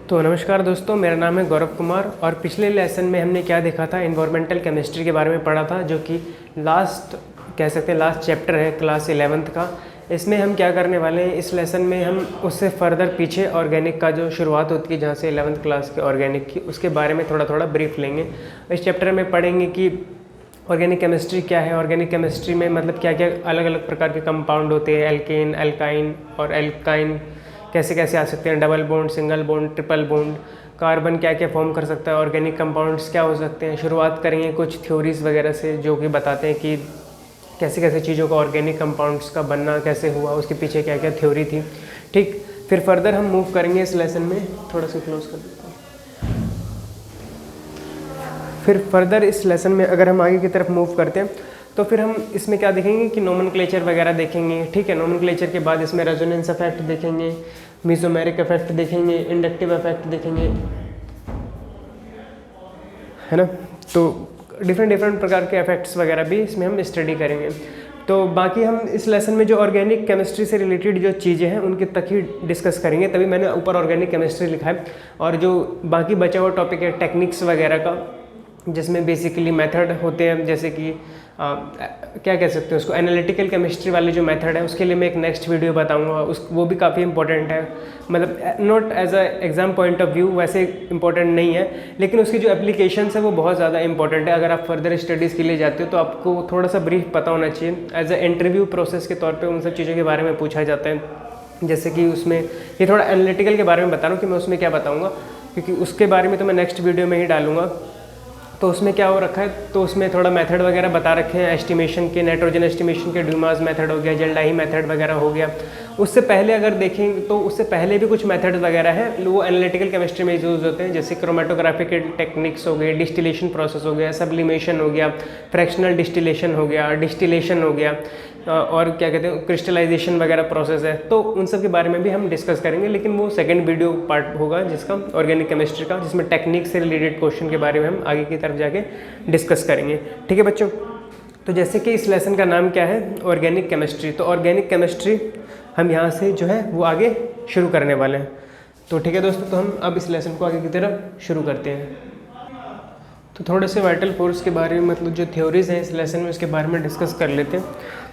तो नमस्कार दोस्तों, मेरा नाम है गौरव कुमार और पिछले लेसन में हमने क्या देखा था, इन्वायरमेंटल केमिस्ट्री के बारे में पढ़ा था, जो कि लास्ट कह सकते हैं लास्ट चैप्टर है क्लास 11th का। इसमें हम क्या करने वाले हैं, इस लेसन में हम उससे फर्दर पीछे ऑर्गेनिक का जो शुरुआत होती है जहाँ से 11th क्लास के ऑर्गेनिक की, उसके बारे में थोड़ा थोड़ा ब्रीफ लेंगे। इस चैप्टर में पढ़ेंगे कि ऑर्गेनिक केमिस्ट्री क्या है, ऑर्गेनिक केमिस्ट्री में मतलब क्या क्या अलग अलग प्रकार के कंपाउंड होते हैं, एल्केन, एल्काइन और एल्काइन कैसे कैसे आ सकते हैं, double bond, single bond, triple bond, carbon क्या क्या फॉर्म कर सकता है, ऑर्गेनिक कंपाउंड्स क्या हो सकते हैं। शुरुआत करेंगे कुछ थ्योरीज वगैरह से जो कि बताते हैं कि कैसे कैसे चीज़ों का ऑर्गेनिक कंपाउंड्स का बनना कैसे हुआ, उसके पीछे क्या क्या थ्योरी थी। ठीक, फिर फर्दर हम मूव करेंगे इस लेसन में। थोड़ा सा क्लोज कर देता हूँ। फिर फर्दर इस लेसन में अगर हम आगे की तरफ मूव करते हैं तो फिर हम इसमें क्या देखेंगे कि नोमेनक्लेचर वगैरह देखेंगे। ठीक है, नोमेनक्लेचर के बाद इसमें रेजोनेंस इफेक्ट देखेंगे, मेसोमेरिक इफेक्ट देखेंगे, इंडक्टिव इफेक्ट देखेंगे, है ना। तो डिफरेंट प्रकार के इफेक्ट्स वगैरह भी इसमें हम स्टडी करेंगे। तो बाकी हम इस लेसन में जो ऑर्गेनिक केमिस्ट्री से रिलेटेड जो चीज़ें हैं उनके तक ही डिस्कस करेंगे, तभी मैंने ऊपर ऑर्गेनिक केमिस्ट्री लिखा है। और जो बाकी बचा हुआ टॉपिक है टेक्निक्स वगैरह का, जिसमें बेसिकली मेथड होते हैं, जैसे कि क्या कह सकते हैं उसको, एनालिटिकल केमिस्ट्री वाले जो मेथड है उसके लिए मैं एक नेक्स्ट वीडियो बताऊंगा। वो भी काफ़ी इंपॉर्टेंट है, मतलब not as a exam point of view वैसे इंपॉर्टेंट नहीं है, लेकिन उसकी जो एप्लीकेशंस है वो बहुत ज़्यादा इंपॉर्टेंट है। अगर आप फर्दर स्टडीज़ के लिए जाते हो तो आपको थोड़ा सा ब्रीफ पता होना चाहिए। एज अ इंटरव्यू प्रोसेस के तौर पर उन सब चीज़ों के बारे में पूछा जाता है। जैसे कि उसमें ये थोड़ा एनालिटिकल के बारे में बता रहा हूँ कि मैं उसमें क्या बताऊँगा, क्योंकि उसके बारे में तो मैं नेक्स्ट वीडियो में ही डालूँगा। तो उसमें क्या हो रखा है, तो उसमें थोड़ा मेथड वगैरह बता रखे हैं एस्टिमेशन के, नाइट्रोजन एस्टिमेशन के, ड्यूमास मेथड हो गया, जेल्डाही मेथड वगैरह हो गया। उससे पहले अगर देखें तो उससे पहले भी कुछ मेथड वगैरह हैं, वो एनालिटिकल केमिस्ट्री में यूज़ होते हैं, जैसे क्रोमेटोग्राफी के टेक्निक्स हो गए, डिस्टिलेशन प्रोसेस हो गया, सब्लिमेशन हो गया, फ्रैक्शनल डिस्टिलेशन हो गया, डिस्टिलेशन हो गया, और क्या कहते हैं क्रिस्टलाइजेशन वगैरह प्रोसेस है। तो उन सब के बारे में भी हम डिस्कस करेंगे, लेकिन वो सेकंड वीडियो पार्ट होगा जिसका ऑर्गेनिक केमिस्ट्री का, जिसमें टेक्निक से रिलेटेड क्वेश्चन के बारे में हम आगे की तरफ जाके डिस्कस करेंगे। ठीक है बच्चों, तो जैसे कि इस लेसन का नाम क्या है, ऑर्गेनिक केमिस्ट्री। तो ऑर्गेनिक केमिस्ट्री हम यहाँ से जो है वो आगे शुरू करने वाले हैं। तो ठीक है दोस्तों, तो हम अब इस लेसन को आगे की तरफ शुरू करते हैं। तो थोड़े से वाइटल फोर्स के बारे में, मतलब जो थ्योरीज़ हैं इस लेसन में, उसके बारे में डिस्कस कर लेते हैं।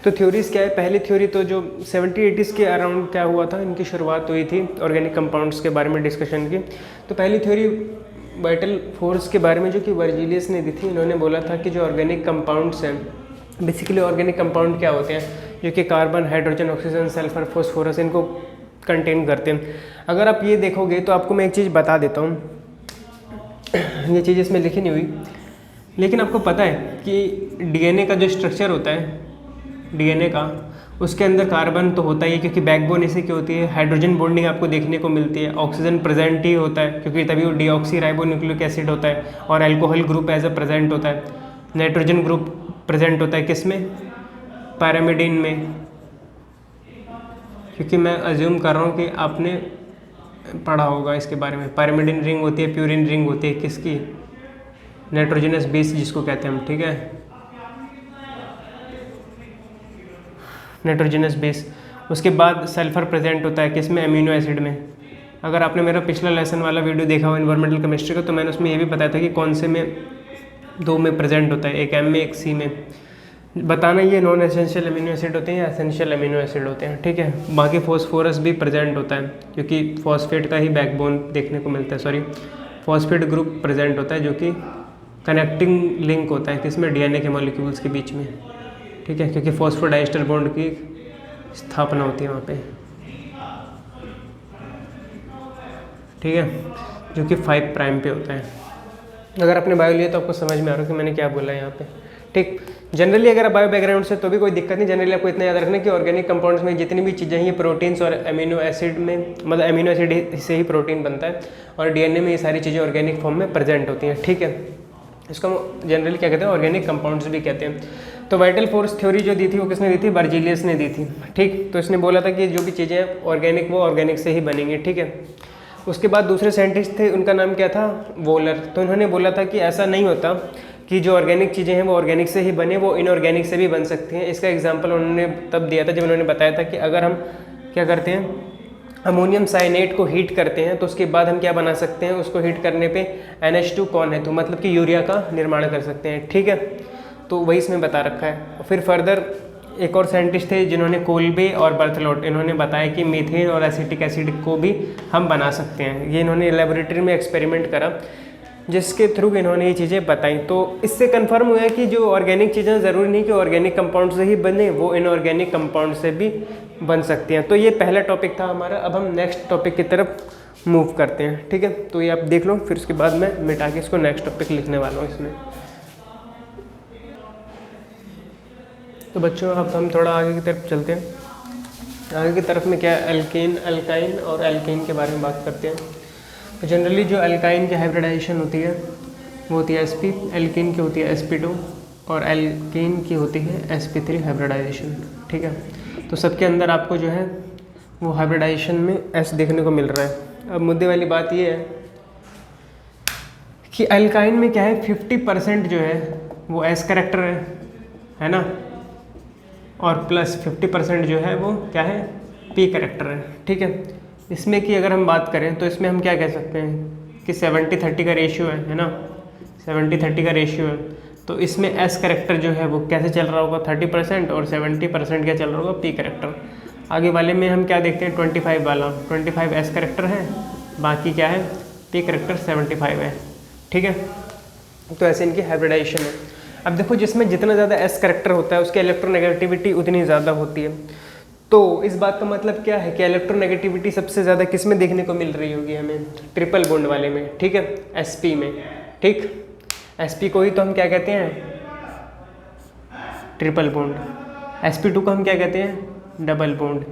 तो थ्योरीज़ क्या है, पहली थ्योरी तो जो 70-80s के अराउंड क्या हुआ था, इनकी शुरुआत हुई थी ऑर्गेनिक कंपाउंड्स के बारे में डिस्कशन की। तो पहली थ्योरी वाइटल फोर्स के बारे में जो कि वर्जिलियस ने दी थी। इन्होंने बोला था कि जो ऑर्गेनिक कंपाउंड्स हैं, बेसिकली ऑर्गेनिक कंपाउंड क्या होते हैं, जो कि carbon, hydrogen, oxygen, sulphur, phosphorus इनको कंटेन करते हैं। अगर आप ये देखोगे तो आपको मैं एक चीज़ बता देता हूँ, ये चीज़ इसमें लिखी नहीं हुई, लेकिन आपको पता है कि डीएनए का जो स्ट्रक्चर होता है डीएनए का, उसके अंदर कार्बन तो होता ही है क्योंकि बैकबोन इसी की होती है। हाइड्रोजन बॉन्डिंग आपको देखने को मिलती है, ऑक्सीजन प्रेजेंट ही होता है क्योंकि तभी वो डीऑक्सी राइबोन्यूक्लिक एसिड होता है, और alcohol group as a present होता है। नाइट्रोजन ग्रुप प्रेजेंट होता है किसमें, पैरामिडिन में, क्योंकि मैं अज्यूम कर रहा हूँ कि आपने पढ़ा होगा इसके बारे में। पैरामिडिन रिंग होती है, प्यूरिन रिंग होती है किसकी, नाइट्रोजनस बेस जिसको कहते हैं हम, ठीक है, नाइट्रोजनस बेस। उसके बाद सल्फर प्रेजेंट होता है किसमें, अमीनो एसिड में। अगर आपने मेरा पिछला लेसन वाला वीडियो देखा हो इन्वायरमेंटल केमिस्ट्री का, तो मैंने उसमें ये भी बताया था कि कौन से में, दो में प्रेजेंट होता है, एक एम में एक सी में। बताना ये नॉन एसेंशियल अमीनो एसिड होते हैं या एसेंशियल अमीनो एसिड होते हैं, ठीक है। बाकी फॉस्फोरस भी प्रेजेंट होता है क्योंकि फॉस्फेट का ही बैकबोन देखने को मिलता है, सॉरी फॉस्फेट ग्रुप प्रेजेंट होता है जो कि कनेक्टिंग लिंक होता है किसमें, डीएनए के मॉलिक्यूल्स के बीच में, ठीक है, क्योंकि फॉस्फोडाइस्टर बॉन्ड की स्थापना होती है वहाँ पे, ठीक है, जो कि 5 प्राइम पे होता है। अगर आपने बायो लिया तो आपको समझ में आ रहा है कि मैंने क्या बोला है यहाँ पे, ठीक। जनरली अगर आप बायो बैकग्राउंड से तो भी कोई दिक्कत नहीं। जनरली आपको इतना याद रखना कि ऑर्गेनिक कंपाउंड्स में जितनी भी चीज़ें हैं ये प्रोटीन्स और अमीनो एसिड में, मतलब अमीनो एसिड से ही प्रोटीन बनता है, और डीएनए में ये सारी चीज़ें ऑर्गेनिक फॉर्म में प्रेजेंट होती हैं, ठीक है। इसको जनरली क्या कहते हैं, ऑर्गेनिक कंपाउंड्स भी कहते हैं। तो वाइटल फोर्स थ्योरी जो दी थी वो किसने दी थी, वर्जिलियस ने दी थी, ठीक। तो इसने बोला था कि जो भी चीज़ें हैं ऑर्गेनिक वो ऑर्गेनिक से ही बनेंगी, ठीक है। उसके बाद दूसरे साइंटिस्ट थे, उनका नाम क्या था, वोलर। तो इन्होंने बोला था कि ऐसा नहीं होता कि जो ऑर्गेनिक चीज़ें हैं वो ऑर्गेनिक से ही बने, वो इनऑर्गेनिक से भी बन सकती हैं। इसका एग्जांपल उन्होंने तब दिया था जब उन्होंने बताया था कि अगर हम क्या करते हैं, अमोनियम साइनेट को हीट करते हैं तो उसके बाद हम क्या बना सकते हैं, उसको हीट करने पे NH2 कौन है, तो मतलब कि यूरिया का निर्माण कर सकते हैं। ठीक है, तो वही इसमें बता रखा है। फिर फर्दर एक और साइंटिस्ट थे जिन्होंने कोल्बे और बर्थलोट, इन्होंने बताया कि मीथेन और एसिटिक एसिड को भी हम बना सकते हैं। ये इन्होंने लेबोरेटरी में एक्सपेरिमेंट करा जिसके थ्रू इन्होंने ये चीज़ें बताई। तो इससे कंफर्म हुआ है कि जो ऑर्गेनिक चीज़ें ज़रूरी नहीं कि ऑर्गेनिक कंपाउंड से ही बने, वो इनऑर्गेनिक कंपाउंड से भी बन सकती हैं। तो ये पहला टॉपिक था हमारा। अब हम नेक्स्ट टॉपिक की तरफ मूव करते हैं। ठीक है, तो ये आप देख लो, फिर उसके बाद मैं मिटा के इसको नेक्स्ट टॉपिक लिखने वाला हूँ इसमें। तो बच्चों अब हम थोड़ा आगे की तरफ चलते हैं। आगे की तरफ में क्या है, एल्केन, अल्काइन और एल्केन के बारे में बात करते हैं। तो जनरली जो अल्काइन की हाइब्रिडाइजेशन होती है वो होती है sp, एल्केन की होती है sp2 और एल्केन की होती है sp3 हाइब्रिडाइजेशन। ठीक है, तो सबके अंदर आपको जो है वो हाइब्रिडाइजेशन में s देखने को मिल रहा है। अब मुद्दे वाली बात ये है कि अल्काइन में क्या है, 50% जो है वो s कैरेक्टर है ना, और प्लस 50% जो है वो क्या है, p कैरेक्टर है। ठीक है, इसमें कि अगर हम बात करें तो इसमें हम क्या कह सकते हैं कि 70-30 का रेशियो है ना, 70-30 का रेशियो है। तो इसमें s कैरेक्टर जो है वो कैसे चल रहा होगा, 30% और 70% क्या चल रहा होगा, p कैरेक्टर। आगे वाले में हम क्या देखते हैं, 25 वाला, 25 s कैरेक्टर है, बाकी क्या है, p कैरेक्टर 75 है। ठीक है, तो ऐसे इनकी हाइब्रिडाइजेशन है। अब देखो, जिसमें जितना ज़्यादा s कैरेक्टर होता है उसकी इलेक्ट्रोनेगेटिविटी उतनी ज़्यादा होती है। तो इस बात का मतलब क्या है कि इलेक्ट्रोनेगेटिविटी सबसे ज़्यादा किस में देखने को मिल रही होगी हमें, ट्रिपल बॉन्ड वाले में। ठीक है, sp में। ठीक, sp को ही तो हम क्या कहते हैं, ट्रिपल बॉन्ड। sp2 को हम क्या कहते हैं, डबल बॉन्ड।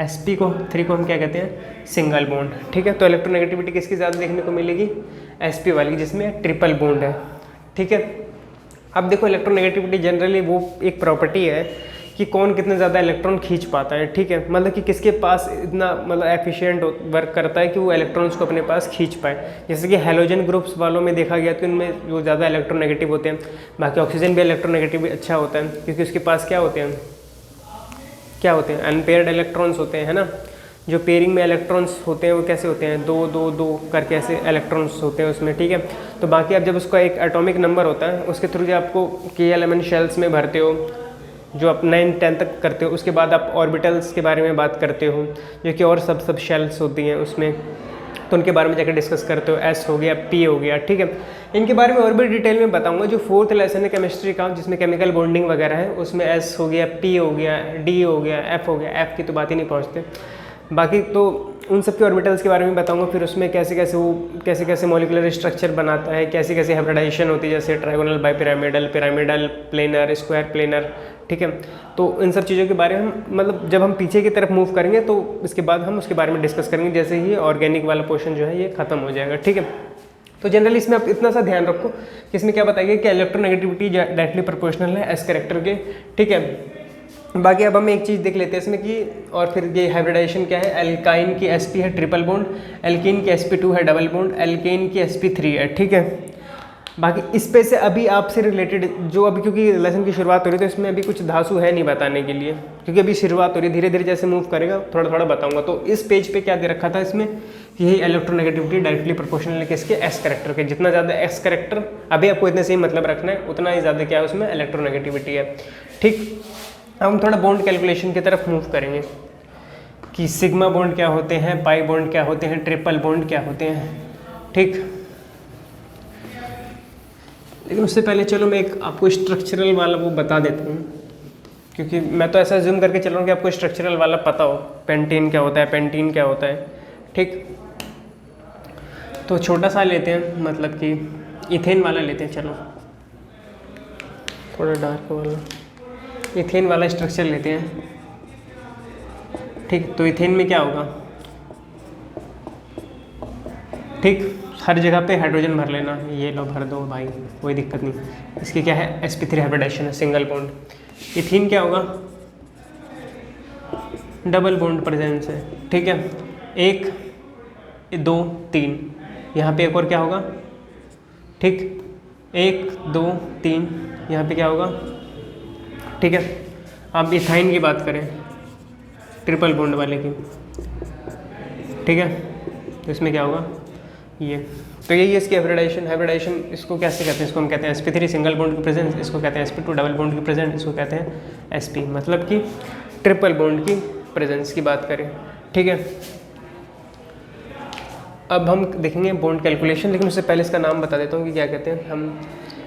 sp को 3 को हम क्या कहते हैं, सिंगल बॉन्ड। ठीक है, तो इलेक्ट्रोनेगेटिविटी किसकी ज़्यादा देखने को मिलेगी, sp वाली, जिसमें ट्रिपल बॉन्ड है। ठीक है, अब देखो इलेक्ट्रोनेगेटिविटी जनरली वो एक प्रॉपर्टी है कि कौन कितने ज़्यादा इलेक्ट्रॉन खींच पाता है। ठीक है, मतलब कि किसके पास इतना मतलब एफिशिएंट वर्क करता है कि वो इलेक्ट्रॉन्स को अपने पास खींच पाए। जैसे कि हैलोजन ग्रुप्स वालों में देखा गया तो इनमें वो ज़्यादा इलेक्ट्रोनेगेटिव होते हैं। बाकी ऑक्सीजन भी इलेक्ट्रोनेगेटिव अच्छा होता है क्योंकि उसके पास क्या होते हैं, अनपेयर्ड इलेक्ट्रॉन्स होते हैं, है ना। जो पेयरिंग में इलेक्ट्रॉन्स होते हैं वो कैसे होते हैं, 2-2-2 करके ऐसे इलेक्ट्रॉन्स होते हैं उसमें। ठीक है, तो बाकी आप जब उसका एक एटॉमिक नंबर होता है उसके थ्रू जो आपको K शेल्स में भरते हो, जो आप 9-10 तक करते हो, उसके बाद आप ऑर्बिटल्स के बारे में बात करते हो जो कि और सब शेल्स होती हैं उसमें, तो उनके बारे में जाकर डिस्कस करते हो। S हो गया, P हो गया। ठीक है, इनके बारे में और भी डिटेल में बताऊंगा। जो 4th लेसन है केमिस्ट्री का जिसमें केमिकल बॉन्डिंग वगैरह है, उसमें S हो गया, P हो गया, D हो गया, F हो गया। F की तो बात ही नहीं पहुँचते। बाकी तो उन सब के ऑर्बिटल्स के बारे में बताऊंगा। फिर उसमें कैसे कैसे मॉलिक्यूलर स्ट्रक्चर बनाता है, कैसे कैसे हाइब्रिडाइजेशन होती है, जैसे trigonal, bipyramidal, pyramidal, planar, square planar. ठीक है, तो इन सब चीज़ों के बारे में हम मतलब जब हम पीछे की तरफ मूव करेंगे तो इसके बाद हम उसके बारे में डिस्कस करेंगे, जैसे ही ऑर्गेनिक वाला पोर्शन जो है ये खत्म हो जाएगा। ठीक है, तो जनरली इसमें आप इतना सा ध्यान रखो कि इसमें क्या बताइए कि इलेक्ट्रोनेगेटिविटी डायरेक्टली प्रोपोर्शनल है एस कैरेक्टर के। ठीक है, बाकी अब हम एक चीज़ देख लेते हैं इसमें कि, और फिर ये हाइब्रिडाइजेशन क्या है, एल्काइन की sp है ट्रिपल बॉन्ड, एल्कीन की sp2 है डबल बॉन्ड, एल्केन की sp3 है। ठीक है, बाकी इस पे से अभी आपसे रिलेटेड जो अभी, क्योंकि लेसन की शुरुआत हो रही है तो इसमें अभी कुछ धांसू है नहीं बताने के लिए, क्योंकि अभी शुरुआत हो रही है। धीरे धीरे जैसे मूव करेगा थोड़ा थोड़ा बताऊंगा। तो इस पेज पे क्या दे रखा था इसमें, यही इलेक्ट्रोनेगेटिविटी डायरेक्टली प्रोपोर्शनल है किसके, एस कैरेक्टर के। जितना ज़्यादा एस कैरेक्टर, अभी आपको इतने से ही मतलब रखना है, उतना ही ज़्यादा क्या है उसमें इलेक्ट्रोनेगेटिविटी है। ठीक, अब हम थोड़ा बॉन्ड कैलकुलेशन की तरफ मूव करेंगे कि सिग्मा बॉन्ड क्या होते हैं, पाई बॉन्ड क्या होते हैं, ट्रिपल बॉन्ड क्या होते हैं। ठीक, लेकिन उससे पहले चलो मैं एक आपको स्ट्रक्चरल वाला वो बता देता हूँ, क्योंकि मैं तो ऐसा जूम करके चल रहा हूँ कि आपको स्ट्रक्चरल वाला पता हो, पेंटीन क्या होता है, पेंटीन क्या होता है। ठीक, तो छोटा सा लेते हैं, मतलब कि इथेन वाला लेते हैं। चलो थोड़ा डार्क वाला, इथेन वाला स्ट्रक्चर लेते हैं। ठीक, तो इथेन में क्या होगा, ठीक, हर जगह पे हाइड्रोजन भर लेना, ये लो भर दो भाई, कोई दिक्कत नहीं। इसकी क्या है, sp3 हाइब्रिडाइजेशन है, सिंगल बॉन्ड। इथीन क्या होगा, डबल बॉन्ड प्रेजेंस है। ठीक है, 1 2 3, यहाँ पे एक और क्या होगा, ठीक, 1 2 3, यहाँ पे क्या होगा। ठीक है, अब इथाइन की बात करें, ट्रिपल बॉन्ड वाले की, ठीक है। तो इसमें क्या होगा ये, तो यही है इसकी हाइब्रिडाइजेशन। हाइब्रिडाइजेशन इसको कैसे कहते हैं, इसको हम कहते हैं sp3 सिंगल बॉन्ड की प्रेजेंस, इसको कहते हैं sp2 डबल बॉन्ड की प्रेजेंस, इसको कहते हैं sp, मतलब कि ट्रिपल बॉन्ड की प्रेजेंस की बात करें। ठीक है, अब हम देखेंगे बॉन्ड कैलकुलेशन, लेकिन उससे पहले इसका नाम बता देता हूँ कि क्या कहते हैं। हम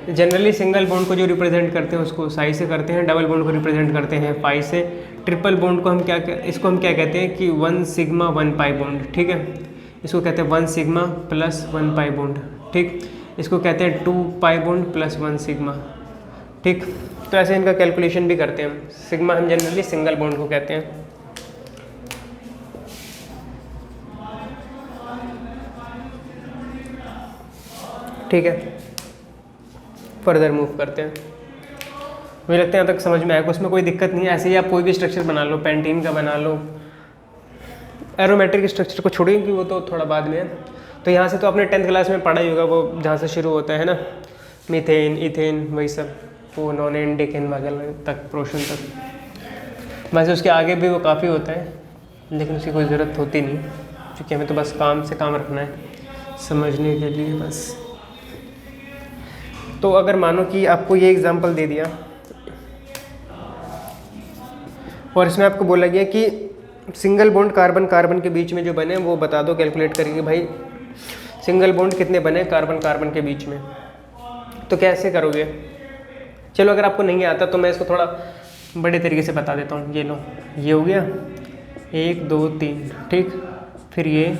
जनरली सिंगल बॉन्ड को जो रिप्रेजेंट करते हैं उसको साई से करते हैं, डबल बॉन्ड को रिप्रेजेंट करते हैं पाई से, ट्रिपल बॉन्ड को हम इसको हम क्या कहते हैं कि 1 सिग्मा 1 पाई बॉन्ड। ठीक है, इसको कहते हैं 1 सिग्मा प्लस 1 पाई बॉन्ड। ठीक, इसको कहते हैं 2 पाई बॉन्ड प्लस 1 सिग्मा। ठीक, तो ऐसे इनका कैलकुलेशन भी करते हैं हम। सिग्मा हम जनरली सिंगल बॉन्ड को कहते हैं। ठीक है, फर्दर मूव करते हैं। मुझे लगता है यहाँ तक समझ में आएगा, उसमें कोई दिक्कत नहीं है। ऐसे ही आप कोई भी स्ट्रक्चर बना लो, पेंटीन का बना लो, एरोमेट्रिक स्ट्रक्चर को छोड़िए कि वो तो थोड़ा बाद में है। तो यहाँ से तो आपने 10th क्लास में पढ़ा ही होगा, वो जहाँ से शुरू होता है ना, मीथेन, इथेन, वही सब, वो नॉन एंडिकेन वगैरह तक, प्रोशन तक। वैसे उसके आगे भी वो काफ़ी होता है, लेकिन उसकी कोई ज़रूरत होती नहीं, क्योंकि हमें तो बस काम से काम रखना है, समझने के लिए बस। तो अगर मानो कि आपको ये एग्जांपल दे दिया और इसमें आपको बोला गया कि सिंगल बॉन्ड कार्बन कार्बन के बीच में जो बने वो बता दो, कैलकुलेट करेंगे भाई सिंगल बॉन्ड कितने बने कार्बन कार्बन के बीच में, तो कैसे करोगे। चलो अगर आपको नहीं आता तो मैं इसको थोड़ा बड़े तरीके से बता देता हूँ। ये लो, ये हो गया 1 2 3, ठीक, फिर ये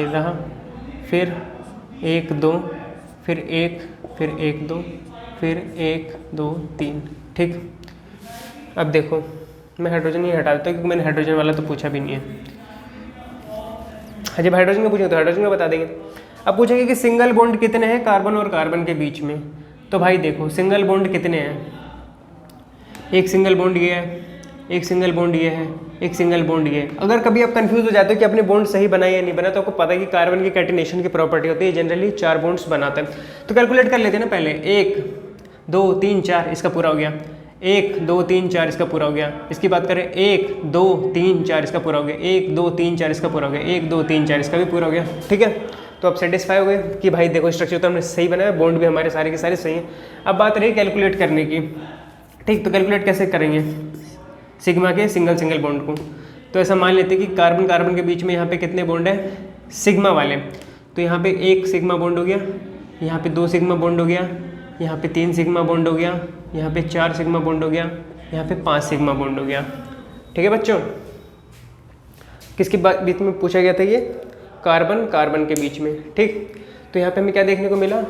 रहा, फिर 1 2, फिर 1, फिर 1 2, फिर 1 2 3। ठीक, अब देखो मैं हाइड्रोजन ही हटा देता हूँ क्योंकि मैंने हाइड्रोजन वाला तो पूछा भी नहीं है। जब हाइड्रोजन का पूछेंगे तो हाइड्रोजन का बता देंगे। अब पूछेंगे कि सिंगल बॉन्ड कितने हैं कार्बन और कार्बन के बीच में, तो भाई देखो सिंगल बॉन्ड कितने हैं, एक सिंगल बॉन्ड ये है, एक सिंगल बॉन्ड ये है, एक सिंगल बॉन्ड ये है। अगर कभी आप कंफ्यूज हो जाते हो कि आपने बॉन्ड सही बनाया या नहीं बना, तो आपको पता है कि कार्बन की कैटिनेशन की प्रॉपर्टी होती है, जनरली 4 बॉन्ड्स बनाता है। तो कैलकुलेट कर लेते हैं ना पहले, 1 2 3 4 इसका पूरा हो गया, 1 2 3 4 इसका पूरा हो गया। इसकी बात करें 1 2 3 4 इसका पूरा हो गया, 1 2 3 4 इसका पूरा हो गया, 1 2 3 4 इसका भी पूरा हो गया। ठीक है, तो आप सेटिस्फाई हो गए कि भाई देखो स्ट्रक्चर तो हमने सही बनाया, बॉन्ड भी हमारे सारे के सारे सही हैं। अब बात रही कैलकुलेट करने की। ठीक, तो कैलकुलेट कैसे करेंगे सिग्मा के सिंगल बॉन्ड को। तो ऐसा मान लेते हैं कि कार्बन कार्बन के बीच में यहाँ पे कितने बॉन्ड है सिग्मा वाले, तो यहाँ पे 1 सिग्मा बॉन्ड हो गया, यहाँ पे 2 सिग्मा बॉन्ड हो गया, यहाँ पे 3 सिग्मा बॉन्ड हो गया, यहाँ पे 4 सिग्मा बॉन्ड हो गया, यहाँ पे 5 सिग्मा बॉन्ड हो गया। ठीक है बच्चों, किसके बीच में पूछा गया था ये, कार्बन कार्बन के बीच में। ठीक, तो यहाँ पे हमें क्या देखने को मिला,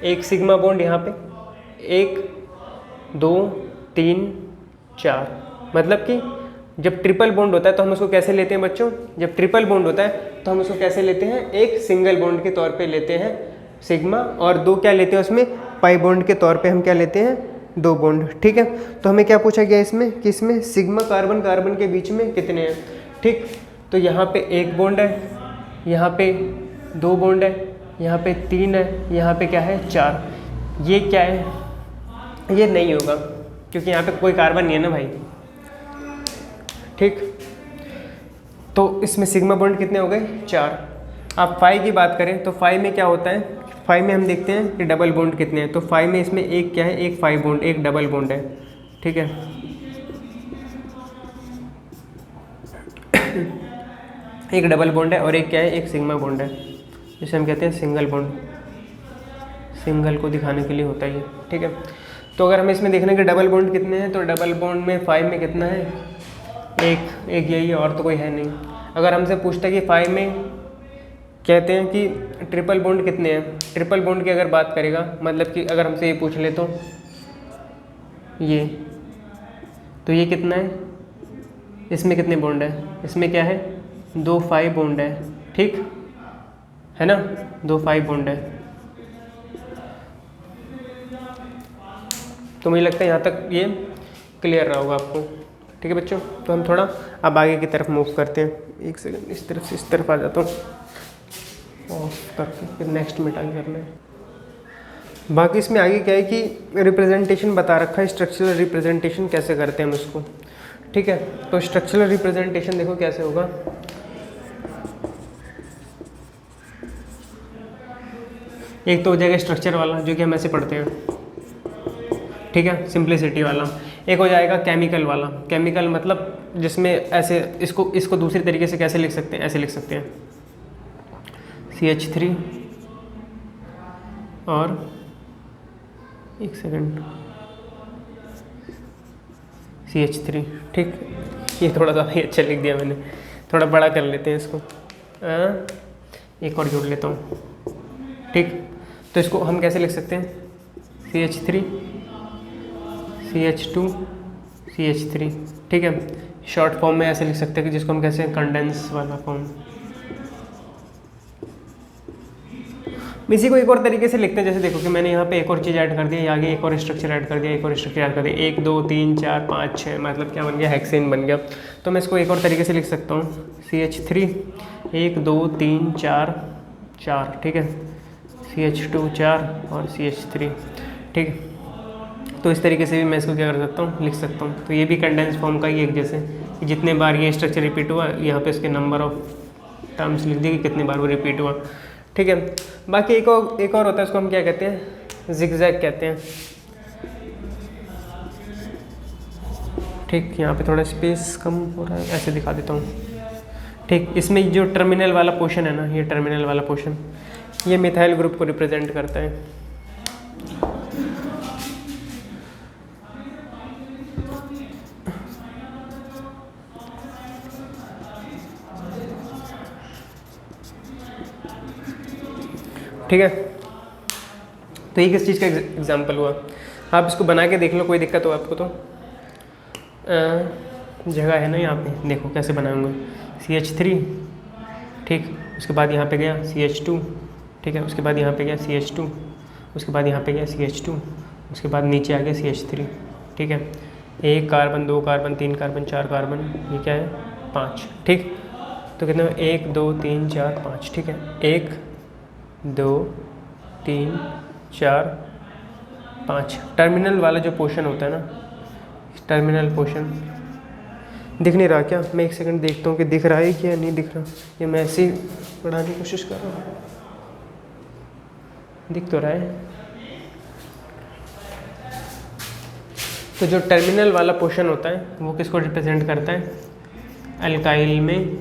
1 सिग्मा बॉन्ड यहाँ पे, 1 2 3 4, मतलब कि जब ट्रिपल बॉन्ड होता है तो हम उसको कैसे लेते हैं बच्चों, जब ट्रिपल बॉन्ड होता है तो हम उसको कैसे लेते हैं, एक सिंगल बॉन्ड के तौर पे लेते हैं सिग्मा, और 2 क्या लेते हैं उसमें पाई बॉन्ड के तौर पे हम क्या लेते हैं 2 बॉन्ड। ठीक है, तो हमें क्या पूछा गया इसमें कि इसमें सिग्मा कार्बन कार्बन के बीच में कितने हैं। ठीक, तो यहाँ पे 1 बॉन्ड है, यहाँ पे 2 बॉन्ड है, यहाँ पे 3 है, यहाँ पे क्या है 4। ये क्या है, ये नहीं होगा क्योंकि यहाँ पे कोई कार्बन नहीं है ना भाई। ठीक, तो इसमें सिग्मा बॉन्ड कितने हो गए 4। अब 5 की बात करें तो 5 में क्या होता है, 5 में हम देखते हैं कि डबल बॉन्ड कितने हैं, तो 5 में इसमें एक क्या है, एक 5 बॉन्ड, एक डबल बॉन्ड है। ठीक है, एक डबल बॉन्ड है और एक क्या है, एक सिग्मा बॉन्ड है, जिसे हम कहते हैं सिंगल बॉन्ड। सिंगल को दिखाने के लिए होता है ये। ठीक है, तो अगर हमें इसमें देखना है कि डबल बॉन्ड कितने हैं, तो डबल बॉन्ड में 5 में कितना है, एक यही है और तो कोई है नहीं। अगर हमसे पूछता है कि 5 में कहते हैं कि ट्रिपल बॉन्ड कितने हैं, ट्रिपल बॉन्ड की अगर बात करेगा, मतलब कि अगर हमसे ये पूछ ले तो ये कितना है, इसमें कितने बॉन्ड है, इसमें क्या है 2 5 बॉन्ड है। ठीक है ना, 2 5 बॉन्ड है। तो मुझे लगता है यहाँ तक ये क्लियर रहा होगा आपको। ठीक है बच्चों, तो हम थोड़ा अब आगे की तरफ मूव करते हैं। एक सेकंड, इस तरफ से इस तरफ आ जाता हूँ ऑफ करके, फिर नेक्स्ट में टाइम करना है। बाकी इसमें आगे क्या है कि रिप्रेजेंटेशन बता रखा है, स्ट्रक्चरल रिप्रेजेंटेशन कैसे करते हैं हम उसको। ठीक है, तो स्ट्रक्चरल रिप्रेजेंटेशन देखो कैसे होगा। एक तो हो जाएगा स्ट्रक्चर वाला जो कि हम ऐसे पढ़ते हैं, ठीक है, सिंप्लिसिटी वाला। एक हो जाएगा केमिकल वाला। केमिकल मतलब जिसमें ऐसे इसको दूसरी तरीके से कैसे लिख सकते हैं, ऐसे लिख सकते हैं CH3 और एक सेकंड CH3, ठीक। ये थोड़ा सा ही अच्छा लिख दिया मैंने, थोड़ा बड़ा कर लेते हैं इसको। एक और जोड़ लेता हूँ, ठीक। तो इसको हम कैसे लिख सकते हैं, CH3 CH2 CH3, ठीक है। शॉर्ट फॉर्म में ऐसे लिख सकते हैं कि जिसको हम कैसे कंडेंस वाला फॉर्म। इसी को एक और तरीके से लिखते हैं, जैसे देखो कि मैंने यहाँ पे एक और चीज़ ऐड कर दी, आगे एक और स्ट्रक्चर ऐड कर दिया, एक और स्ट्रक्चर ऐड कर दिया, 1 2 3 4 5 6, मतलब क्या बन गया, हेक्सेन बन गया। तो मैं इसको एक और तरीके से लिख सकता हूँ CH3 1 2 3 4 4, ठीक है, CH2 4 और CH3, ठीक। तो इस तरीके से भी मैं इसको क्या कर सकता हूँ, लिख सकता हूँ। तो ये भी कंडेंस फॉर्म का ही एक जैसे कि जितने बार ये स्ट्रक्चर रिपीट हुआ, यहाँ पे इसके नंबर ऑफ टर्म्स लिख दी कि कितनी बार वो रिपीट हुआ, ठीक है। बाकी एक और होता है, उसको हम क्या कहते हैं, जिगजैग कहते हैं, ठीक। यहाँ पे थोड़ा स्पेस कम हो रहा है, ऐसे दिखा देता हूँ, ठीक। इसमें जो टर्मिनल वाला पोर्शन है ना, ये टर्मिनल वाला पोर्शन ये मिथाइल ग्रुप को रिप्रेजेंट करता है, ठीक है। तो ये किस चीज़ का एग्जाम्पल हुआ, आप इसको बना के देख लो, कोई दिक्कत हो आपको तो। जगह है ना यहाँ पे, देखो कैसे बनाऊंगा, CH3, ठीक। उसके बाद यहाँ पे गया CH2, ठीक है। उसके बाद यहाँ पे गया CH2, उसके बाद यहाँ पे गया CH2, उसके बाद नीचे आ गया CH3, ठीक है। 1 कार्बन 2 कार्बन 3 कार्बन 4 कार्बन, ये क्या है 5, ठीक। तो कितने 1 2 3 4 5, ठीक है। 1 2 3 4 5 टर्मिनल वाला जो पोर्शन होता है ना, टर्मिनल पोर्शन दिख नहीं रहा क्या, मैं एक सेकंड देखता हूँ कि दिख रहा है क्या नहीं दिख रहा, ये मैं ऐसे ही पढ़ाने की कोशिश कर रहा हूँ, दिख तो रहा है। तो जो टर्मिनल वाला पोर्शन होता है वो किसको रिप्रेजेंट करता है, अल्काइल में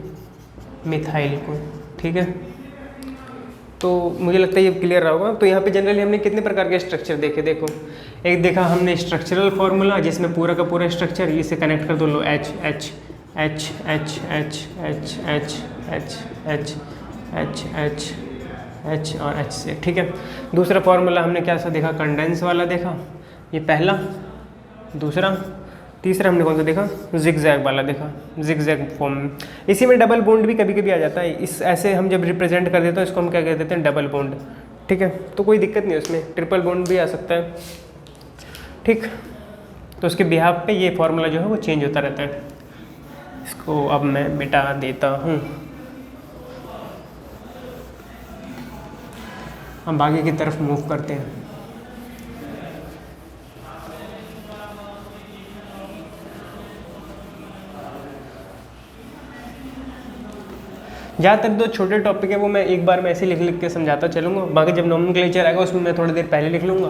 मिथाइल को, ठीक है। तो मुझे लगता है ये क्लियर रहा होगा। तो यहाँ पे जनरली हमने कितने प्रकार के स्ट्रक्चर देखे, देखो एक देखा हमने स्ट्रक्चरल फार्मूला, जिसमें पूरा का पूरा स्ट्रक्चर इसे कनेक्ट कर दो, लो H H H H H H H H H H H H और H से, ठीक है। दूसरा फार्मूला हमने क्या सा देखा, कंडेंस वाला देखा, ये पहला। दूसरा, तीसरा हमने कौन सा देखा, जिगजैग वाला देखा, जिगजैग फॉर्म। इसी में डबल बॉन्ड भी कभी कभी आ जाता है, इस ऐसे हम जब रिप्रेजेंट कर देते हैं इसको हम क्या कह देते हैं, डबल बॉन्ड, ठीक है। तो कोई दिक्कत नहीं उसमें, ट्रिपल बॉन्ड भी आ सकता है, ठीक। तो उसके बिहाफ पे ये फार्मूला जो है वो चेंज होता रहता है। इसको अब मैं मिटा देता हूँ, हम आगे की तरफ मूव करते हैं। ज़्यादातर जो छोटे टॉपिक है वो मैं एक बार में ऐसे लिख के समझाता चलूँगा, बाकी जब नोमेनक्लेचर आएगा उसमें मैं थोड़ी देर पहले लिख लूँगा,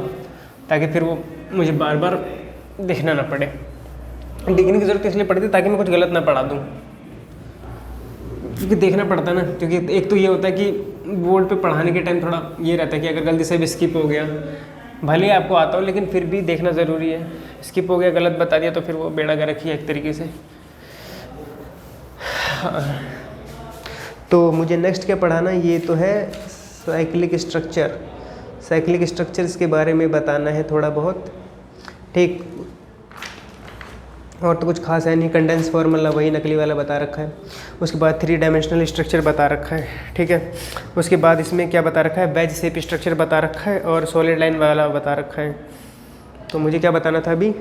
ताकि फिर वो मुझे बार बार देखना ना पड़े। लिखने की ज़रूरत इसलिए पड़ती है ताकि मैं कुछ गलत ना पढ़ा दूँ, क्योंकि देखना पड़ता है ना, क्योंकि एक तो ये होता है कि बोर्ड पे पढ़ाने के टाइम थोड़ा ये रहता है कि अगर गलती से भी स्किप हो गया, भले ही आपको आता हो लेकिन फिर भी देखना ज़रूरी है। स्किप हो गया, गलत बता दिया तो फिर वो बेड़ा गर्क ही है एक तरीके से। तो मुझे नेक्स्ट क्या पढ़ाना, ये तो है साइक्लिक स्ट्रक्चर। साइक्लिक स्ट्रक्चर्स के बारे में बताना है थोड़ा बहुत, ठीक। और तो कुछ खास है नहीं, कंडेंस फार्मूला वही नकली वाला बता रखा है। उसके बाद 3 डायमेंशनल स्ट्रक्चर बता रखा है, ठीक है। उसके बाद इसमें क्या बता रखा है, वेज शेप स्ट्रक्चर बता रखा है और सॉलिड लाइन वाला बता रखा है। तो मुझे क्या बताना था अभी,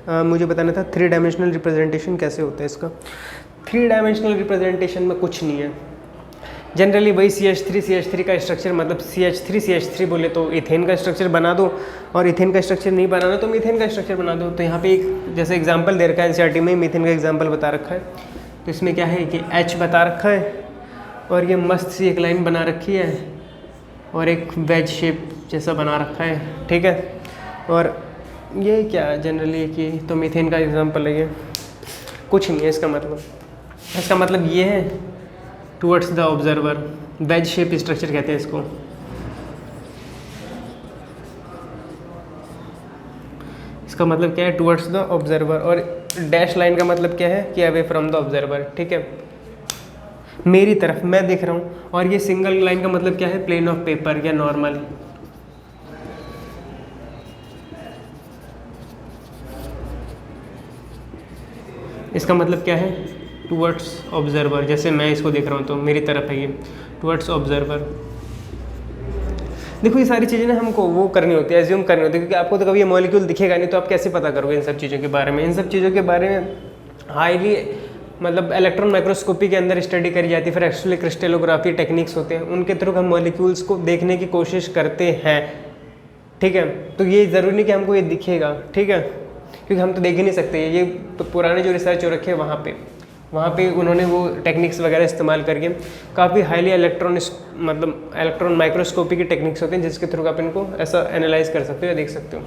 मुझे बताना था 3 डायमेंशनल रिप्रेजेंटेशन कैसे होता है इसका। 3 डायमेंशनल रिप्रेजेंटेशन में कुछ नहीं है, जनरली वही CH3 का स्ट्रक्चर, मतलब CH3 बोले तो इथेन का स्ट्रक्चर बना दो, और इथेन का स्ट्रक्चर नहीं बनाना तो मीथेन का स्ट्रक्चर बना दो। तो यहाँ पे एक जैसे एग्जांपल दे रखा है NCERT में, मीथेन का एग्जांपल बता रखा है। तो इसमें क्या है कि H बता रखा है और ये मस्त सी एक लाइन बना रखी है और एक वेज शेप जैसा बना रखा है, ठीक है। और ये क्या जनरली कि तो मीथेन का एग्जांपल है, ये कुछ नहीं है इसका मतलब ये है towards the observer, veg shape structure कहते हैं इसको। इसका मतलब क्या है, टुवर्ड्स द ऑब्जर्वर, और डैश लाइन का मतलब क्या है कि अवे फ्रॉम द ऑब्जर्वर, ठीक है, मेरी तरफ मैं देख रहा हूँ। और ये सिंगल लाइन का मतलब क्या है, प्लेन ऑफ पेपर या नॉर्मल। इसका मतलब क्या है, टुवर्ड्स ऑब्जर्वर, जैसे मैं इसको देख रहा हूँ तो मेरी तरफ है ये, टुवर्ड्स ऑब्जर्वर। देखो ये सारी चीज़ें ना हमको वो करनी होती है, एज्यूम करनी होती है, क्योंकि आपको तो कभी ये मॉलिक्यूल दिखेगा नहीं, तो आप कैसे पता करोगे इन सब चीज़ों के बारे में। इन सब चीज़ों के बारे में हाईली मतलब इलेक्ट्रॉन माइक्रोस्कोपी के अंदर स्टडी करी जाती है, फिर एक्चुअली क्रिस्टलोग्राफी टेक्निक्स होते हैं, उनके थ्रू हम मॉलिक्यूल्स को देखने की कोशिश करते हैं, ठीक है। तो ये ज़रूरी नहीं कि हमको ये दिखेगा, ठीक है, क्योंकि हम तो देख ही नहीं सकते। ये तो पुराने जो रिसर्च हो रखे हैं वहाँ पे उन्होंने वो टेक्निक्स वगैरह इस्तेमाल करके काफ़ी हाईली इलेक्ट्रॉन माइक्रोस्कोपी की टेक्निक्स होते हैं, जिसके थ्रू आप इनको ऐसा एनालाइज कर सकते हो या देख सकते हो।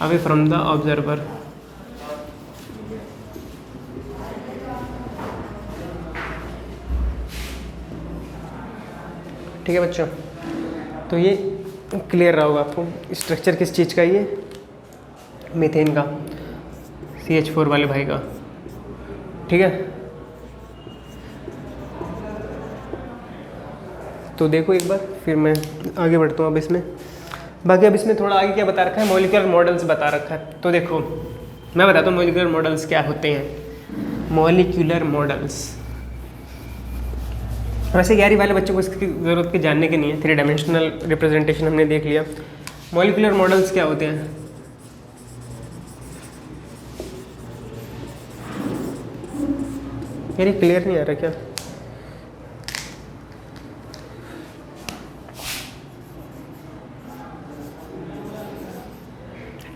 अवे फ्रॉम द ऑब्जर्वर, ठीक है बच्चों। तो ये क्लियर रहा होगा आपको, स्ट्रक्चर किस चीज़ का, ये मीथेन का, CH4 वाले भाई का, ठीक है। तो देखो एक बार, फिर मैं आगे बढ़ता हूँ अब इसमें। बाकी अब इसमें थोड़ा आगे क्या बता रखा है, मॉलिक्यूलर मॉडल्स बता रखा है। तो देखो मैं बताता हूँ मॉलिक्यूलर मॉडल्स क्या होते हैं। मॉलिक्यूलर मॉडल्स वैसे 11वीं वाले बच्चों को इसकी ज़रूरत की जानने की नहीं है, 3 डायमेंशनल रिप्रेजेंटेशन हमने देख लिया। मॉलिक्यूलर मॉडल्स क्या होते हैं, यार ये क्लियर नहीं आ रहा क्या?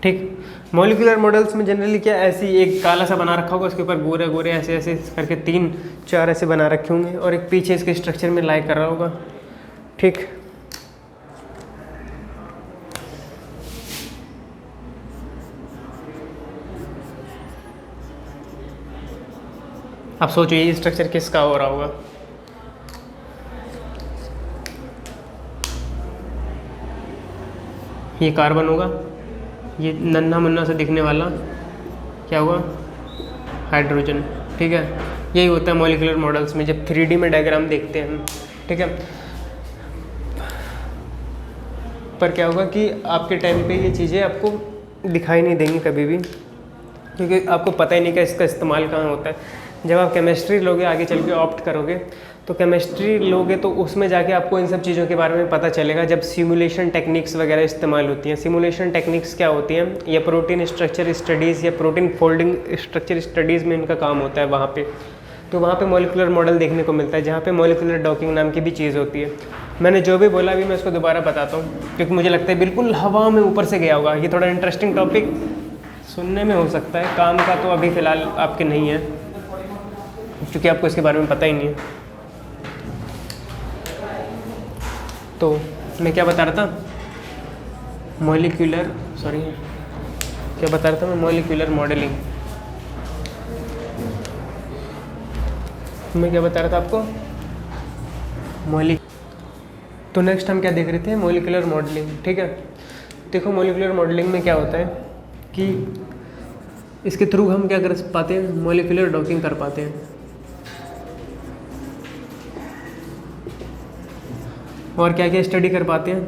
ठीक, मॉलिक्यूलर मॉडल्स में जनरली क्या ऐसी एक काला सा बना रखा होगा, उसके ऊपर गोरे गोरे ऐसे ऐसे करके 3-4 ऐसे बना रखे होंगे, और एक पीछे इसके स्ट्रक्चर में लाई कर रहा होगा, ठीक। आप सोचो ये स्ट्रक्चर किसका हो रहा होगा, ये कार्बन होगा, ये नन्हा मुन्ना से दिखने वाला क्या हुआ, हाइड्रोजन, ठीक है। यही होता है मॉलिक्यूलर मॉडल्स में जब 3D में डायग्राम देखते हैं हम, ठीक है। पर क्या होगा कि आपके टाइम पे ये चीज़ें आपको दिखाई नहीं देंगी कभी भी, क्योंकि आपको पता ही नहीं कि इसका इस्तेमाल कहाँ होता है। जब आप केमिस्ट्री लोगे, आगे चल के ऑप्ट करोगे, तो केमिस्ट्री लोगे तो उसमें जाके आपको इन सब चीज़ों के बारे में पता चलेगा, जब सिमुलेशन टेक्निक्स वगैरह इस्तेमाल होती हैं। सिमुलेशन टेक्निक्स क्या होती हैं, या प्रोटीन स्ट्रक्चर स्टडीज़ या प्रोटीन फोल्डिंग स्ट्रक्चर स्टडीज़ में इनका काम होता है वहाँ पे। तो वहाँ पे मॉलिक्यूलर मॉडल देखने को मिलता है, जहाँ पे मॉलिक्यूलर डॉकिंग नाम की भी चीज़ होती है। मैंने जो भी बोला अभी मैं उसको दोबारा बताता हूँ, क्योंकि मुझे लगता है बिल्कुल हवा में ऊपर से गया होगा। ये थोड़ा इंटरेस्टिंग टॉपिक सुनने में हो सकता है, काम का तो अभी फ़िलहाल आपके नहीं है, क्योंकि आपको इसके बारे में पता ही नहीं है। तो मैं क्या बता रहा था, क्या बता रहा था मैं, मॉलिक्यूलर मॉडलिंग। मैं क्या बता रहा था आपको, तो नेक्स्ट हम क्या देख रहे थे, मॉलिक्यूलर मॉडलिंग, ठीक है। देखो मॉलिक्यूलर मॉडलिंग में क्या होता है कि इसके थ्रू हम क्या कर पाते हैं, मॉलिक्यूलर डॉकिंग कर पाते हैं। और क्या क्या स्टडी कर पाते हैं,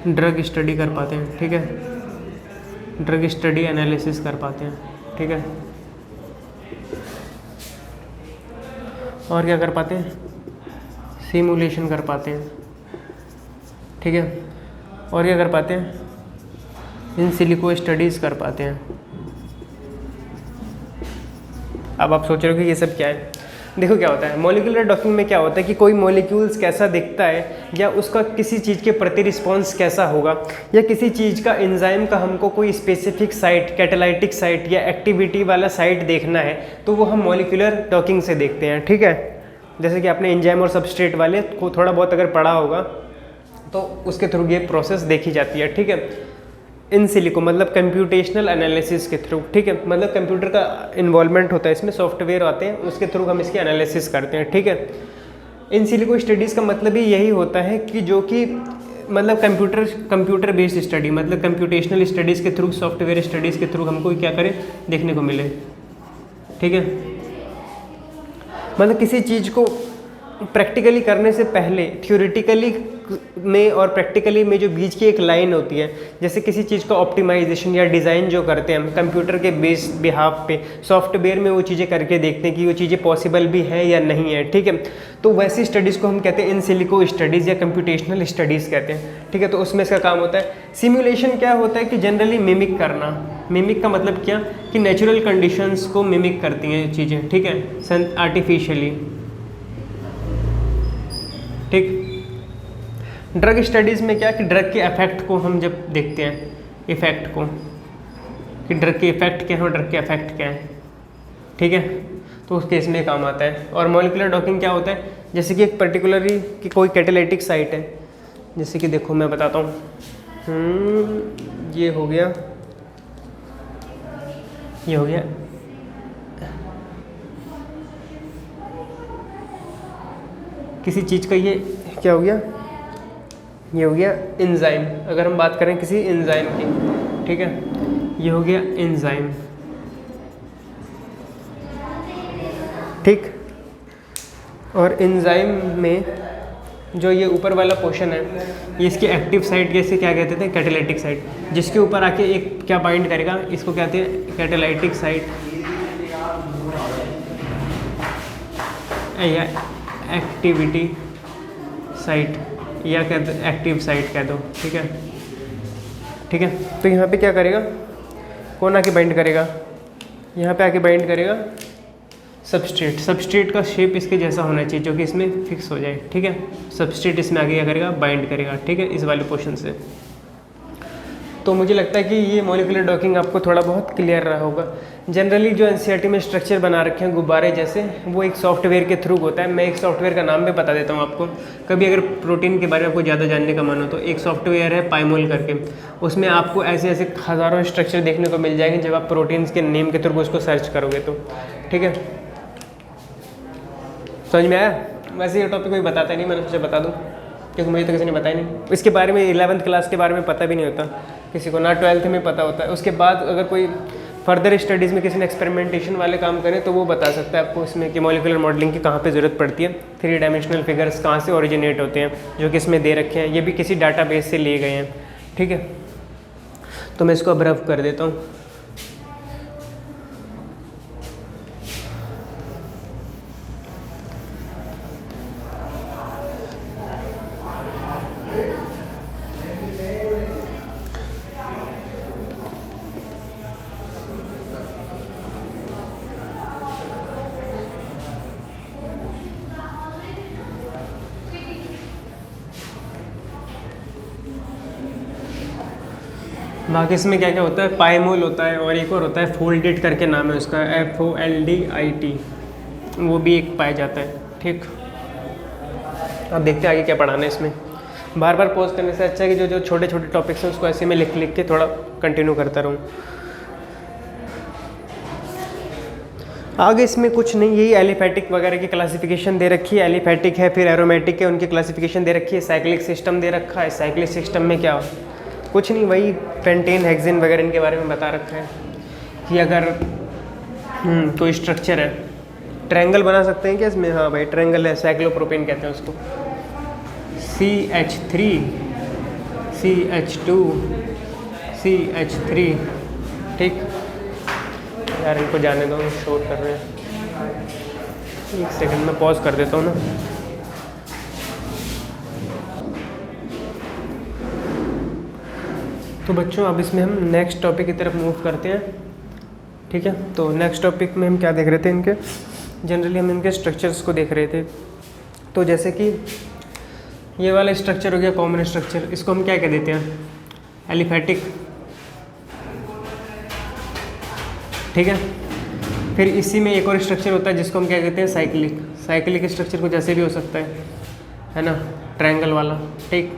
ड्रग स्टडी कर पाते हैं, ठीक है। ड्रग स्टडी एनालिसिस कर पाते हैं, ठीक है। और क्या कर पाते हैं, सिमुलेशन कर पाते हैं, ठीक है। और क्या कर पाते हैं, इन सिलिको स्टडीज़ कर पाते हैं। अब आप सोच रहे हो कि ये सब क्या है। देखो क्या होता है, मॉलिक्यूलर डॉकिंग में क्या होता है कि कोई मॉलिक्यूल्स कैसा दिखता है, या उसका किसी चीज़ के प्रति रिस्पॉन्स कैसा होगा, या किसी चीज़ का एंजाइम का हमको कोई स्पेसिफिक साइट, कैटालाइटिक साइट या एक्टिविटी वाला साइट देखना है, तो वो हम मॉलिक्यूलर डॉकिंग से देखते हैं, ठीक है। जैसे कि आपने एंजाइम और सबस्ट्रेट वाले को थोड़ा बहुत अगर पढ़ा होगा तो उसके थ्रू ये प्रोसेस देखी जाती है, ठीक है। इन सिलिको मतलब कंप्यूटेशनल एनालिसिस के थ्रू, ठीक है, मतलब कंप्यूटर का इन्वॉल्वमेंट होता है इसमें, सॉफ्टवेयर आते हैं उसके थ्रू हम इसकी एनालिसिस करते हैं, ठीक है। इन सिलिको स्टडीज़ का मतलब ही यही होता है कि जो कि मतलब कंप्यूटर बेस्ड स्टडी, मतलब कंप्यूटेशनल स्टडीज़ के थ्रू, सॉफ्टवेयर स्टडीज़ के थ्रू हमको क्या करें, देखने को मिले, ठीक है। मतलब किसी चीज़ को प्रैक्टिकली करने से पहले थ्योरेटिकली में और प्रैक्टिकली में जो बीच की एक लाइन होती है, जैसे किसी चीज़ का ऑप्टिमाइजेशन या डिज़ाइन जो करते हैं हम कंप्यूटर के बेस बिहाफ पे, सॉफ्टवेयर में वो चीज़ें करके देखते हैं कि वो चीज़ें पॉसिबल भी हैं या नहीं है, ठीक है। तो वैसी स्टडीज़ को हम कहते हैं इन सिलिको स्टडीज़ या कंप्यूटेशनल स्टडीज़ कहते हैं, ठीक है। तो उसमें इसका काम होता है। सिमुलेशन क्या होता है कि जनरली मिमिक करना। मिमिक का मतलब क्या कि नेचुरल कंडीशंस को मिमिक करती हैं चीज़ें, ठीक है, आर्टिफिशियली, ठीक। ड्रग स्टडीज़ में क्या कि ड्रग के इफेक्ट को हम जब देखते हैं, इफेक्ट को कि ड्रग के इफेक्ट क्या है और ड्रग के इफेक्ट क्या है, ठीक है, तो उस केस में काम आता है। और मॉलिक्यूलर डॉकिंग क्या होता है, जैसे कि एक पर्टिकुलरली कि कोई कैटालिटिक साइट है, जैसे कि देखो मैं बताता हूँ, ये हो गया, ये हो गया, किसी चीज़ का ये क्या हो गया, ये हो गया एंजाइम। अगर हम बात करें किसी एंजाइम की, ठीक है, ये हो गया एंजाइम, ठीक। और एंजाइम में जो ये ऊपर वाला पोर्शन है, ये इसकी एक्टिव साइट, जैसे क्या कहते थे, कैटालिटिक साइट, जिसके ऊपर आके एक क्या बाइंड करेगा, इसको कहते हैं कैटालिटिक साइट या एक्टिविटी साइट, या कह दो एक्टिव साइट कह दो, ठीक है, ठीक है। तो यहाँ पे क्या करेगा, कौन आके बाइंड करेगा, यहाँ पे आके बाइंड करेगा सबस्ट्रेट। सबस्ट्रेट का शेप इसके जैसा होना चाहिए जो कि इसमें फिक्स हो जाए, ठीक है। सबस्ट्रेट इसमें आगे क्या करेगा, बाइंड करेगा, ठीक है, इस वाले पोर्शन से। तो मुझे लगता है कि ये मॉलिक्यूलर डॉकिंग आपको थोड़ा बहुत क्लियर रहा होगा। जनरली जो एनसीईआरटी में स्ट्रक्चर बना रखे हैं गुब्बारे जैसे, वो एक सॉफ्टवेयर के थ्रू होता है। मैं एक सॉफ्टवेयर का नाम भी बता देता हूँ आपको, कभी अगर प्रोटीन के बारे में आपको ज़्यादा जानने का मन हो तो एक सॉफ्टवेयर है पाइमोल करके, उसमें आपको ऐसे ऐसे हज़ारों स्ट्रक्चर देखने को मिल जाएंगे जब आप प्रोटीन्स के नेम के थ्रू उसको सर्च करोगे तो, ठीक है। समझ में आया? वैसे ये टॉपिक कोई बताता नहीं, मैंने सोचा बता दूँ क्योंकि मुझे तो किसी ने बताया नहीं। इसके बारे में 11th क्लास के बारे में पता भी नहीं होता किसी को, ना 12th में पता होता है। उसके बाद अगर कोई फर्दर स्टडीज़ में किसी ने एक्सपेरिमेंटेशन वाले काम करें तो वो बता सकता है आपको इसमें कि मॉलिक्यूलर मॉडलिंग की कहाँ पे ज़रूरत पड़ती है, 3 डायमेंशनल फिगर्स कहाँ से ओरिजिनेट होते हैं जो कि इसमें दे रखे हैं, ये भी किसी डाटाबेस से लिए गए हैं, ठीक है। तो मैं इसको अब रफ कर देता हूँ। बाकी इसमें क्या क्या होता है, पाइमोल होता है और एक और होता है फोल्डेड करके नाम है उसका, FOLDIT, वो भी एक पाया जाता है, ठीक। अब देखते हैं आगे क्या पढ़ाना है इसमें। बार बार पॉज करने से अच्छा है कि जो छोटे छोटे टॉपिक्स हैं उसको ऐसे में लिख लिख के थोड़ा कंटिन्यू करता रहूँ। आगे इसमें कुछ नहीं, यही एलिफैटिक वगैरह की क्लासिफिकेशन दे रखी है। एलिफैटिक है, फिर एरोमेटिक है, उनकी क्लासिफिकेशन दे रखी है। साइक्लिक सिस्टम दे रखा है, साइक्लिक सिस्टम में क्या कुछ नहीं, वही पेंटेन हेक्सेन वगैरह इनके बारे में बता रखा है कि अगर कोई स्ट्रक्चर है, ट्रायंगल बना सकते हैं क्या इसमें, हाँ भाई ट्रायंगल है, साइक्लोप्रोपेन कहते हैं उसको, CH3 CH2 CH3, ठीक। यार इनको जाने दो, शोर कर रहे हैं, एक सेकंड में पॉज कर देता हूँ ना। तो बच्चों अब इसमें हम नेक्स्ट टॉपिक की तरफ मूव करते हैं, ठीक है। तो नेक्स्ट टॉपिक में हम क्या देख रहे थे, इनके जनरली हम इनके स्ट्रक्चर्स को देख रहे थे। तो जैसे कि ये वाला स्ट्रक्चर हो गया कॉमन स्ट्रक्चर, इसको हम क्या कह देते हैं, एलिफैटिक, ठीक है। फिर इसी में एक और स्ट्रक्चर होता है जिसको हम क्या कहते हैं, साइक्लिक। साइक्लिक स्ट्रक्चर कुछ ऐसे भी हो सकता है ना, ट्रायंगल वाला, ठीक।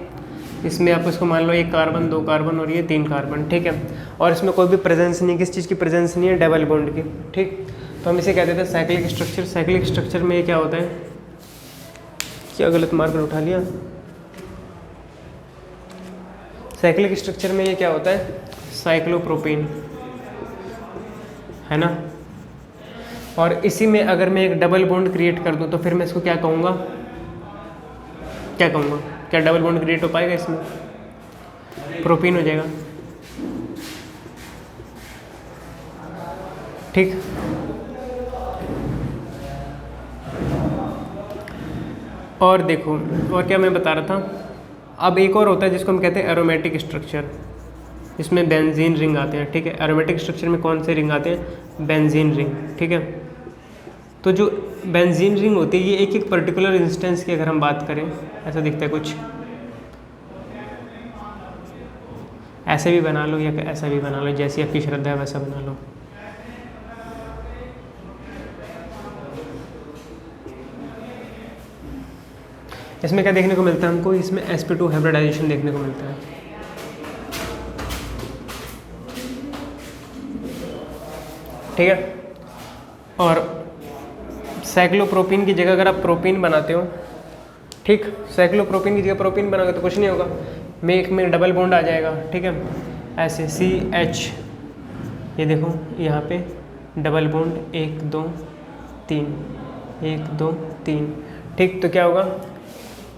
इसमें आप इसको मान लो 1 कार्बन 2 कार्बन और ये 3 कार्बन, ठीक है। और इसमें कोई भी प्रेजेंस नहीं, किस चीज़ की प्रेजेंस नहीं है, डबल बॉन्ड की, ठीक। तो हम इसे कहते थे साइक्लिक स्ट्रक्चर। साइक्लिक स्ट्रक्चर में ये क्या होता है, क्या गलत मार्कर उठा लिया। साइक्लिक स्ट्रक्चर में ये क्या होता है, साइक्लोप्रोपेन, है ना। और इसी में अगर मैं एक डबल बॉन्ड क्रिएट कर दूं तो फिर मैं इसको क्या कहूँगा, क्या डबल बॉन्ड क्रिएट हो पाएगा इसमें, प्रोपीन हो जाएगा, ठीक। और देखो, और क्या मैं बता रहा था, अब एक और होता है जिसको हम कहते हैं एरोमेटिक स्ट्रक्चर, इसमें बेंजीन रिंग आते हैं, ठीक है। एरोमेटिक स्ट्रक्चर में कौन से रिंग आते हैं, बेंजीन रिंग, ठीक है। तो जो बेंजीन रिंग होती है ये एक एक पर्टिकुलर इंस्टेंस की अगर हम बात करें, ऐसा दिखता है कुछ, ऐसे भी बना लो या ऐसा भी बना लो, जैसी आपकी श्रद्धा है वैसा बना लो। इसमें क्या देखने को मिलता है हमको, इसमें sp2 हाइब्रिडाइजेशन देखने को मिलता है, ठीक है। और साइक्लोप्रोपीन की जगह अगर आप प्रोपीन बनाते हो, ठीक, साइक्लोप्रोपीन की जगह प्रोपीन बनाओगे तो कुछ नहीं होगा, में डबल बॉन्ड आ जाएगा, ठीक है। ऐसे CH, ये देखो यहाँ पे डबल बॉन्ड 1 2 3 1 2 3, ठीक। तो क्या होगा,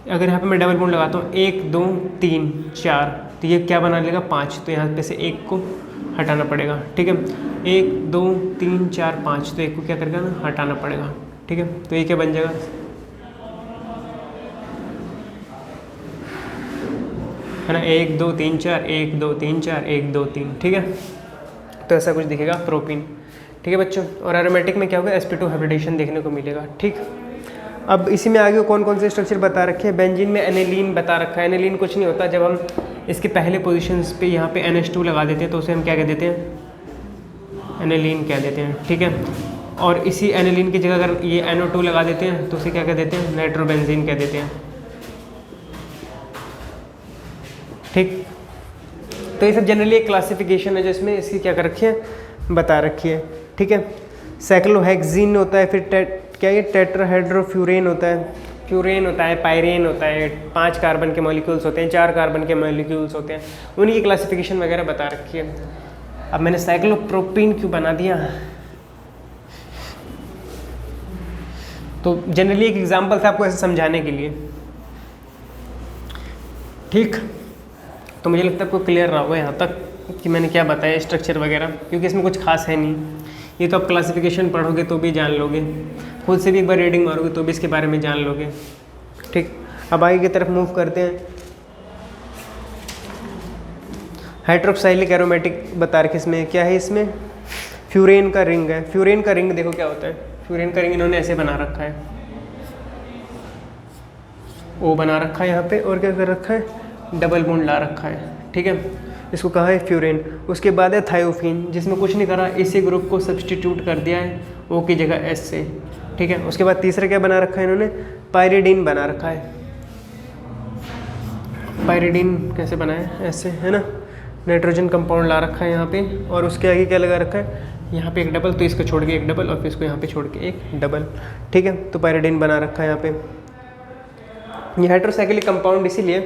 अगर यहाँ पे मैं डबल बॉन्ड लगाता हूँ 1 2 3 4, तो ये क्या बना लेगा 5, तो यहाँ पे से 1 को हटाना पड़ेगा, ठीक है। 1 2 3 4 5, तो 1 को क्या करेगा ना, हटाना पड़ेगा, ठीक है। तो ये क्या बन जाएगा, है ना, 1 2 3 4 1 2 3 4 1 2 3, ठीक है। तो ऐसा कुछ दिखेगा प्रोपीन, ठीक है बच्चों। और एरोमेटिक में क्या होगा, sp2 हाइब्रिडेशन देखने को मिलेगा, ठीक। अब इसी में आगे कौन कौन से स्ट्रक्चर बता रखे हैं, बेंजीन में एनिलीन बता रखा है। एनिलीन कुछ नहीं होता, जब हम इसके पहले पोजीशंस पे यहाँ पे NH2 लगा देते हैं तो उसे हम क्या कह देते हैं, एनिलीन कह देते हैं, ठीक है। और इसी एनिलीन की जगह अगर ये NO2 लगा देते हैं तो उसे क्या कह देते हैं, नाइट्रोबेंजीन कह देते हैं, ठीक। तो ये सब जनरली एक क्लासिफिकेशन है जो इसमें इसकी क्या कर रखी है, बता रखी है, ठीक है। साइक्लोहेक्सीन होता है, फिर क्या ये टेट्राहेड्रोफ्यूरेन होता है, फ्यूरेन होता है, पायरेन होता है, 5 कार्बन के मॉलिक्यूल्स होते हैं, 4 कार्बन के मॉलिक्यूल्स होते हैं, उन्हीं की क्लासिफिकेशन वगैरह बता रखी है। अब मैंने साइक्लोप्रोपीन क्यों बना दिया, तो जनरली एक एग्जांपल था आपको ऐसे समझाने के लिए, ठीक। तो मुझे लगता है आपको क्लियर रहा होगा यहाँ तक कि मैंने क्या बताया स्ट्रक्चर वगैरह, क्योंकि इसमें कुछ खास है नहीं, ये तो आप क्लासिफिकेशन पढ़ोगे तो भी जान लोगे, खुद से भी एक बार रीडिंग मारोगे तो भी इसके बारे में जान लोगे, ठीक। अब आगे की तरफ मूव करते हैं। हाइड्रोक्साइलिक एरोमेटिक बता रखे, इसमें क्या है, इसमें फ्यूरेन का रिंग है। फ्यूरेन का रिंग देखो क्या होता है, फ्यूरेन का रिंग इन्होंने ऐसे बना रखा है, ओ बना रखा है यहाँ पे, और क्या कर रखा है, डबल बॉन्ड ला रखा है, ठीक है। इसको कहा है फ्यूरेन। उसके बाद है थायोफीन, जिसमें कुछ नहीं करा, इसी ग्रुप को सब्सटीट्यूट कर दिया है ओ की जगह एस से, ठीक है। उसके बाद तीसरा क्या बना रखा है इन्होंने, पायरिडीन बना रखा है। पायरिडीन कैसे बनाया, ऐसे, है ना, नाइट्रोजन कंपाउंड ला रखा है यहाँ पे, और उसके आगे क्या लगा रखा है, यहाँ पे एक डबल, तो इसको छोड़ के एक डबल, और फिर इसको यहाँ पे छोड़ के एक डबल, ठीक है। तो पायरिडीन बना रखा है यहाँ पे। ये हाइड्रोसाइक्लिक कंपाउंड इसीलिए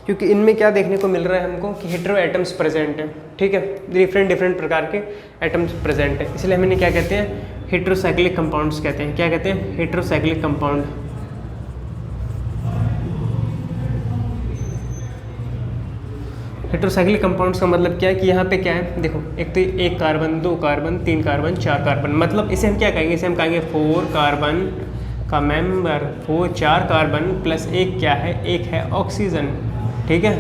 क्योंकि इनमें क्या देखने को मिल रहा है हमको कि हेटेरो एटम्स प्रेजेंट हैं, ठीक है। डिफरेंट प्रकार के एटम्स प्रेजेंट हैं, इसलिए हम इन्हें क्या कहते हैं, हेटेरोसाइक्लिक कंपाउंड्स कहते हैं। क्या कहते हैं, हेटेरोसाइक्लिक कंपाउंड। हेटेरोसाइक्लिक कंपाउंड्स का मतलब क्या है कि यहाँ पे क्या है, देखो, एक तो 1 कार्बन 2 कार्बन 3 कार्बन 4 कार्बन, मतलब इसे हम क्या कहेंगे, इसे हम कहेंगे 4 कार्बन का मेंबर, 4 कार्बन प्लस 1 क्या है, 1 है ऑक्सीजन, ठीक है।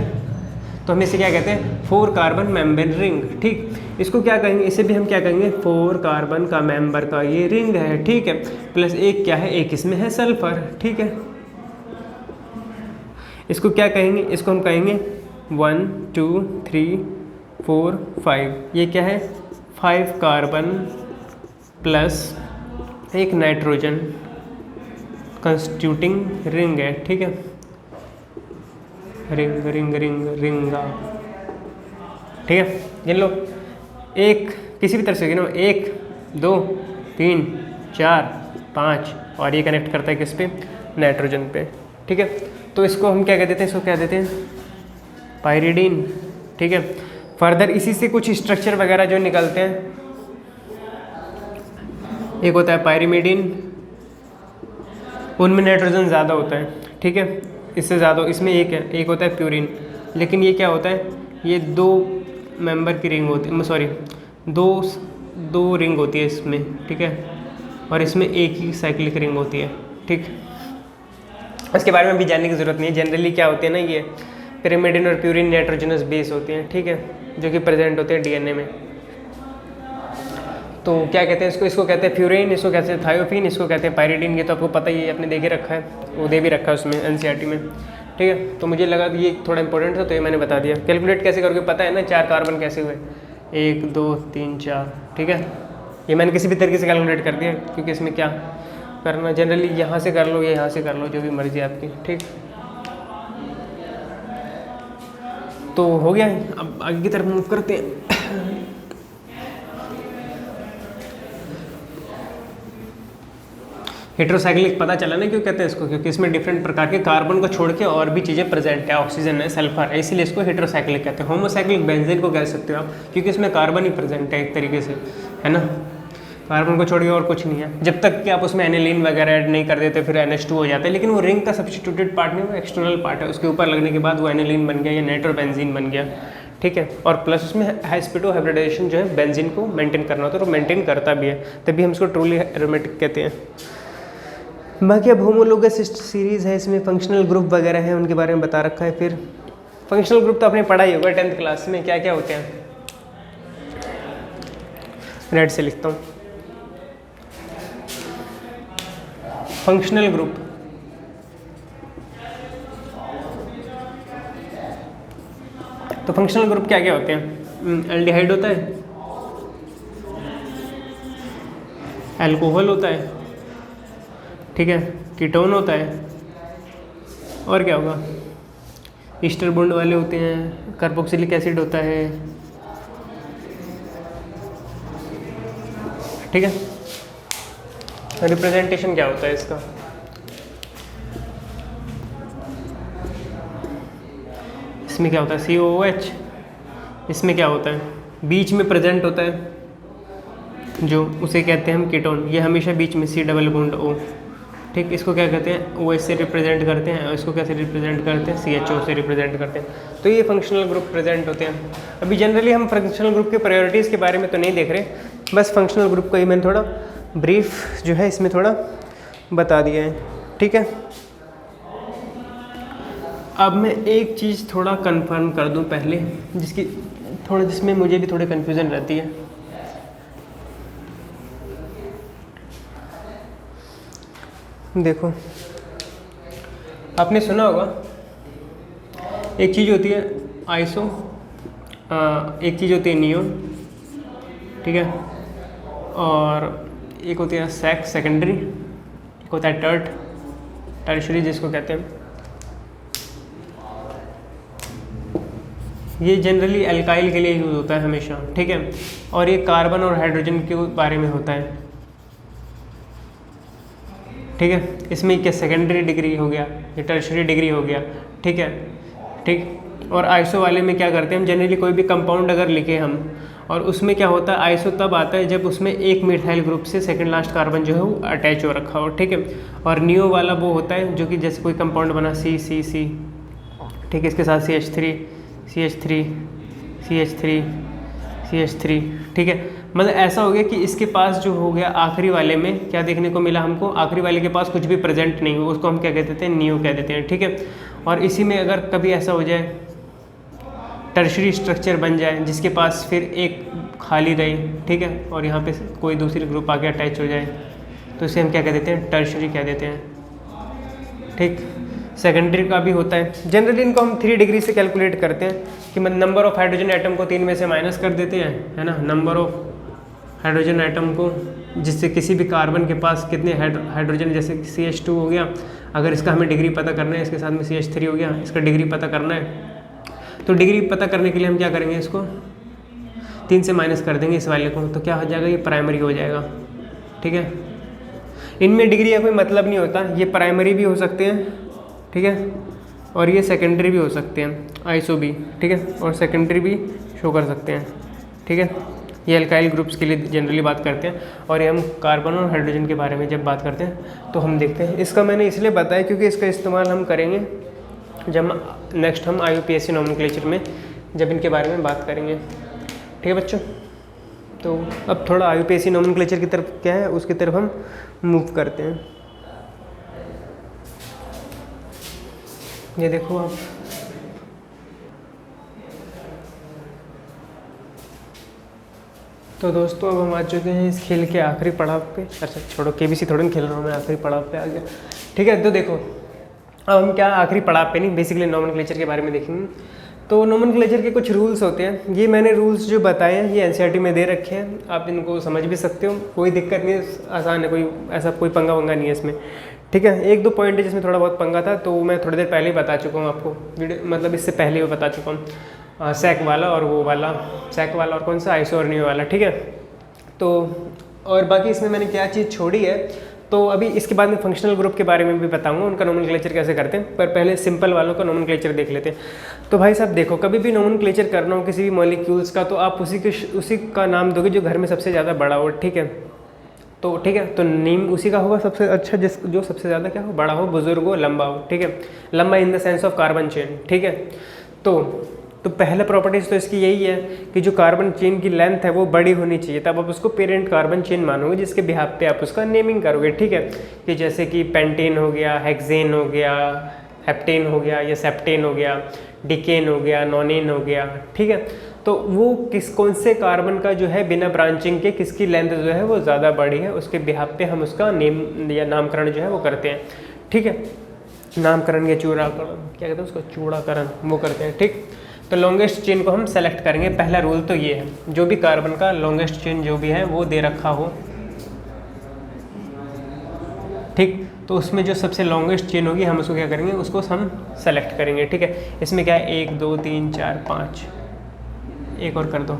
तो हम इसे क्या कहते हैं, 4 कार्बन मेंबर रिंग, ठीक। इसको क्या कहेंगे, इसे भी हम क्या कहेंगे, 4 कार्बन का मेंबर का ये रिंग है, ठीक है, प्लस 1 क्या है, 1 इसमें है सल्फर, ठीक है। इसको क्या कहेंगे, इसको हम कहेंगे 1 2 3 4 5, ये क्या है, 5 carbon plus 1 nitrogen, constituting ring है, ठीक है, रिंग रिंग रिंग रिंगा, ठीक है। गिन लो, एक किसी भी तरह से गिनो, 1 2 3 4 5, और ये कनेक्ट करता है किस पे, नाइट्रोजन पे, ठीक है। तो इसको हम क्या कह देते हैं, इसको क्या देते हैं, पायरिडीन, ठीक है। फर्दर इसी से कुछ स्ट्रक्चर वगैरह जो निकलते हैं, एक होता है पायरिमिडीन, उनमें नाइट्रोजन ज़्यादा होता है, ठीक है, इससे ज़्यादा, इसमें एक होता है प्यूरिन, लेकिन ये क्या होता है, ये 2 मेंबर की रिंग होती है, सॉरी दो रिंग होती है इसमें, ठीक है, और इसमें एक ही साइक्लिक रिंग होती है, ठीक। इसके बारे में भी जानने की ज़रूरत नहीं है। जनरली क्या होते हैं ना, ये पिरिमिडिन और प्यूरिन नाइट्रोजनस बेस होते हैं, ठीक है, जो कि प्रेजेंट होते हैं डीएनए में। तो क्या कहते हैं इसको कहते हैं फ्यूरिन, इसको कहते हैं थायोफिन, इसको कहते हैं पायरिडीन। ये तो आपको पता ही है, आपने देखे रखा है, वो दे भी रखा है उसमें एनसीईआरटी में, ठीक है। तो मुझे लगा कि ये थोड़ा इंपॉर्टेंट था, तो ये मैंने बता दिया। कैलकुलेट कैसे करोगे पता है ना, 4 कार्बन कैसे हुए, 1 2 3 4, ठीक है। ये मैंने किसी भी तरीके से कैलकुलेट कर दिया, क्योंकि इसमें क्या करना, जनरली यहाँ से कर लो या यहाँ से कर लो, जो भी मर्जी आपकी, ठीक। तो हो गया, अब आगे की तरफ मूव करते हैं। हेट्रोसाइक्लिक पता चला ना क्यों कहते हैं इसको, क्योंकि इसमें डिफरेंट प्रकार के कार्बन को छोड़ के और भी चीज़ें प्रेजेंट है, ऑक्सीजन है, सल्फर है, इसीलिए इसको हेट्रोसाइक्लिक कहते हैं। होमोसाइक्लिक बेंजीन को कह सकते हो आप, क्योंकि इसमें कार्बन ही प्रेजेंट है एक तरीके से, है ना, कार्बन को छोड़ के और कुछ नहीं है। जब तक कि आप उसमें एनिलीन वगैरह ऐड नहीं कर देते, फिर NH2 हो जाता है, लेकिन वो रिंग का सब्स्टिट्यूटेड पार्ट नहीं, वो एक्सटर्नल पार्ट है, उसके ऊपर लगने के बाद वो एनिलीन बन गया या नाइट्रोबेंजीन बन गया, ठीक है। और प्लस उसमें हाइस्पिडो हाइब्रिडाइजेशन जो है बेंजीन को मेंटेन करना होता है, तो मेंटेन करता भी है, तभी हम इसको ट्रूली एरोमेटिक कहते हैं। बाकी अब होमोलोगस सीरीज़ है, इसमें फंक्शनल ग्रुप वगैरह है, उनके बारे में बता रखा है। फिर फंक्शनल ग्रुप तो आपने पढ़ा ही होगा 10th क्लास में, क्या क्या होते हैं, रेड से लिखता हूँ। फंक्शनल ग्रुप, तो फंक्शनल ग्रुप क्या क्या होते हैं, एल्डिहाइड होता है, अल्कोहल होता है, ठीक है, कीटोन होता है, और क्या होगा, ईस्टर बॉन्ड वाले होते हैं, कार्बोक्सिलिक एसिड होता है, ठीक है। रिप्रेजेंटेशन क्या होता है इसका, इसमें क्या होता है COOH, इसमें क्या होता है, बीच में प्रेजेंट होता है जो, उसे कहते हैं हम कीटोन, ये हमेशा बीच में C डबल बॉन्ड O, ठीक। इसको क्या कहते हैं, OH से रिप्रेजेंट करते हैं, और इसको कैसे रिप्रेजेंट करते हैं, CHO से रिप्रेजेंट करते हैं। तो ये फंक्शनल ग्रुप प्रेजेंट होते हैं। अभी जनरली हम फंक्शनल ग्रुप के प्रायोरिटीज़ के बारे में तो नहीं देख रहे, बस फंक्शनल ग्रुप को ही मैंने थोड़ा ब्रीफ जो है इसमें थोड़ा बता दिया है, ठीक है। अब मैं एक चीज़ थोड़ा कंफर्म कर दूं पहले, जिसमें मुझे भी थोड़ी कन्फ्यूज़न रहती है। देखो, आपने सुना होगा एक चीज़ होती है आइसो, एक चीज़ होती है नियो, ठीक है, और एक होती है सेकेंडरी, एक होता है टर्शरी जिसको कहते हैं। ये जनरली अल्काइल के लिए यूज़ होता है हमेशा, ठीक है, और ये कार्बन और हाइड्रोजन के बारे में होता है, ठीक है। इसमें क्या सेकेंडरी डिग्री हो गया, ये टर्शरी डिग्री हो गया, ठीक है, ठीक। और आइसो वाले में क्या करते हैं हम, जनरली कोई भी कंपाउंड अगर लिखे हम, और उसमें क्या होता है, आइसो तब आता है जब उसमें एक मिथाइल ग्रुप से सेकंड लास्ट कार्बन जो है वो अटैच हो रखा हो, ठीक है। और नियो वाला वो होता है जो कि जैसे कोई कंपाउंड बना C, ठीक है, इसके साथ CH3, ठीक है। मतलब ऐसा हो गया कि इसके पास जो हो गया आखिरी वाले में क्या देखने को मिला हमको, आखिरी वाले के पास कुछ भी प्रेजेंट नहीं हो, उसको हम क्या कह देते हैं, नियो कह देते हैं, ठीक है। और इसी में अगर कभी ऐसा हो जाए टर्शरी स्ट्रक्चर बन जाए जिसके पास फिर एक खाली रहे, ठीक है, और यहाँ पे कोई दूसरी ग्रुप आके अटैच हो जाए, तो इसे हम क्या कह देते हैं, टर्शरी कह देते हैं, ठीक। सेकेंडरी का भी होता है, जनरली इनको हम 3 डिग्री से कैलकुलेट करते हैं कि नंबर ऑफ हाइड्रोजन एटम को 3 में से माइनस कर देते हैं, है ना, नंबर ऑफ हाइड्रोजन एटम को जिससे किसी भी कार्बन के पास कितने हाइड्रोजन, जैसे CH2 हो गया, अगर इसका हमें डिग्री पता करना है, इसके साथ में CH3 हो गया, इसका डिग्री पता करना है, तो डिग्री पता करने के लिए हम क्या करेंगे, इसको 3 से माइनस कर देंगे इस वाले को, तो क्या हो जाएगा, ये प्राइमरी हो जाएगा। ठीक है, इनमें डिग्री का कोई मतलब नहीं होता, ये प्राइमरी भी हो सकते हैं, ठीक है, और ये सेकेंडरी भी हो सकते हैं, आइसो भी, ठीक है, और सेकेंडरी भी शो कर सकते हैं। ठीक है, ये अल्काइल ग्रुप्स के लिए जनरली बात करते हैं, और ये हम कार्बन और हाइड्रोजन के बारे में जब बात करते हैं तो हम देखते हैं। इसका मैंने इसलिए बताया क्योंकि इसका इस्तेमाल हम करेंगे जब नेक्स्ट हम IUPAC नोमेनक्लेचर में जब इनके बारे में बात करेंगे। ठीक है बच्चों, तो अब थोड़ा IUPAC नोमेनक्लेचर की तरफ क्या है उसकी तरफ हम मूव करते हैं। ये देखो आप, तो दोस्तों अब हम आ चुके हैं इस खेल के आखिरी पड़ाव पे। अच्छा छोड़ो, KBC थोड़ा खेल रहा हूँ मैं, आखिरी पड़ाव पे आ गया। ठीक है, तो देखो अब हम क्या आखिरी पड़ाव पे नहीं, बेसिकली नोमेनक्लेचर के बारे में देखेंगे। तो नोमेनक्लेचर के कुछ रूल्स होते हैं, ये मैंने रूल्स जो बताए हैं ये NCERT में दे रखे हैं, आप इनको समझ भी सकते हो, कोई दिक्कत नहीं है, आसान है, कोई ऐसा कोई पंगा वंगा नहीं है इसमें। ठीक है, 1-2 पॉइंट है जिसमें थोड़ा बहुत पंगा था, तो मैं थोड़ी देर पहले ही बता चुका हूँ आपको, वीडियो मतलब इससे पहले ही बता चुका हूँ, सैक वाला और वो वाला, सैक वाला और कौन सा, आइसो और न्यू वाला। ठीक है, तो और बाकी इसमें मैंने क्या चीज़ छोड़ी है, तो अभी इसके बाद में फंक्शनल ग्रुप के बारे में भी बताऊंगा, उनका नोमेनक्लेचर कैसे करते हैं, पर पहले सिंपल वालों का नोमेनक्लेचर देख लेते हैं। तो भाई साहब देखो, कभी भी नोमेनक्लेचर करना हो किसी भी मॉलिक्यूल्स का, तो आप उसी का नाम दोगे जो घर में सबसे ज़्यादा बड़ा हो। ठीक है, तो ठीक है, तो नेम उसी का होगा सबसे अच्छा, जो सबसे ज़्यादा क्या हो, बड़ा हो, बुजुर्ग हो, लंबा हो। ठीक है, लंबा in the sense of carbon chain. ठीक है, तो पहला प्रॉपर्टीज़ तो इसकी यही है कि जो कार्बन चेन की लेंथ है वो बड़ी होनी चाहिए, तब आप उसको पेरेंट कार्बन चेन मानोगे, जिसके बिहाफ पे आप उसका नेमिंग करोगे। ठीक है, कि जैसे कि पेंटेन हो गया, हेक्सेन हो गया, हेप्टेन हो गया, या सेप्टेन हो गया, डिकेन हो गया, नॉनेन हो गया। ठीक है, तो वो कौन से कार्बन का जो है बिना ब्रांचिंग के किसकी लेंथ जो है वो ज़्यादा बड़ी है, उसके बिहाफ पे हम उसका नेम या नामकरण जो है वो करते हैं। ठीक है, नामकरण या चूड़ाकरण, क्या कहते हैं उसको, चूड़ाकरण, वो करते हैं। ठीक, तो लॉन्गेस्ट चेन को हम सेलेक्ट करेंगे। पहला रूल तो ये है, जो भी कार्बन का लॉन्गेस्ट चेन जो भी है वो दे रखा हो, ठीक, तो उसमें जो सबसे लॉन्गेस्ट चेन होगी हम उसको क्या करेंगे, उसको हम सेलेक्ट करेंगे। ठीक है, इसमें क्या है, 1 2 3 4 5, एक और कर दो।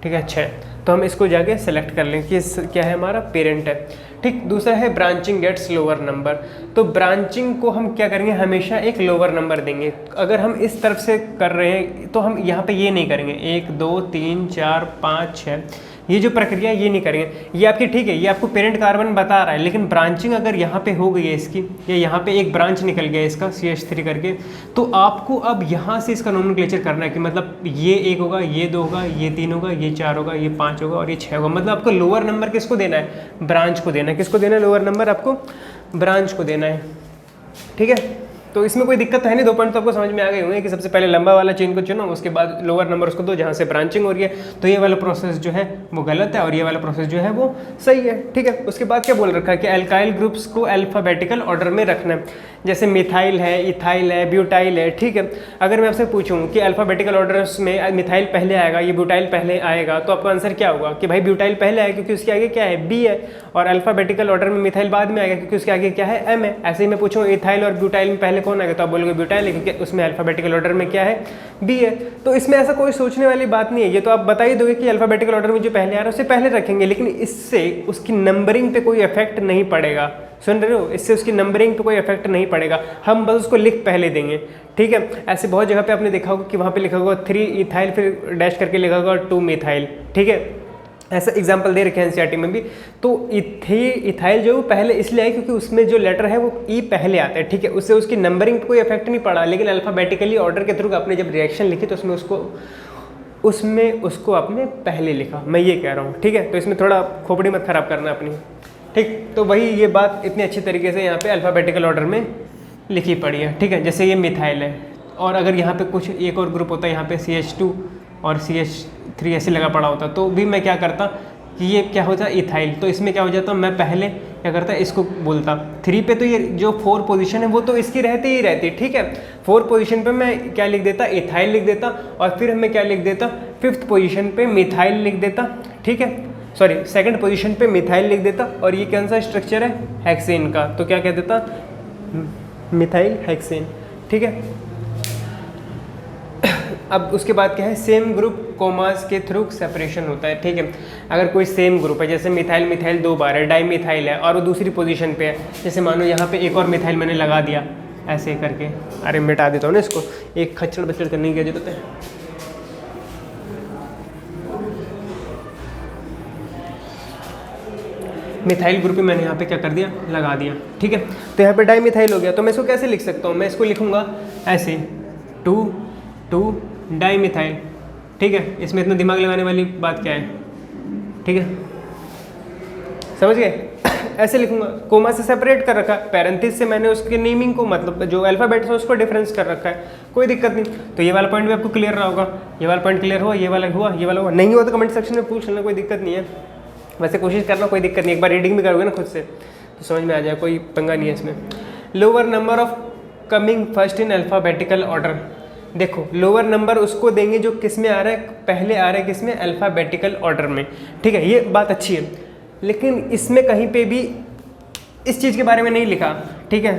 ठीक है, 6, तो हम इसको जाके सेलेक्ट कर लेंगे कि क्या है, हमारा पेरेंट है। ठीक, दूसरा है ब्रांचिंग गेट्स लोअर नंबर। तो ब्रांचिंग को हम क्या करेंगे, हमेशा एक लोअर नंबर देंगे। अगर हम इस तरफ से कर रहे हैं तो हम यहाँ पे ये नहीं करेंगे 1 2 3 4 5 6, ये जो प्रक्रिया ये नहीं करेंगे। ये आपकी ठीक है, ये आपको पेरेंट कार्बन बता रहा है, लेकिन ब्रांचिंग अगर यहाँ पे हो गई है इसकी, या यहाँ पे एक ब्रांच निकल गया इसका CH3 करके, तो आपको अब यहाँ से इसका नोमेनक्लेचर करना है कि मतलब ये 1 होगा, ये 2 होगा, ये 3 होगा, ये 4 होगा, ये 5 होगा और ये 6 होगा। मतलब आपको लोअर नंबर किसको देना है, ब्रांच को देना है। किसको देना है लोअर नंबर, आपको ब्रांच को देना है। ठीक है, तो इसमें कोई दिक्कत है नहीं, 2 पॉइंट तो आपको समझ में आ गए होंगे कि सबसे पहले लंबा वाला चेन को चुनो, उसके बाद लोअर नंबर उसको दो जहाँ से ब्रांचिंग हो रही है। तो ये वाला प्रोसेस जो है वो गलत है और ये वाला प्रोसेस जो है वो सही है। ठीक है, उसके बाद क्या बोल रखा है कि अल्काइल ग्रुप्स को अल्फाबेटिकल ऑर्डर में रखना है, जैसे मिथाइल है, इथाइल है, ब्यूटाइल है। ठीक है, अगर मैं आपसे पूछूं कि अल्फाबेटिकल ऑर्डर में मिथाइल पहले आएगा, ये ब्यूटाइल पहले आएगा, तो आपका आंसर क्या होगा कि भाई ब्यूटाइल पहले आएगा क्योंकि उसके आगे क्या है, B है, और अल्फाबेटिकल ऑर्डर में मिथाइल बाद में आएगा क्योंकि उसके आगे क्या है, M है। ऐसे ही मैं पूछूं इथाइल और ब्यूटाइल में पहले कौन आएगा, तो आप बोलोगे ब्यूटाइल, क्योंकि उसमें अल्फाबेटिकल ऑर्डर में क्या है, B है। तो इसमें ऐसा कोई सोचने वाली बात नहीं है, ये तो आप बता ही दोगे कि अल्फाबेटिकल ऑर्डर में जो पहले आ रहा है उसे पहले रखेंगे, लेकिन इससे उसकी नंबरिंग पे कोई इफेक्ट नहीं पड़ेगा। सुन रहे हो, इससे उसकी नंबरिंग पे कोई इफेक्ट नहीं पड़ेगा, हम बस उसको लिख पहले देंगे। ठीक है, ऐसे बहुत जगह पे आपने देखा होगा कि वहाँ पे लिखा होगा 3 इथाइल, फिर डैश करके लिखा होगा 2 मिथाइल। ठीक है, ऐसा एग्जाम्पल दे रखे हैं NCERT में भी। तो इथाइल जो पहले इसलिए है क्योंकि उसमें जो लेटर है वो E पहले आता है। ठीक है, उससे उसकी नंबरिंग पे कोई इफेक्ट नहीं पड़ा, लेकिन अल्फाबेटिकली ऑर्डर के थ्रू आपने जब रिएक्शन लिखी तो उसमें उसको आपने पहले लिखा, मैं ये कह रहा हूँ। ठीक है, तो इसमें थोड़ा खोपड़ी मत खराब करना अपनी। ठीक, तो वही ये बात इतनी अच्छी तरीके से यहाँ पे अल्फ़ाबेटिकल ऑर्डर में लिखी पड़ी है। ठीक है, जैसे ये मिथाइल है, और अगर यहाँ पे कुछ एक और ग्रुप होता है, यहाँ पे CH2 और CH3 ऐसे लगा पड़ा होता, तो भी मैं क्या करता कि ये क्या होता इथाइल, तो इसमें क्या हो जाता, मैं पहले क्या करता इसको बोलता 3 पे, तो ये जो 4 पोजीशन है वो तो इसकी रहती ही रहती। ठीक है, 4 पोजीशन पे मैं क्या लिख देता, इथाइल लिख देता, और फिर हमें क्या लिख देता, 5th पोजीशन पे मिथाइल लिख देता। ठीक है, सॉरी सेकंड पोजीशन पे मिथाइल लिख देता, और ये कौन सा स्ट्रक्चर है, हेक्सेन का, तो क्या कह देता, मिथाइल हेक्सेन। ठीक है, अब उसके बाद क्या है, सेम ग्रुप कोमास के थ्रू सेपरेशन होता है। ठीक है, अगर कोई सेम ग्रुप है, जैसे मिथाइल मिथाइल 2 बार है, डाई मिथाइल है और वो दूसरी पोजीशन पे है, जैसे मानो यहाँ पे एक और मिथाइल मैंने लगा दिया ऐसे करके, अरे मिटा देता हूँ ना इसको, एक खच्चड़ बच्चड़ करने की जरूरत है। मिथाइल ग्रुप में मैंने यहाँ पे क्या कर दिया, लगा दिया। ठीक है, तो यहाँ पे डाई मिथाइल हो गया, तो मैं इसको कैसे लिख सकता हूँ, मैं इसको लिखूँगा ऐसे 2 डाई मिथाइल। ठीक है, इसमें इतना दिमाग लगाने वाली बात क्या है, ठीक है, समझ गए। ऐसे लिखूंगा, कोमा से सेपरेट कर रखा है, पैरेंथेसिस से मैंने उसके नेमिंग को, मतलब जो अल्फाबेट है उसको डिफरेंस कर रखा है, कोई दिक्कत नहीं। तो ये वाला पॉइंट भी आपको क्लियर रहा होगा, ये वाला पॉइंट क्लियर हुआ, ये वाला हुआ, ये वाला हुआ, नहीं हुआ तो कमेंट सेक्शन में पूछ लेना, कोई दिक्कत नहीं है। वैसे कोशिश करना, कोई दिक्कत नहीं, एक बार रीडिंग भी करोगे ना खुद से तो समझ में आ जाए, कोई पंगा नहीं है इसमें। Lower number of coming first in alphabetical order, देखो लोअर नंबर उसको देंगे जो किस में आ रहा है, पहले आ रहा है किस में, अल्फ़ाबेटिकल ऑर्डर में। ठीक है, ये बात अच्छी है, लेकिन इसमें कहीं पे भी इस चीज़ के बारे में नहीं लिखा। ठीक है,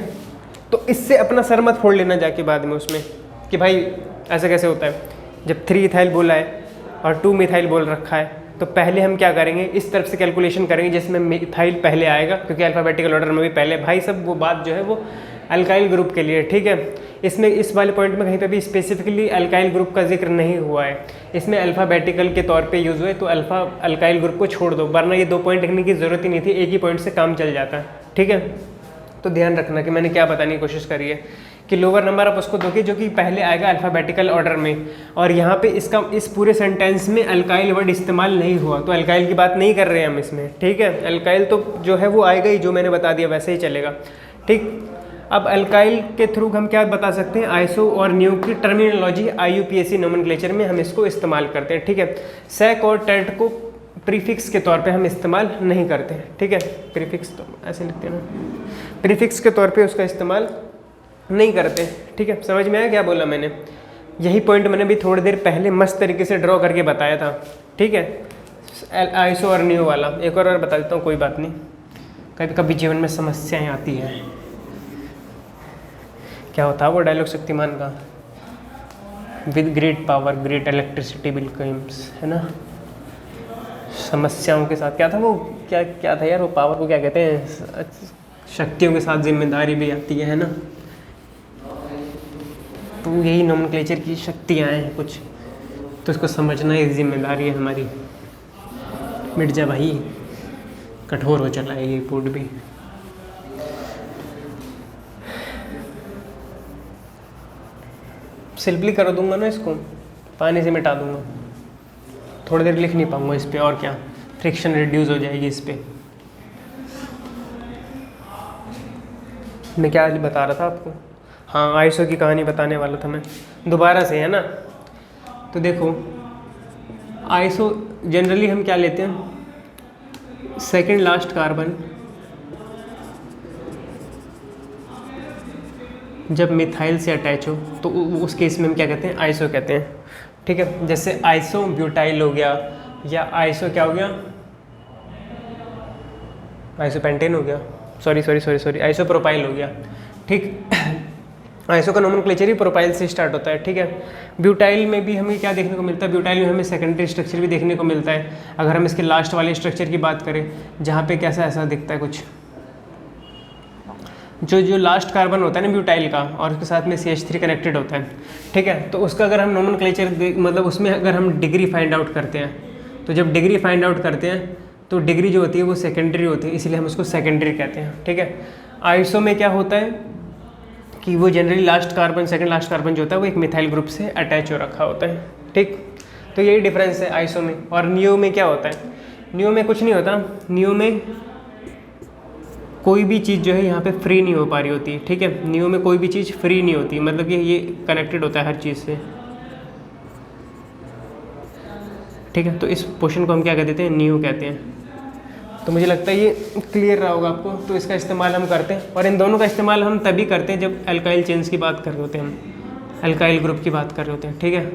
तो इससे अपना सर मत फोड़ लेना जाके बाद में उसमें कि भाई ऐसा कैसे होता है, जब 3 इथाइल बोला है और 2 मिथाइल बोल रखा है, तो पहले हम क्या करेंगे, इस तरफ से कैलकुलेशन करेंगे जिसमें मिथाइल पहले आएगा, क्योंकि अल्फ़ाबेटिकल ऑर्डर में भी पहले, भाई सब वो बात जो है वो अल्काइल ग्रुप के लिए। ठीक है, इसमें इस वाले पॉइंट में कहीं पे भी स्पेसिफिकली अल्काइल ग्रुप का जिक्र नहीं हुआ है, इसमें अल्फ़ाबेटिकल के तौर पे यूज़ हुए, तो अल्काइल ग्रुप को छोड़ दो, वरना ये 2 पॉइंट लिखने की ज़रूरत ही नहीं थी, एक ही पॉइंट से काम चल जाता है। ठीक है, तो ध्यान रखना कि मैंने क्या बताने की कोशिश करी है कि लोअर नंबर आप उसको दोगे जो कि पहले आएगा अल्फ़ाबेटिकल ऑर्डर में, और यहाँ पे इसका इस पूरे सेंटेंस में अल्काइल वर्ड इस्तेमाल नहीं हुआ, तो अल्काइल की बात नहीं कर रहे हैं हम इसमें। ठीक है, अल्काइल तो जो है वो आएगा ही, जो मैंने बता दिया वैसे ही चलेगा। ठीक, अब अल्काइल के थ्रू हम क्या बता सकते हैं, आइसो और न्यू की टर्मिनोलॉजी IUPAC नोमेनक्लेचर में हम इसको इस्तेमाल करते हैं। ठीक है, सेक और टेट को प्रीफिक्स के तौर पे हम इस्तेमाल नहीं करते हैं। ठीक है, प्रीफिक्स तो ऐसे लिखते हैं ना, प्रीफिक्स के तौर पे उसका इस्तेमाल नहीं करते। ठीक है, समझ में आया क्या बोला मैंने, यही पॉइंट मैंने भी थोड़ी देर पहले मस्त तरीके से ड्रॉ करके बताया था। ठीक है, आइसो और न्यू वाला एक और बता देता हूँ, कोई बात नहीं, कभी कभी जीवन में समस्याएँ आती हैं। क्या होता है वो डायलॉग शक्तिमान का, with great power great electricity will comes, है ना, समस्याओं के साथ, क्या था वो, क्या था यार वो पावर को क्या कहते हैं, शक्तियों के साथ जिम्मेदारी भी आती है ना, तो यही नोमेनक्लेचर की शक्तियाँ हैं कुछ, तो इसको समझना ही जिम्मेदारी है हमारी। मिट जा भाई, कठोर हो चला है ये पोर्ट भी। सिंपली कर दूंगा ना इसको, पानी से मिटा दूंगा, थोड़ी देर लिख नहीं पाऊंगा इस पर, और क्या फ्रिक्शन रिड्यूस हो जाएगी इस पर। मैं क्या बता रहा था आपको, हाँ आइसो की कहानी बताने वाला था मैं दोबारा से, है ना। तो देखो आइसो जनरली हम क्या लेते हैं, सेकंड लास्ट कार्बन जब मिथाइल से अटैच हो तो उस केस में हम क्या कहते हैं, आइसो कहते हैं। ठीक है, जैसे आइसो ब्यूटाइल हो गया, या आइसो क्या हो गया, आइसो पेंटेन हो गया, सॉरी आइसो प्रोपाइल हो गया। ठीक, आइसो का नोमेनक्लेचर ही प्रोपाइल से स्टार्ट होता है। ठीक है, ब्यूटाइल में भी हमें क्या देखने को मिलता है, ब्यूटाइल में हमें सेकेंडरी स्ट्रक्चर भी देखने को मिलता है। अगर हम इसके लास्ट वाले स्ट्रक्चर की बात करें, जहाँ पे कैसा ऐसा दिखता है कुछ, जो लास्ट कार्बन होता है ना ब्यूटाइल का, और उसके साथ में CH3 कनेक्टेड होता है। ठीक है, तो उसका अगर हम नोमेनक्लेचर मतलब उसमें अगर हम डिग्री फाइंड आउट करते हैं, तो जब डिग्री फाइंड आउट करते हैं तो डिग्री जो होती है वो सेकेंडरी होती है, इसलिए हम उसको सेकेंडरी कहते हैं। ठीक है, आइसो में क्या होता है कि वो generally last carbon, second last carbon जो होता है वो एक मिथाइल ग्रुप से अटैच हो रखा होता है। ठीक, तो यही डिफरेंस है आइसो में। और न्यू में क्या होता है, न्यू में कुछ नहीं होता, न्यू में कोई भी चीज़ जो है यहाँ पे फ्री नहीं हो पा रही होती। ठीक है, न्यू में कोई भी चीज़ फ्री नहीं होती, मतलब कि ये कनेक्टेड होता है हर चीज़ से। ठीक है, तो इस पोर्शन को हम क्या कह देते हैं, न्यू कहते हैं। तो मुझे लगता है ये क्लियर रहा होगा आपको। तो इसका इस्तेमाल हम करते हैं, और इन दोनों का इस्तेमाल हम तभी करते हैं जब अल्काइल चेन्स की बात कर रहे होते हैं, हम अल्काइल ग्रुप की बात कर रहे होते हैं। ठीक है,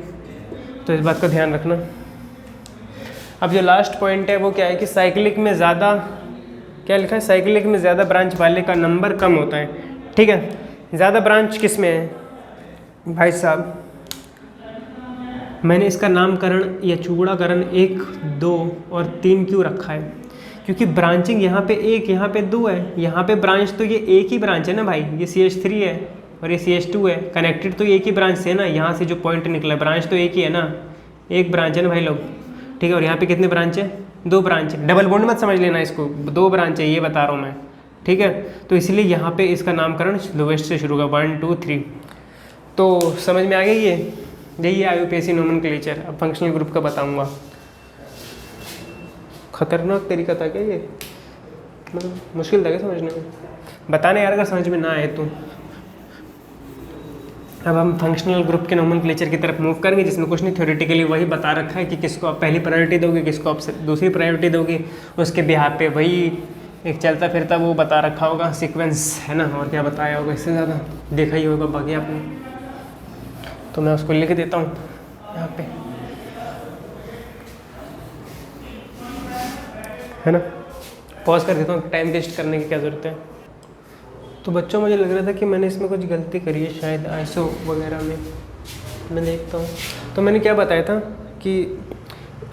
तो इस बात का ध्यान रखना। अब जो लास्ट पॉइंट है वो क्या है कि साइक्लिक में ज़्यादा, क्या लिखा है, साइक्लिक में ज़्यादा ब्रांच वाले का नंबर कम होता है। ठीक है, ज़्यादा ब्रांच किस में है भाई साहब, मैंने इसका नामकरण या चूड़ाकरण 1, 2 और 3 क्यों रखा है, क्योंकि ब्रांचिंग यहाँ पे 1, यहाँ पे 2 है। यहाँ पे ब्रांच तो ये एक ही ब्रांच है ना भाई, ये CH3 है और ये CH2 है, कनेक्टेड तो एक ही ब्रांच से है ना। यहाँ से जो पॉइंट निकला ब्रांच तो एक ही है ना, एक ब्रांच है ना भाई लोग। ठीक है, और यहाँ पे कितने ब्रांच है, 2 ब्रांच है। डबल बॉन्ड मत समझ लेना इसको, 2 ब्रांच है ये बता रहा हूँ मैं। ठीक है, तो इसलिए यहाँ पे इसका नामकरण लोवेस्ट से शुरू होगा, 1, 2, 3। तो समझ में आ गई ये, यही है IUPAC नोमेनक्लेचर। अब फंक्शनल ग्रुप का बताऊँगा। खतरनाक तरीका था क्या ये, मतलब मुश्किल था क्या समझने में, बताने यार अगर समझ में ना आए तो। अब हम फंक्शनल ग्रुप के नोमेनक्लेचर की तरफ मूव करेंगे, जिसमें कुछ नहीं, थ्योरेटिकली वही बता रखा है कि किसको आप पहली प्रायोरिटी दोगे, किसको आप दूसरी प्रायोरिटी दोगे, उसके बिहाफ पे वही एक चलता फिरता वो बता रखा होगा सीक्वेंस, है ना। और क्या बताया होगा, इससे ज़्यादा देखा ही होगा बाकी आपने। तो मैं उसको लिख देता हूँ यहाँ पे, है ना। पॉज कर देता हूँ, टाइम वेस्ट करने की क्या ज़रूरत है। तो बच्चों मुझे लग रहा था कि मैंने इसमें कुछ गलती करी है शायद, आइसो वगैरह में। मैं देखता हूँ, तो मैंने क्या बताया था कि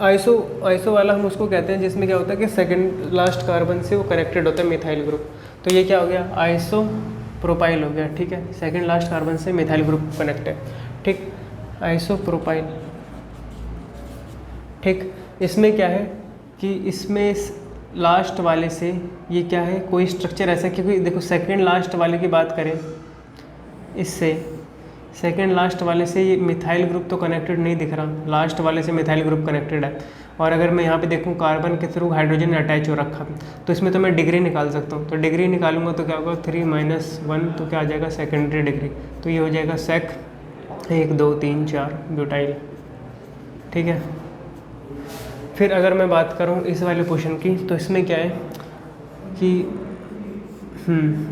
आइसो वाला हम उसको कहते हैं जिसमें क्या होता है कि सेकंड लास्ट कार्बन से वो कनेक्टेड होता है मिथाइल ग्रुप। तो ये क्या हो गया, आइसो प्रोपाइल हो गया। ठीक है, सेकंड लास्ट कार्बन से मिथाइल ग्रुप कनेक्ट है। ठीक, आइसो प्रोपाइल। ठीक, इसमें क्या है कि इसमें लास्ट वाले से ये क्या है, कोई स्ट्रक्चर ऐसा, क्योंकि देखो सेकंड लास्ट वाले की बात करें, इससे सेकंड लास्ट वाले से ये मिथाइल ग्रुप तो कनेक्टेड नहीं दिख रहा, लास्ट वाले से मिथाइल ग्रुप कनेक्टेड है। और अगर मैं यहाँ पे देखूँ कार्बन के थ्रू हाइड्रोजन अटैच हो रखा, तो इसमें तो मैं डिग्री निकाल सकता हूँ। तो डिग्री निकालूंगा तो क्या होगा, 3 - 1, तो क्या आ जाएगा, सेकेंडरी डिग्री। तो ये हो जाएगा सेक 1, 2, 3, 4 ब्यूटाइल। ठीक है, फिर अगर मैं बात करूँ इस वाले पोर्शन की, तो इसमें क्या है कि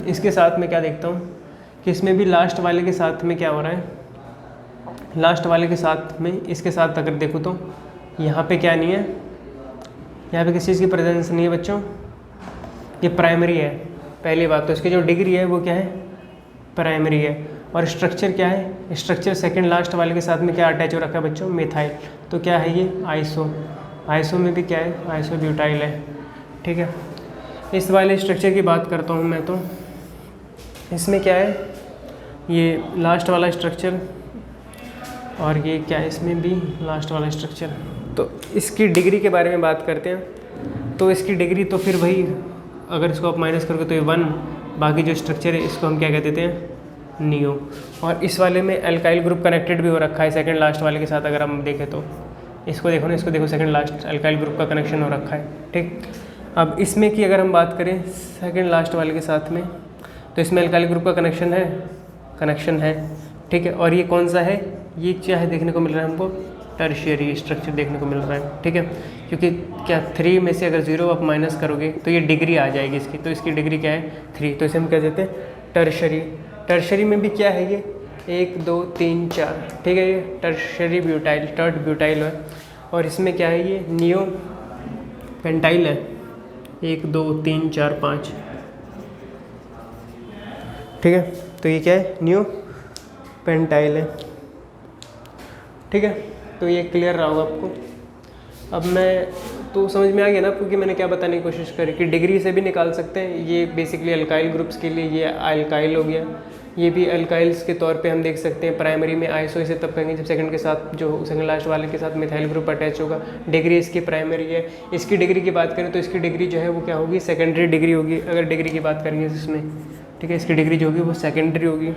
इसके साथ में क्या देखता हूँ कि इसमें भी लास्ट वाले के साथ में क्या हो रहा है, लास्ट वाले के साथ में इसके साथ अगर देखूँ तो यहाँ पे क्या नहीं है, यहाँ पे किसी चीज़ की प्रेजेंस नहीं है बच्चों, ये प्राइमरी है पहली बात। तो इसकी जो डिग्री है वो क्या है, प्राइमरी है। और स्ट्रक्चर क्या है, स्ट्रक्चर सेकंड लास्ट वाले के साथ में क्या अटैच हो रखा है बच्चों, मिथाइल। तो क्या है ये, आइसो में भी क्या है, आइसो ब्यूटाइल है। ठीक है, इस वाले स्ट्रक्चर की बात करता हूँ मैं, तो इसमें क्या है, ये लास्ट वाला स्ट्रक्चर और ये क्या है, इसमें भी लास्ट वाला स्ट्रक्चर। तो इसकी डिग्री के बारे में बात करते हैं। तो इसकी डिग्री तो फिर वही, अगर इसको आप माइनस करोगे तो ये 1, बाकी जो स्ट्रक्चर है इसको हम क्या कह देते हैं, नियो। और इस वाले में अल्काइल ग्रुप कनेक्टेड भी हो रखा है सेकंड लास्ट वाले के साथ। अगर हम देखें तो इसको देखो ना, इसको देखो, सेकंड लास्ट अल्काइल ग्रुप का कनेक्शन हो रखा है। ठीक, अब इसमें की अगर हम बात करें सेकंड लास्ट वाले के साथ में, तो इसमें अल्काइल ग्रुप का कनेक्शन है। ठीक है, और ये कौन सा है, ये क्या है देखने को मिल रहा है हमको, टर्शियरी स्ट्रक्चर देखने को मिल रहा है। ठीक है, क्योंकि क्या 3 में से अगर 0 आप माइनस करोगे तो ये डिग्री आ जाएगी इसकी, तो इसकी डिग्री क्या है, 3। तो इसे हम कह देते हैं टर्शरी। टर्शरी में भी क्या है, ये 1, 2, 3, 4। ठीक है, ये टर्शरी ब्यूटाइल, टर्ट ब्यूटाइल है। और इसमें क्या है, ये नियो पेंटाइल है, 1, 2, 3, 4, 5। ठीक है, तो ये क्या है, नियो पेंटाइल है। ठीक है, तो ये क्लियर रहा होगा आपको। अब मैं तो समझ में आ गया ना, क्योंकि मैंने क्या बताने की कोशिश करी कि डिग्री से भी निकाल सकते हैं। ये बेसिकली अल्काइल ग्रुप्स के लिए ये अल्काइल हो गया, ये भी अल्काइल्स के तौर पे हम देख सकते हैं। प्राइमरी में आइसो इसे तब कहेंगे जब सेकंड के साथ, जो सेकंड लास्ट वाले के साथ मिथाइल ग्रुप अटैच होगा। डिग्री इसकी प्राइमरी है। इसकी डिग्री की बात करें तो इसकी डिग्री जो है वो क्या होगी, सेकेंडरी डिग्री होगी। अगर डिग्री की बात करेंगे इसमें, ठीक है, इसकी डिग्री जो होगी वो सेकेंडरी होगी।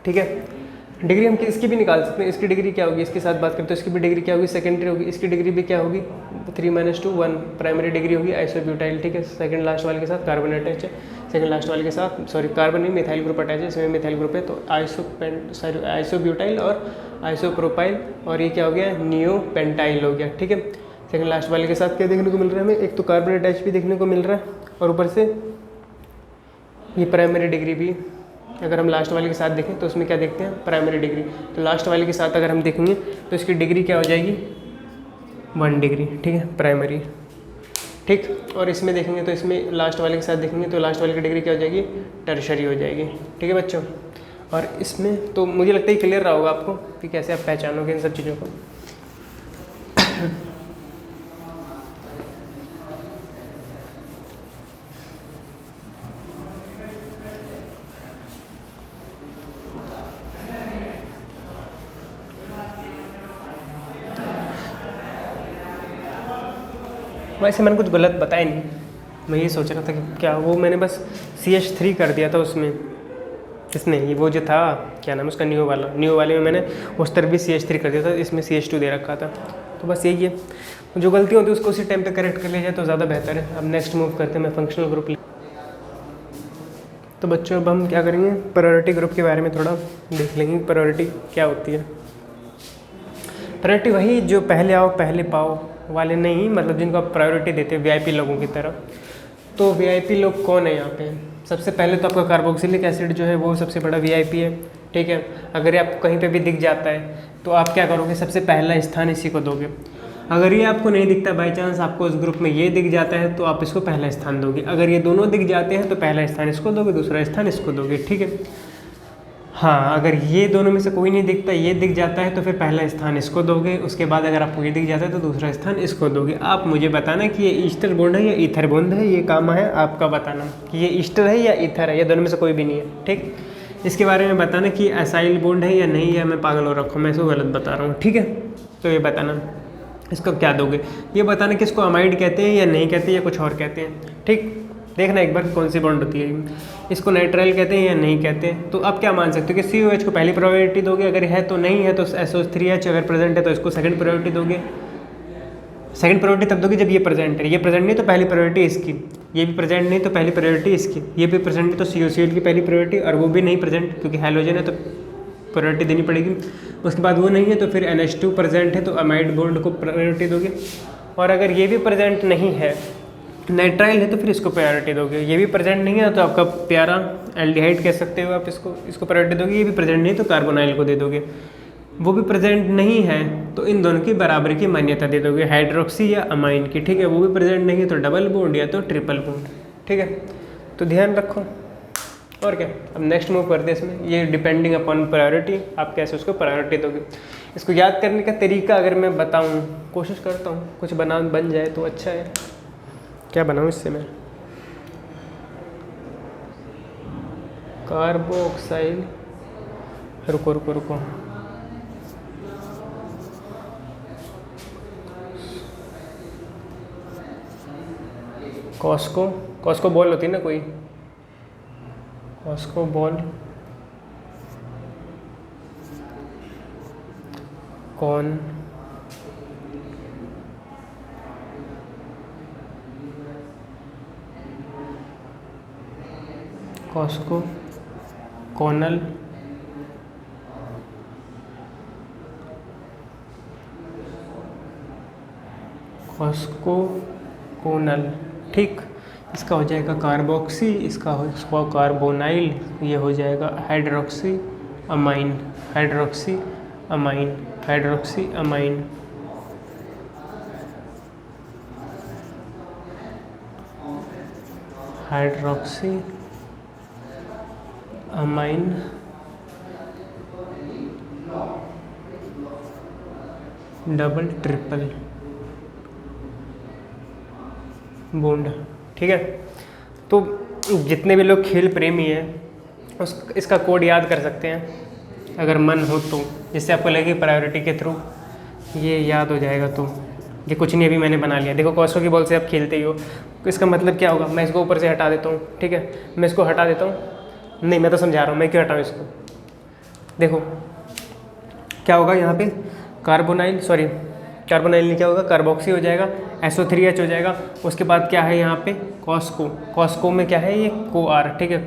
ठीक है, डिग्री हम इसकी भी निकाल सकते हैं। इसकी डिग्री क्या होगी, इसके साथ बात करें तो इसकी भी डिग्री क्या होगी, सेकेंडरी होगी। इसकी डिग्री भी क्या होगी, 3 - 2, 1। प्राइमरी डिग्री होगी आइसोब्यूटाइल। ठीक है, सेकंड लास्ट वाले के साथ कार्बन अटैच है, सेकंड लास्ट वाले के साथ कार्बन नहीं, मिथाइल ग्रुप अटैच है, इसमें मिथाइल ग्रुप है। तो आइसोब्यूटाइल और आइसोप्रोपाइल, और ये क्या हो गया, नियो पेंटाइल हो गया। ठीक है, सेकंड लास्ट वाले के साथ क्या देखने को मिल रहा है हमें, एक तो कार्बन अटैच भी देखने को मिल रहा है, और ऊपर से ये प्राइमरी डिग्री भी। अगर हम लास्ट वाले के साथ देखें तो उसमें क्या देखते हैं, प्राइमरी डिग्री। तो लास्ट वाले के साथ अगर हम देखेंगे तो इसकी डिग्री क्या हो जाएगी, 1 डिग्री, ठीक है, प्राइमरी। ठीक, और इसमें देखेंगे तो इसमें लास्ट वाले के साथ देखेंगे तो लास्ट वाले की डिग्री क्या हो जाएगी, टर्शरी हो जाएगी। ठीक है बच्चों, और इसमें तो मुझे लगता है क्लियर रहा होगा आपको कि कैसे आप पहचानोगे इन सब चीज़ों को। वैसे मैंने कुछ गलत बताया नहीं, मैं ये सोच रहा था कि क्या वो मैंने बस CH3 कर दिया था उसमें, इसने ये वो जो था क्या नाम है उसका, न्यू वाले में मैंने उस तरफ भी CH3 कर दिया था, इसमें CH2 दे रखा था। तो बस यही है, जो गलती होती है उसको उसी टाइम पे करेक्ट कर लिया जाए तो ज़्यादा बेहतर है। अब नेक्स्ट मूव करते हैं, मैं फंक्शनल ग्रुप। तो बच्चों अब हम क्या करेंगे, प्रायोरिटी ग्रुप के बारे में थोड़ा देख लेंगे, प्रायोरिटी क्या होती है। प्रायोरिटी वही जो पहले आओ पहले पाओ वाले नहीं, मतलब जिनको आप प्रायोरिटी देते हैं VIP लोगों की तरह। तो VIP लोग कौन है यहाँ पे, सबसे पहले तो आपका कार्बोक्सिलिक एसिड जो है वो सबसे बड़ा VIP है। ठीक है, अगर ये आपको कहीं पे भी दिख जाता है तो आप क्या करोगे, सबसे पहला स्थान इसी को दोगे। अगर ये आपको नहीं दिखता, बाई चांस आपको उस ग्रुप में ये दिख जाता है तो आप इसको पहला स्थान दोगे। अगर ये दोनों दिख जाते हैं तो पहला स्थान इसको दोगे, दूसरा स्थान इसको दोगे। ठीक है, हाँ, अगर ये दोनों में से कोई नहीं दिखता, ये दिख जाता है तो फिर पहला स्थान इसको दोगे। उसके बाद अगर आपको ये दिख जाता है तो दूसरा स्थान इसको दोगे। आप मुझे बताना कि ये ईस्टर बॉन्ड है या ईथर बॉन्ड है, ये काम है आपका बताना कि ये ईस्टर है या ईथर है, ये दोनों में से कोई भी नहीं है। ठीक, इसके बारे में बताना कि एसाइल बॉन्ड है या नहीं है, मैं पागल हो रखा हूँ, मैं इसको गलत बता रहा हूँ। ठीक है, तो ये बताना, इसको क्या दोगे, ये बताना कि इसको अमाइड कहते हैं या नहीं कहते या कुछ और कहते हैं। ठीक, देखना एक बार कौन सी बॉन्ड होती है, इसको नाइट्राइल कहते हैं या नहीं कहते हैं। तो आप क्या मान सकते हो कि COH को पहली प्रायोरिटी दोगे, अगर है तो नहीं है तो SO3H अगर प्रेजेंट है तो इसको सेकंड प्रायोरिटी दोगे। सेकंड प्रायोरिटी तब दोगे जब ये प्रेजेंट है, ये प्रेजेंट नहीं तो पहली प्रायोरिटी इसकी, ये भी प्रेजेंट नहीं तो पहली प्रायोरिटी इसकी, ये भी प्रेजेंट नहीं तो COCl की पहली प्रायोरिटी, और वो भी नहीं प्रेजेंट क्योंकि हैलोजन है तो प्रायोरिटी देनी पड़ेगी। उसके बाद वो नहीं है तो फिर NH2 प्रेजेंट है तो अमाइड बॉन्ड को प्रायोरिटी दोगे, और अगर ये भी प्रेजेंट नहीं है, नाइट्राइल है तो फिर इसको प्रायोरिटी दोगे। ये भी प्रेजेंट नहीं है तो आपका प्यारा एल्डिहाइड कह सकते हो आप, इसको प्रायोरिटी दोगे। ये भी प्रेजेंट नहीं तो कार्बोनाइल को दे दोगे। वो भी प्रेजेंट नहीं है तो इन दोनों की बराबरी की मान्यता दे दोगे, हाइड्रोक्सी या अमाइन की। ठीक है, वो भी प्रेजेंट नहीं है तो डबल बॉन्ड या तो ट्रिपल बॉन्ड। ठीक है, तो ध्यान रखो। और क्या, अब नेक्स्ट मूव करते हैं इसमें, ये डिपेंडिंग अपॉन प्रायोरिटी, आप कैसे उसको प्रायोरिटी दोगे। इसको याद करने का तरीका अगर मैं बताऊँ, कोशिश करता हूँ कुछ बन जाए तो अच्छा है। क्या बनाऊँ इससे मैं, कार्बोक्साइल, रुको कॉस्को बॉल होती है ना कोई, कॉस्को बॉल, कौन, कॉस्को, कॉनल, कॉस्को, कोनल। ठीक, इसका हो जाएगा कार्बोक्सी, इसका हो कार्बोनाइल, ये हो जाएगा hydroxy amine, hydroxy amine, hydroxy amine. Hydroxy amine double triple bond. ठीक है, तो जितने भी लोग खेल प्रेमी हैं इसका कोड याद कर सकते हैं अगर मन हो तो, जिससे आपको लगे प्रायोरिटी के थ्रू ये याद हो जाएगा। तो ये कुछ नहीं, अभी मैंने बना लिया। देखो कॉस्को की बॉल से आप खेलते ही हो, तो इसका मतलब क्या होगा, मैं इसको ऊपर से हटा देता हूँ। ठीक है, मैं इसको हटा देता हूँ, नहीं मैं तो समझा रहा हूँ, मैं क्यों हटाऊँ इसको। देखो क्या होगा यहाँ पे, कार्बोनाइल नहीं, क्या होगा, कार्बोक्सी हो जाएगा, SO3H हो जाएगा। उसके बाद क्या है यहाँ पे, कॉस्को में क्या है, ये CoR। ठीक है,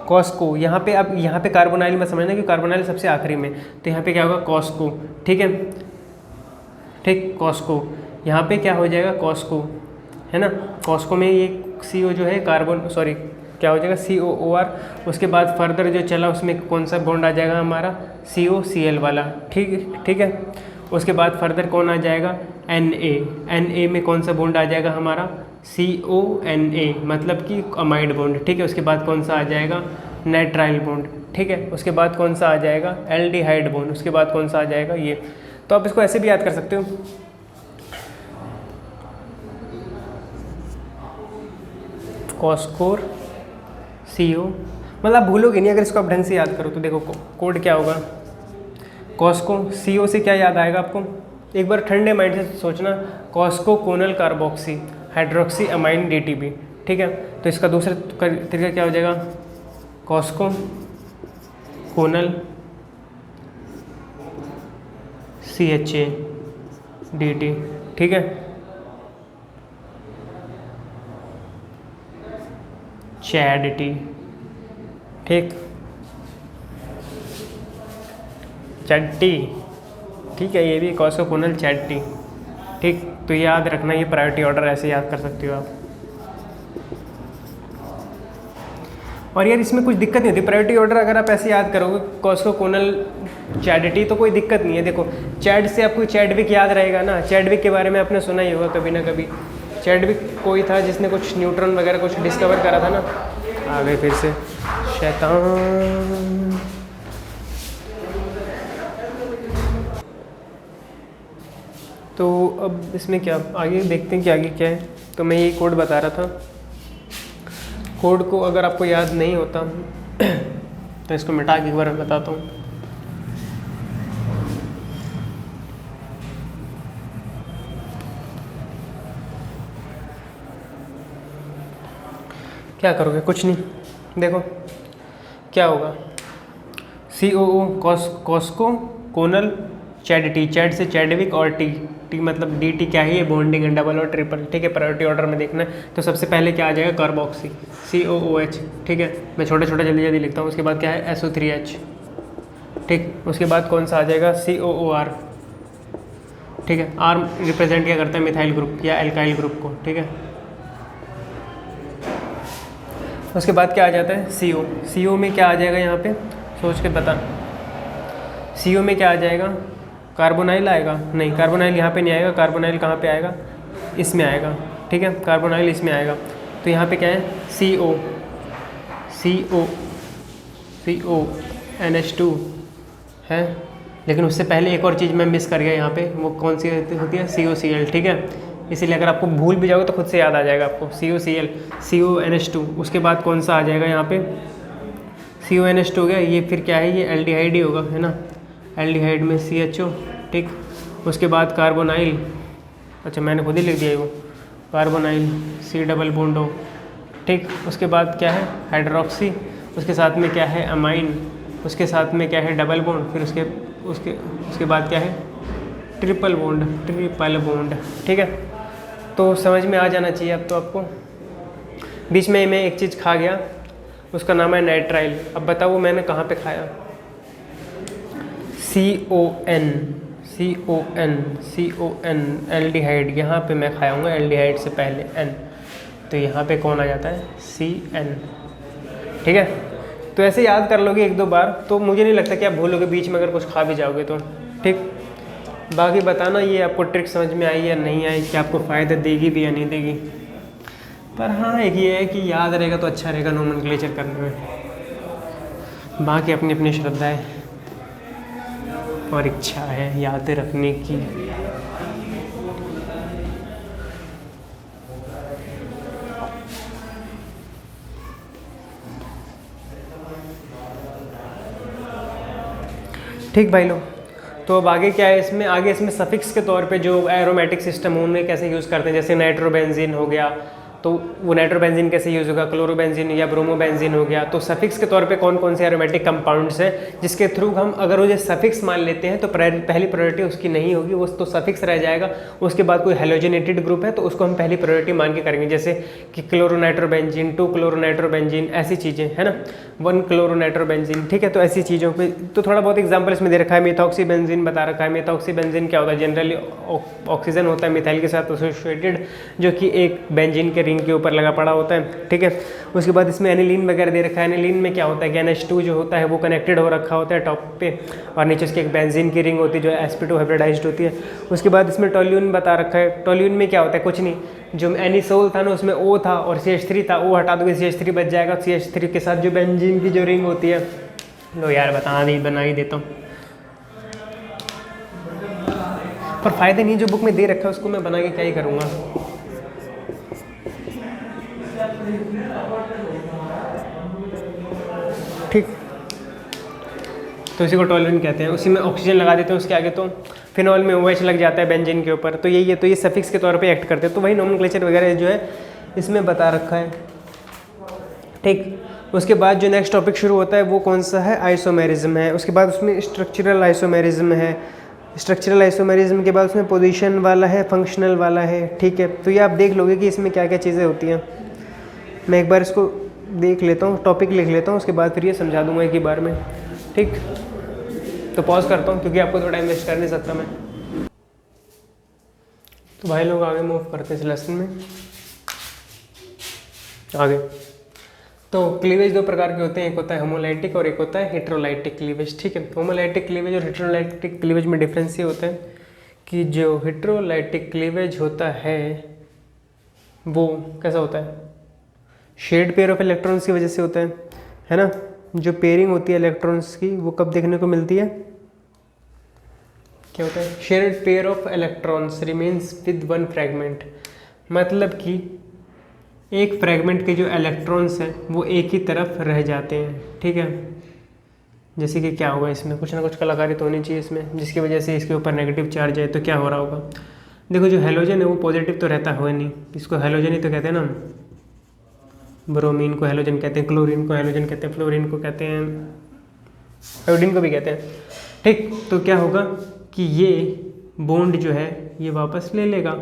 कॉस्को यहाँ पे, अब यहाँ पे कार्बोनाइल में समझना कि कार्बोनाइल सबसे आखिरी में, तो यहाँ पे क्या होगा, कॉस्को। ठीक है, ठीक, कॉस्को यहाँ पे क्या हो जाएगा, कॉस्को है ना। कॉस्को में ये CO जो है क्या हो जाएगा, COOR। उसके बाद फर्दर जो चला उसमें कौन सा बॉन्ड आ जाएगा हमारा, COCl वाला। ठीक है, उसके बाद फर्दर कौन आ जाएगा, Na में कौन सा बॉन्ड आ जाएगा हमारा, CONA, मतलब कि अमाइड बॉन्ड, ठीक है। उसके बाद कौन सा आ जाएगा, नाइट्राइल बॉन्ड, ठीक है। उसके बाद कौन सा आ जाएगा, एल्डिहाइड बॉन्ड। उसके बाद कौन सा आ जाएगा, ये। तो आप इसको ऐसे भी याद कर सकते हो, कॉस्कोर CO, मतलब आप भूलोगे नहीं अगर इसको आप ढंग से याद करो। तो देखो कोड क्या होगा, कॉस्को, CO से क्या याद आएगा आपको, एक बार ठंडे माइंड से सोचना, कॉस्को कोनल कार्बोक्सी हाइड्रोक्सी अमाइन DTB, ठीक है। तो इसका दूसरा तरीका क्या हो जाएगा, कॉस्को कोनल CHA DT, ठीक है। चैड-T, ठीक, चैड-T, ठीक है। ये भी कॉस्कोकोनल चैड-T, ठीक। तो याद रखना, ये प्रायोरिटी ऑर्डर ऐसे याद कर सकते हो आप। और यार इसमें कुछ दिक्कत नहीं होती, प्रायोरिटी ऑर्डर अगर आप ऐसे याद करोगे कॉस्कोकोनल चैड-T तो कोई दिक्कत नहीं है। देखो चैड से आपको चैडविक याद रहेगा ना, चैडविक के बारे में आपने सुना ही होगा कभी ना कभी। चैडविक कोई था जिसने कुछ न्यूट्रॉन वगैरह कुछ डिस्कवर करा था ना। आ गए फिर से शैतान। तो अब इसमें क्या, आगे देखते हैं कि आगे क्या है। तो मैं यही कोड बता रहा था, कोड को अगर आपको याद नहीं होता तो इसको मिटा के एक बार बताता हूँ। क्या करोगे, कुछ नहीं, देखो क्या होगा, COO कॉस्को कोनल चैड-T, चैड से चैडविक और T मतलब DT क्या है, ये बॉन्डिंग है डबल और ट्रिपल, ठीक है। प्रायोरिटी ऑर्डर में देखना है तो सबसे पहले क्या आ जाएगा, कार्बोक्सी COOH, ठीक है। मैं छोटे छोटे जल्दी जल्दी लिखता हूँ। उसके बाद क्या है, SO3H, ठीक। उसके बाद कौन सा आ जाएगा, COOR, ठीक है। R रिप्रेजेंट क्या करता है, मिथाइल ग्रुप या एल्काइल ग्रुप को, ठीक है। उसके बाद क्या आ जाता है, CO में क्या आ जाएगा, यहाँ पे सोच के बता, CO में क्या आ जाएगा, कार्बोनाइल आएगा, नहीं कार्बोनाइल यहाँ पे नहीं आएगा। कार्बोनाइल कहाँ पे आएगा, इसमें आएगा, ठीक है। कार्बोनाइल इसमें आएगा। तो यहाँ पे क्या है, CO NH2 है। लेकिन उससे पहले एक और चीज़ मैं मिस कर गया यहाँ पे, वो कौन सी होती है, COCl, ठीक है। इसीलिए अगर आपको भूल भी जाओगे तो खुद से याद आ जाएगा आपको, COCl CONH2। उसके बाद कौन सा आ जाएगा यहाँ पे, CONH2 हो गया। ये फिर क्या है, ये एल्डिहाइड ही होगा, है ना। एल्डिहाइड में CHO, ठीक। उसके बाद कार्बोनाइल, अच्छा मैंने खुद ही लिख दिया वो, carbonyl C double bond O, ठीक। उसके बाद क्या है, हाइड्रोक्सी। उसके साथ में क्या है, अमाइन। उसके साथ में क्या है, डबल बॉन्ड। फिर उसके बाद क्या है, ट्रिपल बॉन्ड, ठीक है। तो समझ में आ जाना चाहिए अब तो आपको। बीच में मैं एक चीज़ खा गया, उसका नाम है नाइट्राइल। अब बताओ वो मैंने कहाँ पे खाया, CON एल्डिहाइड, यहाँ पे मैं खाया हूँ एल्डिहाइड से पहले N, तो यहाँ पे कौन आ जाता है, CN, ठीक है। तो ऐसे याद कर लोगे एक दो बार तो मुझे नहीं लगता कि आप भूलोगे बीच में अगर कुछ खा भी जाओगे तो, ठीक। बाकी बताना ये आपको ट्रिक समझ में आई या नहीं आई, कि आपको फ़ायदा देगी भी या नहीं देगी। पर हाँ एक ये है कि याद रहेगा तो अच्छा रहेगा नोमेनक्लेचर करने में। बाकी अपनी अपनी श्रद्धा है और इच्छा है याद रखने की। ठीक भाई लोग, तो अब आगे क्या है इसमें, आगे इसमें सफिक्स के तौर पे जो एरोमेटिक सिस्टम उनमें कैसे यूज़ करते हैं, जैसे नाइट्रोबेंजीन हो गया, तो वो नाइट्रोबेंजीन कैसे यूज़ होगा, क्लोरोबेंजीन या ब्रोमोबेंजीन हो गया। तो सफिक्स के तौर पे कौन कौन से एरोमेटिक कंपाउंड्स हैं जिसके थ्रू हम अगर उसे सफिक्स मान लेते हैं तो पहली प्रायोरिटी उसकी नहीं होगी, वो तो सफिक्स रह जाएगा। उसके बाद कोई हेलोजेनेटेड ग्रुप है तो उसको हम पहली प्रायोरिटी मान के करेंगे, जैसे कि क्लोरोनाइट्रोबेंजीन, 2 क्लोरोनाइट्रोबेंजीन, ऐसी चीज़ें है ना, 1 क्लोरोनाइट्रोबेंजीन, ठीक है। तो ऐसी चीज़ों पे तो थोड़ा बहुत एग्जाम्पल इसमें दे रखा है। मेथॉक्सीबेंजीन बता रखा है। मेथॉक्सीबेंजीन क्या होता है, जनरली ऑक्सीजन होता है मिथाइल के साथ एसोसिएटेड, जो कि एक बेंजीन के रिंग के ऊपर लगा पड़ा होता है, ठीक है। उसके बाद इसमें एनिलीन वगैरह दे रखा है। एनिलीन में क्या होता है कि NH2 जो होता है वो कनेक्टेड हो रखा होता है टॉप पे, और नीचे उसकी एक बेंजीन की रिंग होती है जो sp2 हाइब्रिडाइज्ड होती है। उसके बाद इसमें टोल्यून बता रखा है। टोल्यून में क्या होता है, कुछ नहीं, जो एनिसोल था ना उसमें O था और CH3 था, O हटा दोगे CH3 बच जाएगा। CH3 के साथ जो बेंजीन की जो रिंग होती है, लो यार बना ही देता हूँ, पर फ़ायदे नहीं, जो बुक में दे रखा है उसको मैं बना के क्या ही करूँगा। ठीक, तो इसी को टोल्यून कहते हैं। उसी में ऑक्सीजन लगा देते हैं उसके आगे, तो फिनॉल में OH लग जाता है बेंजीन के ऊपर, तो यही है, तो ये सफिक्स के तौर पे एक्ट करते हैं। तो वही नोमेनक्लेचर वगैरह जो है इसमें बता रखा है, ठीक। उसके बाद जो नेक्स्ट टॉपिक शुरू होता है वो कौन सा है, आइसोमेरिज्म है। उसके बाद उसमें स्ट्रक्चरल आइसोमेरिज्म है। स्ट्रक्चरल आइसोमेरिज्म के बाद उसमें पोजीशन वाला है, फंक्शनल वाला है, ठीक है। तो ये आप देख लोगे कि इसमें क्या क्या चीज़ें होती हैं। मैं एक बार इसको देख लेता हूँ, टॉपिक लिख लेता हूँ, उसके बाद फिर ये समझा दूंगा एक ही बार में, ठीक। तो पॉज करता हूँ क्योंकि आपको तो टाइम वेस्ट कर नहीं सकता मैं। तो भाई लोग आगे मूव करते हैं इस लेसन में आगे। तो क्लीवेज दो प्रकार के होते हैं, एक होता है होमोलाइटिक और एक होता है हेट्रोलाइटिक क्लीवेज, ठीक है। होमोलाइटिक क्लीवेज और हेट्रोलाइटिक क्लीवेज में डिफरेंस ये होता है कि जो हेट्रोलाइटिक क्लीवेज होता है वो कैसा होता है, शेड पेयर ऑफ इलेक्ट्रॉन्स की वजह से होता है ना। जो पेयरिंग होती है इलेक्ट्रॉन्स की वो कब देखने को मिलती है, क्या होता है, shared pair of electrons remains with one fragment, मतलब कि एक फ्रैगमेंट के जो इलेक्ट्रॉन्स हैं वो एक ही तरफ रह जाते हैं, ठीक है। जैसे कि क्या होगा, इसमें कुछ ना कुछ कलाकारी तो होनी चाहिए इसमें, जिसकी वजह से इसके ऊपर नेगेटिव चार्ज है। तो क्या हो रहा होगा, देखो जो हेलोजन है वो पॉजिटिव तो रहता है नहीं, इसको हेलोजन ही तो कहते हैं ना। ब्रोमीन को हेलोजन कहते हैं, क्लोरीन को हेलोजन कहते हैं, फ्लोरीन को कहते हैं, आयोडीन को भी कहते हैं, ठीक। तो क्या होगा कि ये बॉन्ड जो है ये वापस ले लेगा।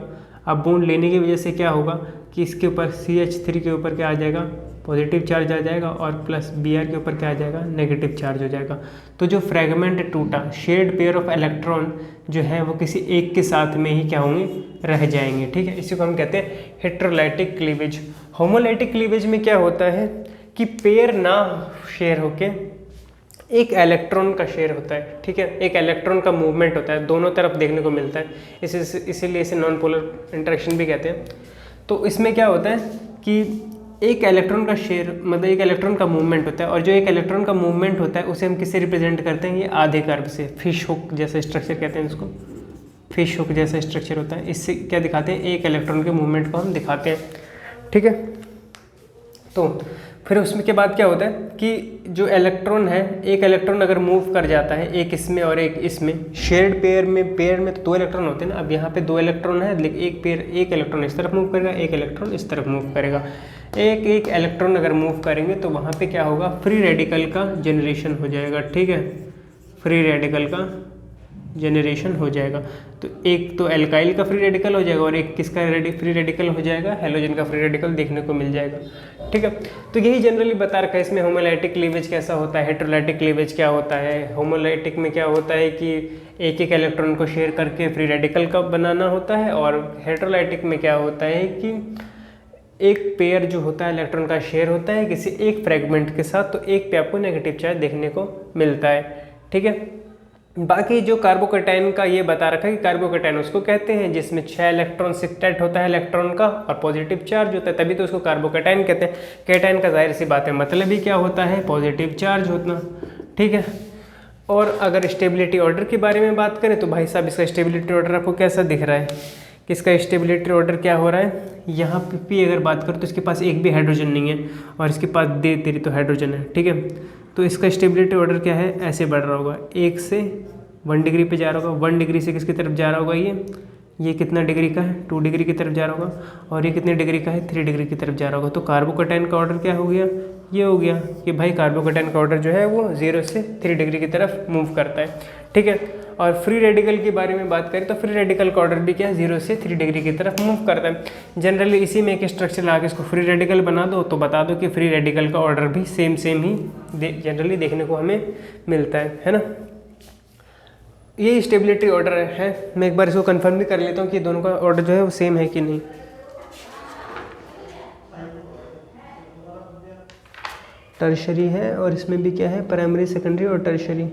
अब बॉन्ड लेने की वजह से क्या होगा कि इसके ऊपर CH3 के ऊपर क्या आ जाएगा, पॉजिटिव चार्ज आ जाएगा, और प्लस Br के ऊपर क्या आ जाएगा, नेगेटिव चार्ज हो जाएगा। तो जो फ्रैगमेंट टूटा, शेयर्ड पेयर ऑफ इलेक्ट्रॉन जो है वो किसी एक के साथ में ही क्या होंगे, रह जाएंगे, ठीक है। इसी को हम कहते हैं हेट्रोलाइटिक क्लीवेज। होमोलाइटिक क्लीवेज में क्या होता है कि पेयर ना शेयर होके एक इलेक्ट्रॉन का शेयर होता है, ठीक है। एक इलेक्ट्रॉन का मूवमेंट होता है, दोनों तरफ देखने को मिलता है, इसीलिए इसे नॉन पोलर इंटरेक्शन भी कहते हैं। तो इसमें क्या होता है कि एक इलेक्ट्रॉन का शेयर मतलब एक इलेक्ट्रॉन का मूवमेंट होता है, और जो एक इलेक्ट्रॉन का मूवमेंट होता है उसे हम किससे रिप्रेजेंट करते हैं, ये आधे कर्व से, फिश हुक जैसा स्ट्रक्चर कहते हैं इसको, फिश हुक जैसा स्ट्रक्चर होता है। इससे क्या दिखाते हैं, एक इलेक्ट्रॉन के मूवमेंट को हम दिखाते हैं, ठीक है। तो फिर उसमें के बाद क्या होता है कि जो इलेक्ट्रॉन है, एक इलेक्ट्रॉन अगर मूव कर जाता है, एक इसमें और एक इसमें, शेयर्ड पेयर में तो दो इलेक्ट्रॉन होते हैं ना। अब यहाँ पे दो इलेक्ट्रॉन है, लेकिन एक इलेक्ट्रॉन इस तरफ मूव करेगा, एक इलेक्ट्रॉन इस तरफ मूव करेगा। एक इलेक्ट्रॉन अगर मूव करेंगे तो वहाँ पे क्या होगा, फ्री रेडिकल का जनरेशन हो जाएगा, ठीक है। फ्री रेडिकल का जनरेशन हो जाएगा। तो एक तो एल्काइल का फ्री रेडिकल हो जाएगा और एक किसका फ्री रेडिकल हो जाएगा, हेलोजन का फ्री रेडिकल देखने को मिल जाएगा, ठीक है। तो यही जनरली बता रखा है इसमें होमोलाइटिक क्लीवेज कैसा होता है, हेट्रोलाइटिक क्लीवेज क्या होता है। होमोलाइटिक में क्या होता है कि एक एक इलेक्ट्रॉन को शेयर करके फ्री रेडिकल का बनाना होता है, और हेट्रोलाइटिक में क्या होता है कि एक पेयर जो होता है इलेक्ट्रॉन का शेयर होता है किसी एक फ्रेगमेंट के साथ, तो एक पे आपको नेगेटिव चार्ज देखने को मिलता है, ठीक है। बाकी जो कार्बोकैटायन का ये बता रखा है कि कार्बोकैटायन उसको कहते हैं जिसमें 6 इलेक्ट्रॉन सिक्टेट होता है इलेक्ट्रॉन का और पॉजिटिव चार्ज होता है, तभी तो उसको कार्बोकैटायन कहते हैं। कैटायन का जाहिर सी बात है मतलब ही क्या होता है, पॉजिटिव चार्ज होना, ठीक है। और अगर स्टेबिलिटी ऑर्डर के बारे में बात करें तो भाई साहब इसका स्टेबिलिटी ऑर्डर आपको कैसा दिख रहा है, किसका स्टेबिलिटी ऑर्डर क्या हो रहा है, यहाँ पे अगर बात करो तो इसके पास एक भी हाइड्रोजन नहीं है और इसके पास तेरी तो हाइड्रोजन है, ठीक है। तो इसका स्टेबिलिटी ऑर्डर क्या है, ऐसे बढ़ रहा होगा, 1 से 1 डिग्री पे जा रहा होगा, 1 डिग्री से किसकी तरफ जा रहा होगा, ये कितना डिग्री का है, 2 डिग्री की तरफ जा रहा होगा, और ये कितने डिग्री का है, 3 डिग्री की तरफ जा रहा होगा। तो कार्बोकैटायन का ऑर्डर क्या हो गया, ये हो गया कि भाई कार्बोकैटायन का ऑर्डर जो है वो 0 से 3 डिग्री की तरफ मूव करता है, ठीक है। और फ्री रेडिकल के बारे में बात करें तो फ्री रेडिकल का ऑर्डर भी क्या है, 0 से 3 डिग्री की तरफ मूव करता है। जनरली इसी में एक स्ट्रक्चर लगा के इसको फ्री रेडिकल बना दो तो बता दो कि फ्री रेडिकल का ऑर्डर भी सेम ही जनरली देखने को हमें मिलता है ना। ये स्टेबिलिटी ऑर्डर है। मैं एक बार इसको कंफर्म भी कर लेता हूँ कि दोनों का ऑर्डर जो है वो सेम है कि नहीं। टर्शरी है, और इसमें भी क्या है, प्राइमरी, सेकेंडरी और टर्शरी।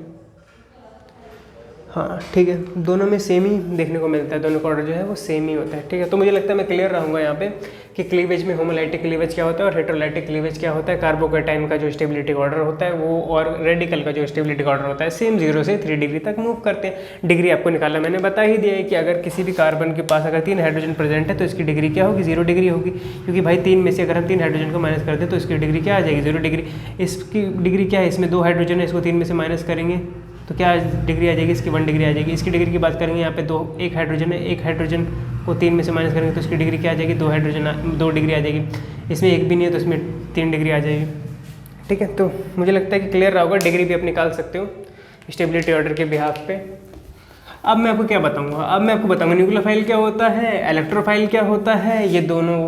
हाँ ठीक है, दोनों में सेम ही देखने को मिलता है, दोनों का ऑर्डर जो है वो सेम ही होता है। ठीक है, तो मुझे लगता है मैं क्लियर रहूँगा यहाँ पे कि क्लीवेज में होमोलाइटिक क्लीवेज क्या होता है और हेटेरोलाइटिक क्लीवेज क्या होता है। कार्बोकैटायन का जो स्टेबिलिटी ऑर्डर होता है वो और रेडिकल का जो स्टेबिलिटी ऑर्डर होता है सेम 0 से 3 डिग्री तक मूव करते हैं। डिग्री आपको निकालना मैंने बता ही दिया है कि अगर किसी भी कार्बन के पास अगर 3 हाइड्रोजन प्रेजेंट है तो इसकी डिग्री क्या होगी, 0 डिग्री होगी, क्योंकि भाई 3 में से अगर हम 3 हाइड्रोजन को माइनस करते हैं तो इसकी डिग्री क्या आ जाएगी, 0 डिग्री। इसकी डिग्री क्या है, इसमें 2 हाइड्रोजन है, इसको 3 में से माइनस करेंगे तो क्या डिग्री आ जाएगी, इसकी 1 डिग्री आ जाएगी। इसकी डिग्री की बात करेंगे, यहाँ पे 1 हाइड्रोजन है, 1 हाइड्रोजन को 3 में से माइनस करेंगे तो इसकी डिग्री क्या आ जाएगी, 2 डिग्री आ जाएगी। इसमें 1 भी नहीं है तो इसमें 3 डिग्री आ जाएगी। ठीक है, तो मुझे लगता है कि क्लियर रहा होगा, डिग्री भी आप निकाल सकते हो स्टेबिलिटी ऑर्डर के बिहाफ पे। अब मैं आपको क्या बताऊँगा, अब मैं आपको बताऊँगा न्यूक्लियोफाइल क्या होता है, इलेक्ट्रोफाइल क्या होता है। ये दोनों,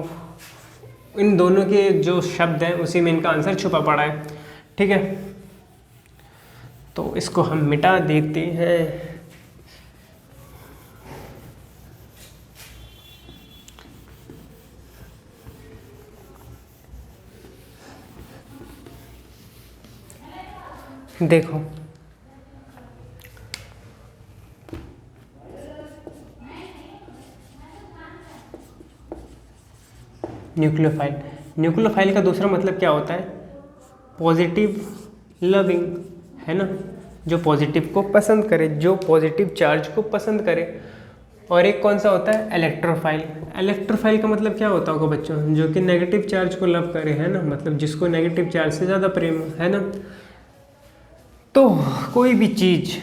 इन दोनों के जो शब्द हैं उसी में इनका आंसर छुपा पड़ा है। ठीक है, तो इसको हम मिटा देते हैं। देखो न्यूक्लियोफाइल, न्यूक्लियोफाइल का दूसरा मतलब क्या होता है, पॉजिटिव लविंग, है ना, जो पॉजिटिव को पसंद करे, जो पॉजिटिव चार्ज को पसंद करे। और एक कौन सा होता है, इलेक्ट्रोफाइल। इलेक्ट्रोफाइल का मतलब क्या होता होगा बच्चों, जो कि नेगेटिव चार्ज को लव करे, है ना, मतलब जिसको नेगेटिव चार्ज से ज़्यादा प्रेम है ना। तो कोई भी चीज़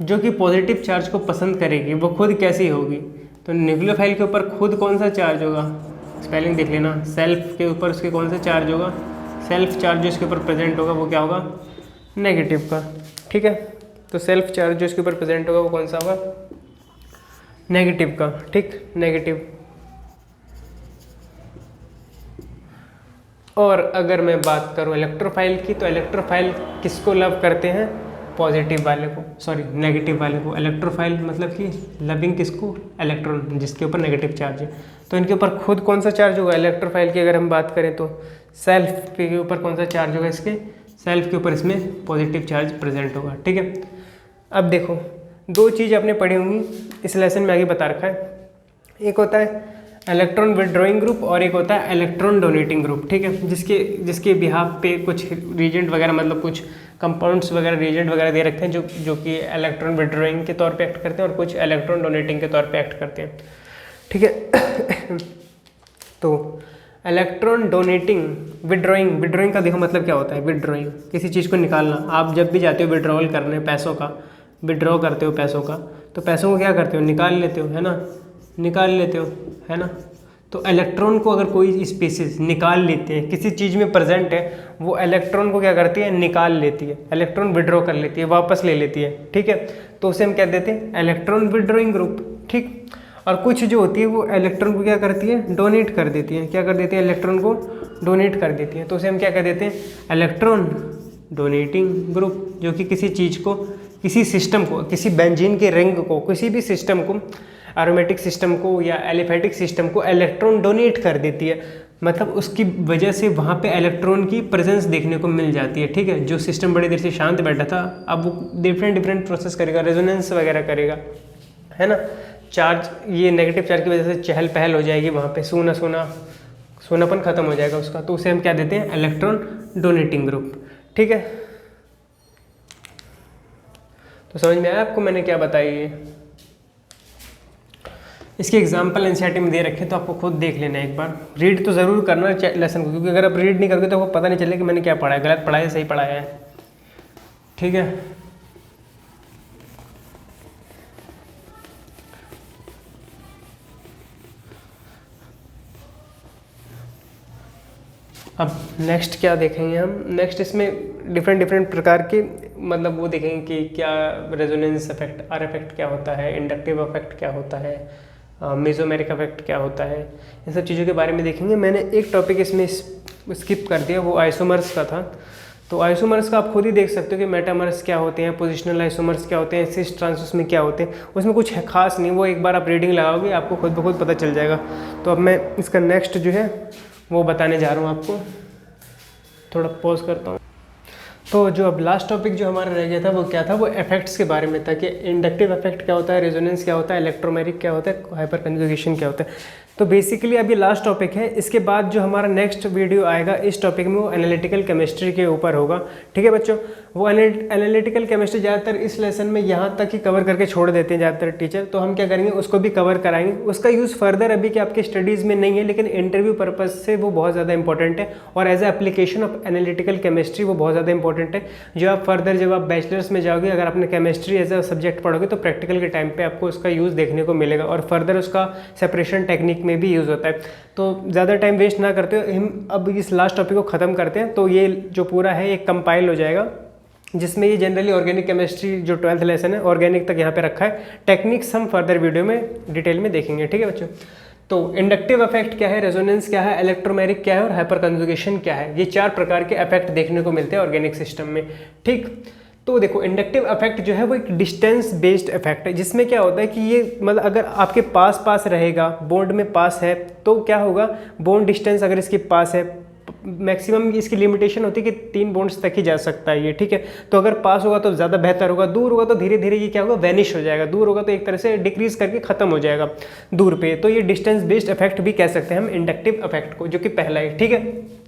जो कि पॉजिटिव चार्ज को पसंद करेगी वो खुद कैसी होगी, तो न्यूक्लियोफाइल के ऊपर खुद कौन सा चार्ज होगा, स्पेलिंग देख लेना, सेल्फ के ऊपर उसके कौन सा चार्ज होगा, सेल्फ चार्ज जो इसके ऊपर प्रेजेंट होगा वो क्या होगा, नेगेटिव का। ठीक है, तो सेल्फ चार्ज जो इसके ऊपर प्रेजेंट होगा वो कौन सा होगा, नेगेटिव का। ठीक, नेगेटिव। और अगर मैं बात करूँ इलेक्ट्रोफाइल की, तो इलेक्ट्रोफाइल किसको लव करते हैं, पॉजिटिव वाले को, सॉरी नेगेटिव वाले को। इलेक्ट्रोफाइल मतलब कि लविंग किसको, इलेक्ट्रॉन जिसके ऊपर नेगेटिव चार्ज है। तो इनके ऊपर खुद कौन सा चार्ज होगा, इलेक्ट्रोफाइल की अगर हम बात करें तो सेल्फ के ऊपर कौन सा चार्ज होगा, इसके सेल्फ के ऊपर इसमें पॉजिटिव चार्ज प्रेजेंट होगा। ठीक है, अब देखो दो चीज़ आपने पढ़ी होंगी इस लेसन में, आगे बता रखा है, एक होता है इलेक्ट्रॉन विड्रॉइंग ग्रुप और एक होता है इलेक्ट्रॉन डोनेटिंग ग्रुप। ठीक है, जिसके बिहाफ पे कुछ रीजेंट वगैरह, मतलब कुछ कंपाउंड्स वगैरह, रीजेंट वगैरह दे रखे हैं जो कि इलेक्ट्रॉन विड्रॉइंग के तौर पे एक्ट करते हैं और कुछ इलेक्ट्रॉन डोनेटिंग के तौर पे एक्ट करते हैं। ठीक है, तो इलेक्ट्रॉन डोनेटिंग, विड्रॉइंग का देखो मतलब क्या होता है, विड्रॉइंग किसी चीज़ को निकालना। आप जब भी जाते हो विड्रॉवल करने पैसों का, विड्रॉ करते हो पैसों का, तो पैसों को क्या करते हो, निकाल लेते हो, है ना, निकाल लेते हो, है ना। तो इलेक्ट्रॉन को अगर कोई स्पीसीज निकाल लेते हैं, किसी चीज़ में प्रेजेंट है, वो इलेक्ट्रॉन को क्या करती है, निकाल लेती है, इलेक्ट्रॉन विड्रॉ कर लेती है, वापस ले लेती है। ठीक है, तो उसे हम क्या देते हैं, इलेक्ट्रॉन विड्रॉइंग ग्रुप। ठीक, और कुछ जो होती है वो इलेक्ट्रॉन को क्या करती है, डोनेट कर देती है। क्या कर देती है, इलेक्ट्रॉन को डोनेट कर देती है, तो उसे हम क्या कर देते हैं, इलेक्ट्रॉन डोनेटिंग ग्रुप, जो कि किसी चीज़ को, किसी सिस्टम को, किसी बेंजीन के रिंग को, किसी भी सिस्टम को, एरोमेटिक सिस्टम को या एलिफेटिक सिस्टम को इलेक्ट्रॉन डोनेट कर देती है। मतलब उसकी वजह से वहाँ पे इलेक्ट्रॉन की प्रेजेंस देखने को मिल जाती है। ठीक है, जो सिस्टम बड़ी देर से शांत बैठा था अब वो डिफरेंट प्रोसेस करेगा, रेजोनेंस वगैरह करेगा, है ना। चार्ज, ये नेगेटिव चार्ज की वजह से चहल पहल हो जाएगी, वहाँ पे सोनापन खत्म हो जाएगा उसका, तो उसे हम क्या देते हैं, इलेक्ट्रॉन डोनेटिंग ग्रुप। ठीक है, तो समझ में आया आपको मैंने क्या बताया ये। इसके एग्जाम्पल एनसीईआरटी में दे रखे, तो आपको खुद देख लेना एक बार, रीड तो ज़रूर करना लेसन को, क्योंकि अगर आप रीड नहीं करोगे तो आपको पता नहीं चलेगा कि मैंने क्या पढ़ा है, गलत पढ़ा है, सही पढ़ाया है। ठीक है, अब नेक्स्ट क्या देखेंगे हम, नेक्स्ट इसमें डिफरेंट प्रकार के, मतलब वो देखेंगे कि क्या रेजोनेंस इफेक्ट, आर इफेक्ट क्या होता है, इंडक्टिव इफेक्ट क्या होता है, मेसोमेरिक इफेक्ट क्या होता है, इन सब चीज़ों के बारे में देखेंगे। मैंने एक टॉपिक इसमें स्किप कर दिया, वो आइसोमर्स का था। तो आइसोमर्स का आप खुद ही देख सकते हो कि मेटामर्स क्या होते हैं, पोजिशनल आइसोमर्स क्या होते हैं, सिस ट्रांस में क्या होते हैं, उसमें कुछ है खास नहीं, वो एक बार आप रीडिंग लगाओगे आपको खुद ब खुद पता चल जाएगा। तो अब मैं इसका नेक्स्ट जो है वो बताने जा रहा हूँ आपको, थोड़ा पॉज करता हूँ। तो जो अब लास्ट टॉपिक जो हमारा रह गया था वो क्या था, वो इफेक्ट्स के बारे में था कि इंडक्टिव इफेक्ट क्या होता है, रेजोनेंस क्या होता है, इलेक्ट्रोमैग्नेटिक क्या होता है, हाइपर कंजुगेशन क्या होता है। तो बेसिकली अभी लास्ट टॉपिक है। इसके बाद जो हमारा नेक्स्ट वीडियो आएगा इस टॉपिक में वो एनालिटिकल केमिस्ट्री के ऊपर होगा। ठीक है बच्चों, वो एनालिटिकल केमिस्ट्री ज़्यादातर इस लेसन में यहाँ तक ही कवर करके छोड़ देते हैं ज़्यादातर टीचर, तो हम क्या करेंगे उसको भी कवर कराएंगे। उसका यूज़ फर्दर अभी के आपके स्टडीज़ में नहीं है, लेकिन इंटरव्यू पर्पज़ से वो बहुत ज़्यादा इंपॉर्टेंट है और as a application of analytical chemistry वो बहुत ज़्यादा इंपॉर्टेंट है। जो आप फर्दर जब आप बैचलर्स में जाओगे, अगर आपने केमिस्ट्री एज अ सब्जेक्ट पढ़ोगे तो प्रैक्टिकल के टाइम पे आपको उसका यूज़ देखने को मिलेगा और फर्दर उसका सेपरेशन टेक्निक में भी यूज़ होता है। तो ज़्यादा टाइम वेस्ट ना करते हो, हम अब इस लास्ट टॉपिक को ख़त्म करते हैं। तो ये जो पूरा है एक कंपाइल हो जाएगा, जिसमें ये जनरली ऑर्गेनिक केमिस्ट्री जो 12th लेसन है ऑर्गेनिक तक यहाँ पे रखा है। टेक्निक्स हम फर्दर वीडियो में डिटेल में देखेंगे। ठीक है बच्चों, तो इंडक्टिव इफेक्ट क्या है, रेजोनेंस क्या है, इलेक्ट्रोमैग्नेटिक क्या है और हाइपर कंजुगेशन क्या है, ये 4 प्रकार के इफेक्ट देखने को मिलते हैं ऑर्गेनिक सिस्टम में। ठीक, तो देखो इंडक्टिव इफेक्ट जो है वो एक डिस्टेंस बेस्ड इफेक्ट है, जिसमें क्या होता है कि ये मतलब अगर आपके पास पास रहेगा, बॉन्ड में पास है, तो क्या होगा, बॉन्ड डिस्टेंस अगर इसके पास है, मैक्सिमम इसकी लिमिटेशन होती है कि 3 बॉन्ड्स तक ही जा सकता है ये। ठीक है, तो अगर पास होगा तो ज़्यादा बेहतर होगा, दूर होगा तो धीरे धीरे ये क्या होगा, वैनिश हो जाएगा, दूर होगा तो एक तरह से डिक्रीज करके खत्म हो जाएगा दूर पे। तो ये डिस्टेंस बेस्ड इफेक्ट भी कह सकते हैं हम इंडक्टिव इफेक्ट को, जो कि पहला है। ठीक है,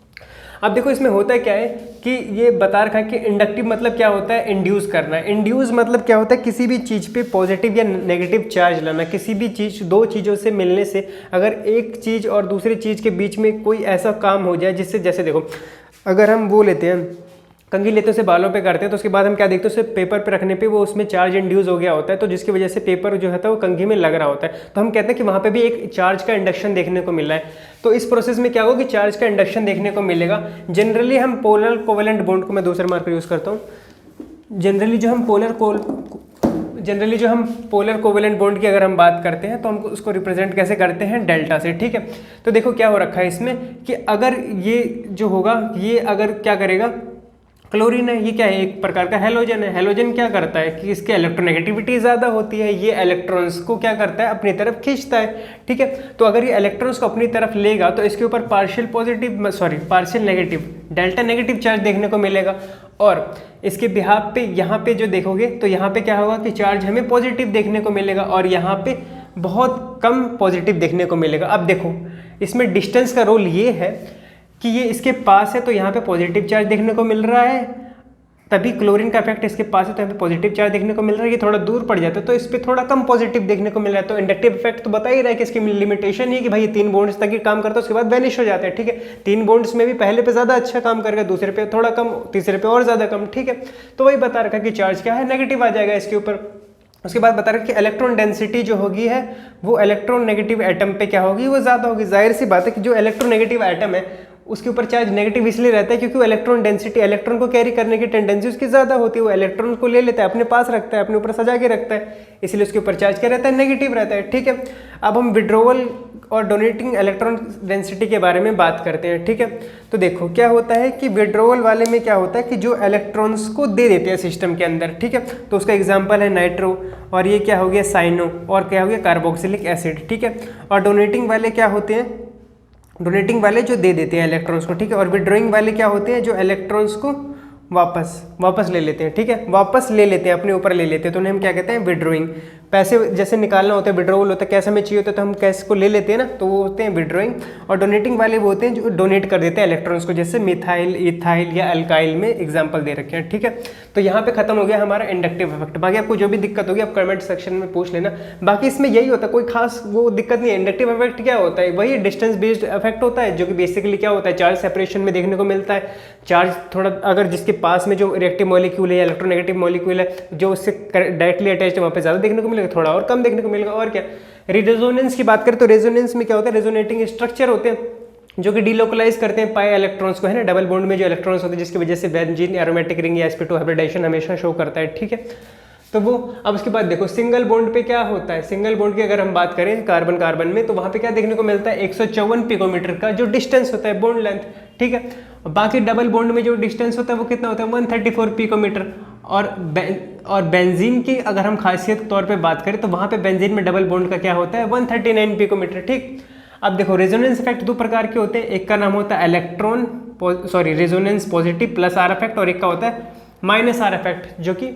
अब देखो इसमें होता है क्या है कि ये बता रखा है कि इंडक्टिव मतलब क्या होता है, इंड्यूस करना है। इंड्यूस मतलब क्या होता है, किसी भी चीज़ पे पॉजिटिव या नेगेटिव चार्ज लाना। किसी भी चीज़, 2 चीज़ों से मिलने से अगर एक चीज़ और दूसरी चीज़ के बीच में कोई ऐसा काम हो जाए जिससे, जैसे देखो अगर हम वो लेते हैं कंघी लेते उसे बालों पे करते हैं, तो उसके बाद हम क्या देखते हैं, उसे पेपर पे रखने पे वो उसमें चार्ज इंड्यूस हो गया होता है, तो जिसकी वजह से पेपर जो है वो कंघी में लग रहा होता है। तो हम कहते हैं कि वहाँ पे भी एक चार्ज का इंडक्शन देखने को मिल रहा है। तो इस प्रोसेस में क्या होगा कि चार्ज का इंडक्शन देखने को मिलेगा। जनरली हम पोलर कोवेलेंट बॉन्ड को, मैं दूसरा मार्कर यूज़ करता हूँ, जनरली जो हम पोलर कोवेलेंट बॉन्ड की अगर हम बात करते हैं तो हम उसको रिप्रेजेंट कैसे करते हैं, डेल्टा से। ठीक है, तो देखो क्या हो रखा है इसमें कि अगर ये जो होगा, ये अगर क्या करेगा, क्लोरीन है, ये क्या है, एक प्रकार का हैलोजन है। हैलोजन क्या करता है कि इसकी इलेक्ट्रोनेगेटिविटी ज़्यादा होती है, ये इलेक्ट्रॉन्स को क्या करता है, अपनी तरफ खींचता है। ठीक है, तो अगर ये इलेक्ट्रॉन्स को अपनी तरफ लेगा तो इसके ऊपर partial negative, delta negative charge देखने को मिलेगा। और इसके बिहाफ पे यहाँ पे जो देखोगे तो यहाँ पे क्या होगा कि चार्ज हमें पॉजिटिव देखने को मिलेगा और यहाँ पे बहुत कम पॉजिटिव देखने को मिलेगा। अब देखो इसमें डिस्टेंस का रोल ये है कि ये इसके पास है तो यहाँ पे पॉजिटिव चार्ज देखने को मिल रहा है, तभी क्लोरीन का इफेक्ट इसके पास है तो यहाँ पे पॉजिटिव चार्ज देखने को मिल रहा है। ये थोड़ा दूर पड़ जाता है तो इस पर थोड़ा कम पॉजिटिव देखने को मिल रहा है। तो इंडक्टिव इफेक्ट तो बता ही रहा है कि इसकी लिमिटेशन ही है कि भाई 3 बॉन्ड्स तक ही काम करता है, उसके बाद वैनिश हो जाता है। ठीक है, 3 बॉन्ड्स में भी पहले पे ज़्यादा अच्छा काम करेगा, दूसरे पे थोड़ा कम, तीसरे पे और ज़्यादा कम। ठीक है, तो वही बता रखा कि चार्ज क्या है, नेगेटिव आ जाएगा इसके ऊपर। उसके बाद बता रहा कि इलेक्ट्रॉन डेंसिटी जो होगी है वो इलेक्ट्रॉन नेगेटिव एटम पे क्या होगी, वो ज़्यादा होगी। जाहिर सी बात है कि जो इलेक्ट्रोनेगेटिव एटम है उसके ऊपर चार्ज नेगेटिव इसलिए रहता है क्योंकि वो इलेक्ट्रॉन डेंसिटी, इलेक्ट्रॉन को कैरी करने की टेंडेंसी उसकी ज़्यादा होती है। वो इलेक्ट्रॉन को ले लेता है, अपने पास रखता है, अपने ऊपर सजा के रखता है, इसलिए उसके ऊपर चार्ज क्या रहता है, नेगेटिव रहता है। ठीक है, अब हम विड्रोवल और डोनेटिंग इलेक्ट्रॉन डेंसिटी के बारे में बात करते हैं। ठीक है, तो देखो क्या होता है कि विड्रोवल वाले में क्या होता है कि जो इलेक्ट्रॉन्स को दे देते हैं सिस्टम के अंदर। ठीक है, तो उसका एग्जांपल है नाइट्रो, और ये क्या हो गया, साइनो, और क्या हो गया, कार्बोक्सिलिक एसिड। ठीक है, और डोनेटिंग वाले क्या होते हैं, डोनेटिंग वाले जो दे देते हैं इलेक्ट्रॉन्स को। ठीक है, और विड्रॉइंग वाले क्या होते हैं, जो इलेक्ट्रॉन्स को वापस ले लेते हैं। ठीक है, वापस ले लेते हैं, अपने ऊपर ले लेते हैं, तो उन्हें हम क्या कहते हैं, विड्रॉइंग। पैसे जैसे निकालना होता है, विड्रॉवल होता है, कैश हमें चाहिए होता है तो हम कैश को ले लेते हैं ना, तो वो होते हैं विड्रॉइंग। और डोनेटिंग वाले वो होते हैं जो डोनेट कर देते हैं इलेक्ट्रॉन्स को, जैसे मिथाइल, इथाइल या अल्काइल में एग्जाम्पल दे रखे हैं। ठीक है, तो यहाँ पे खत्म हो गया हमारा इंडक्टिव इफेक्ट। बाकी आपको जो भी दिक्कत होगी आप कमेंट सेक्शन में पूछ लेना। बाकी इसमें यही होता है, कोई खास वो दिक्कत नहीं है। इंडक्टिव इफेक्ट क्या होता है, वही डिस्टेंस बेस्ड इफेक्ट होता है, जो कि बेसिकली क्या होता है, चार्ज सेपरेशन में देखने को मिलता है। चार्ज थोड़ा अगर जिसके पास में जो रिएक्टिव मॉलिक्यूल है या इलेक्ट्रोनेगेटिव मॉलिक्यूल है जो उससे डायरेक्टली अटैच्ड है, वहाँ पे ज़्यादा देखने को मिलेगा, थोड़ा और कम देखने को मिलेगा। और क्या, रेजोनेंस की बात करें तो रेजोनेंस में क्या होता है, रेजोनेटिंग स्ट्रक्चर होते हैं जो कि डिलोकलाइज करते हैं पाई इलेक्ट्रॉन्स को, है ना, डबल बॉन्ड में जो इलेक्ट्रॉन्स होते हैं, जिसकी वजह से बेंजीन एरोमेटिक रिंग या sp2 हाइब्रिडाइजेशन हमेशा शो करता है। ठीक है, तो वो अब उसके बाद देखो सिंगल बॉन्ड पे क्या होता है। सिंगल बॉन्ड की अगर हम बात करें कार्बन कार्बन में, तो वहाँ पे क्या देखने को मिलता है, 154 पिकोमीटर का जो डिस्टेंस होता है, बॉन्ड लेंथ। ठीक है, बाकी डबल बॉन्ड में जो डिस्टेंस होता है वो कितना होता है, 134 पिकोमीटर। और बेंजीन की अगर हम खासियत के तौर पे बात करें तो वहाँ पे बेंजीन में डबल बॉन्ड का क्या होता है, 139 पिकोमीटर। ठीक, अब देखो रेजोनेंस इफेक्ट 2 प्रकार के होते हैं, एक का नाम होता है electron resonance positive plus are effect, और एक का होता है माइनस आर इफेक्ट, जो कि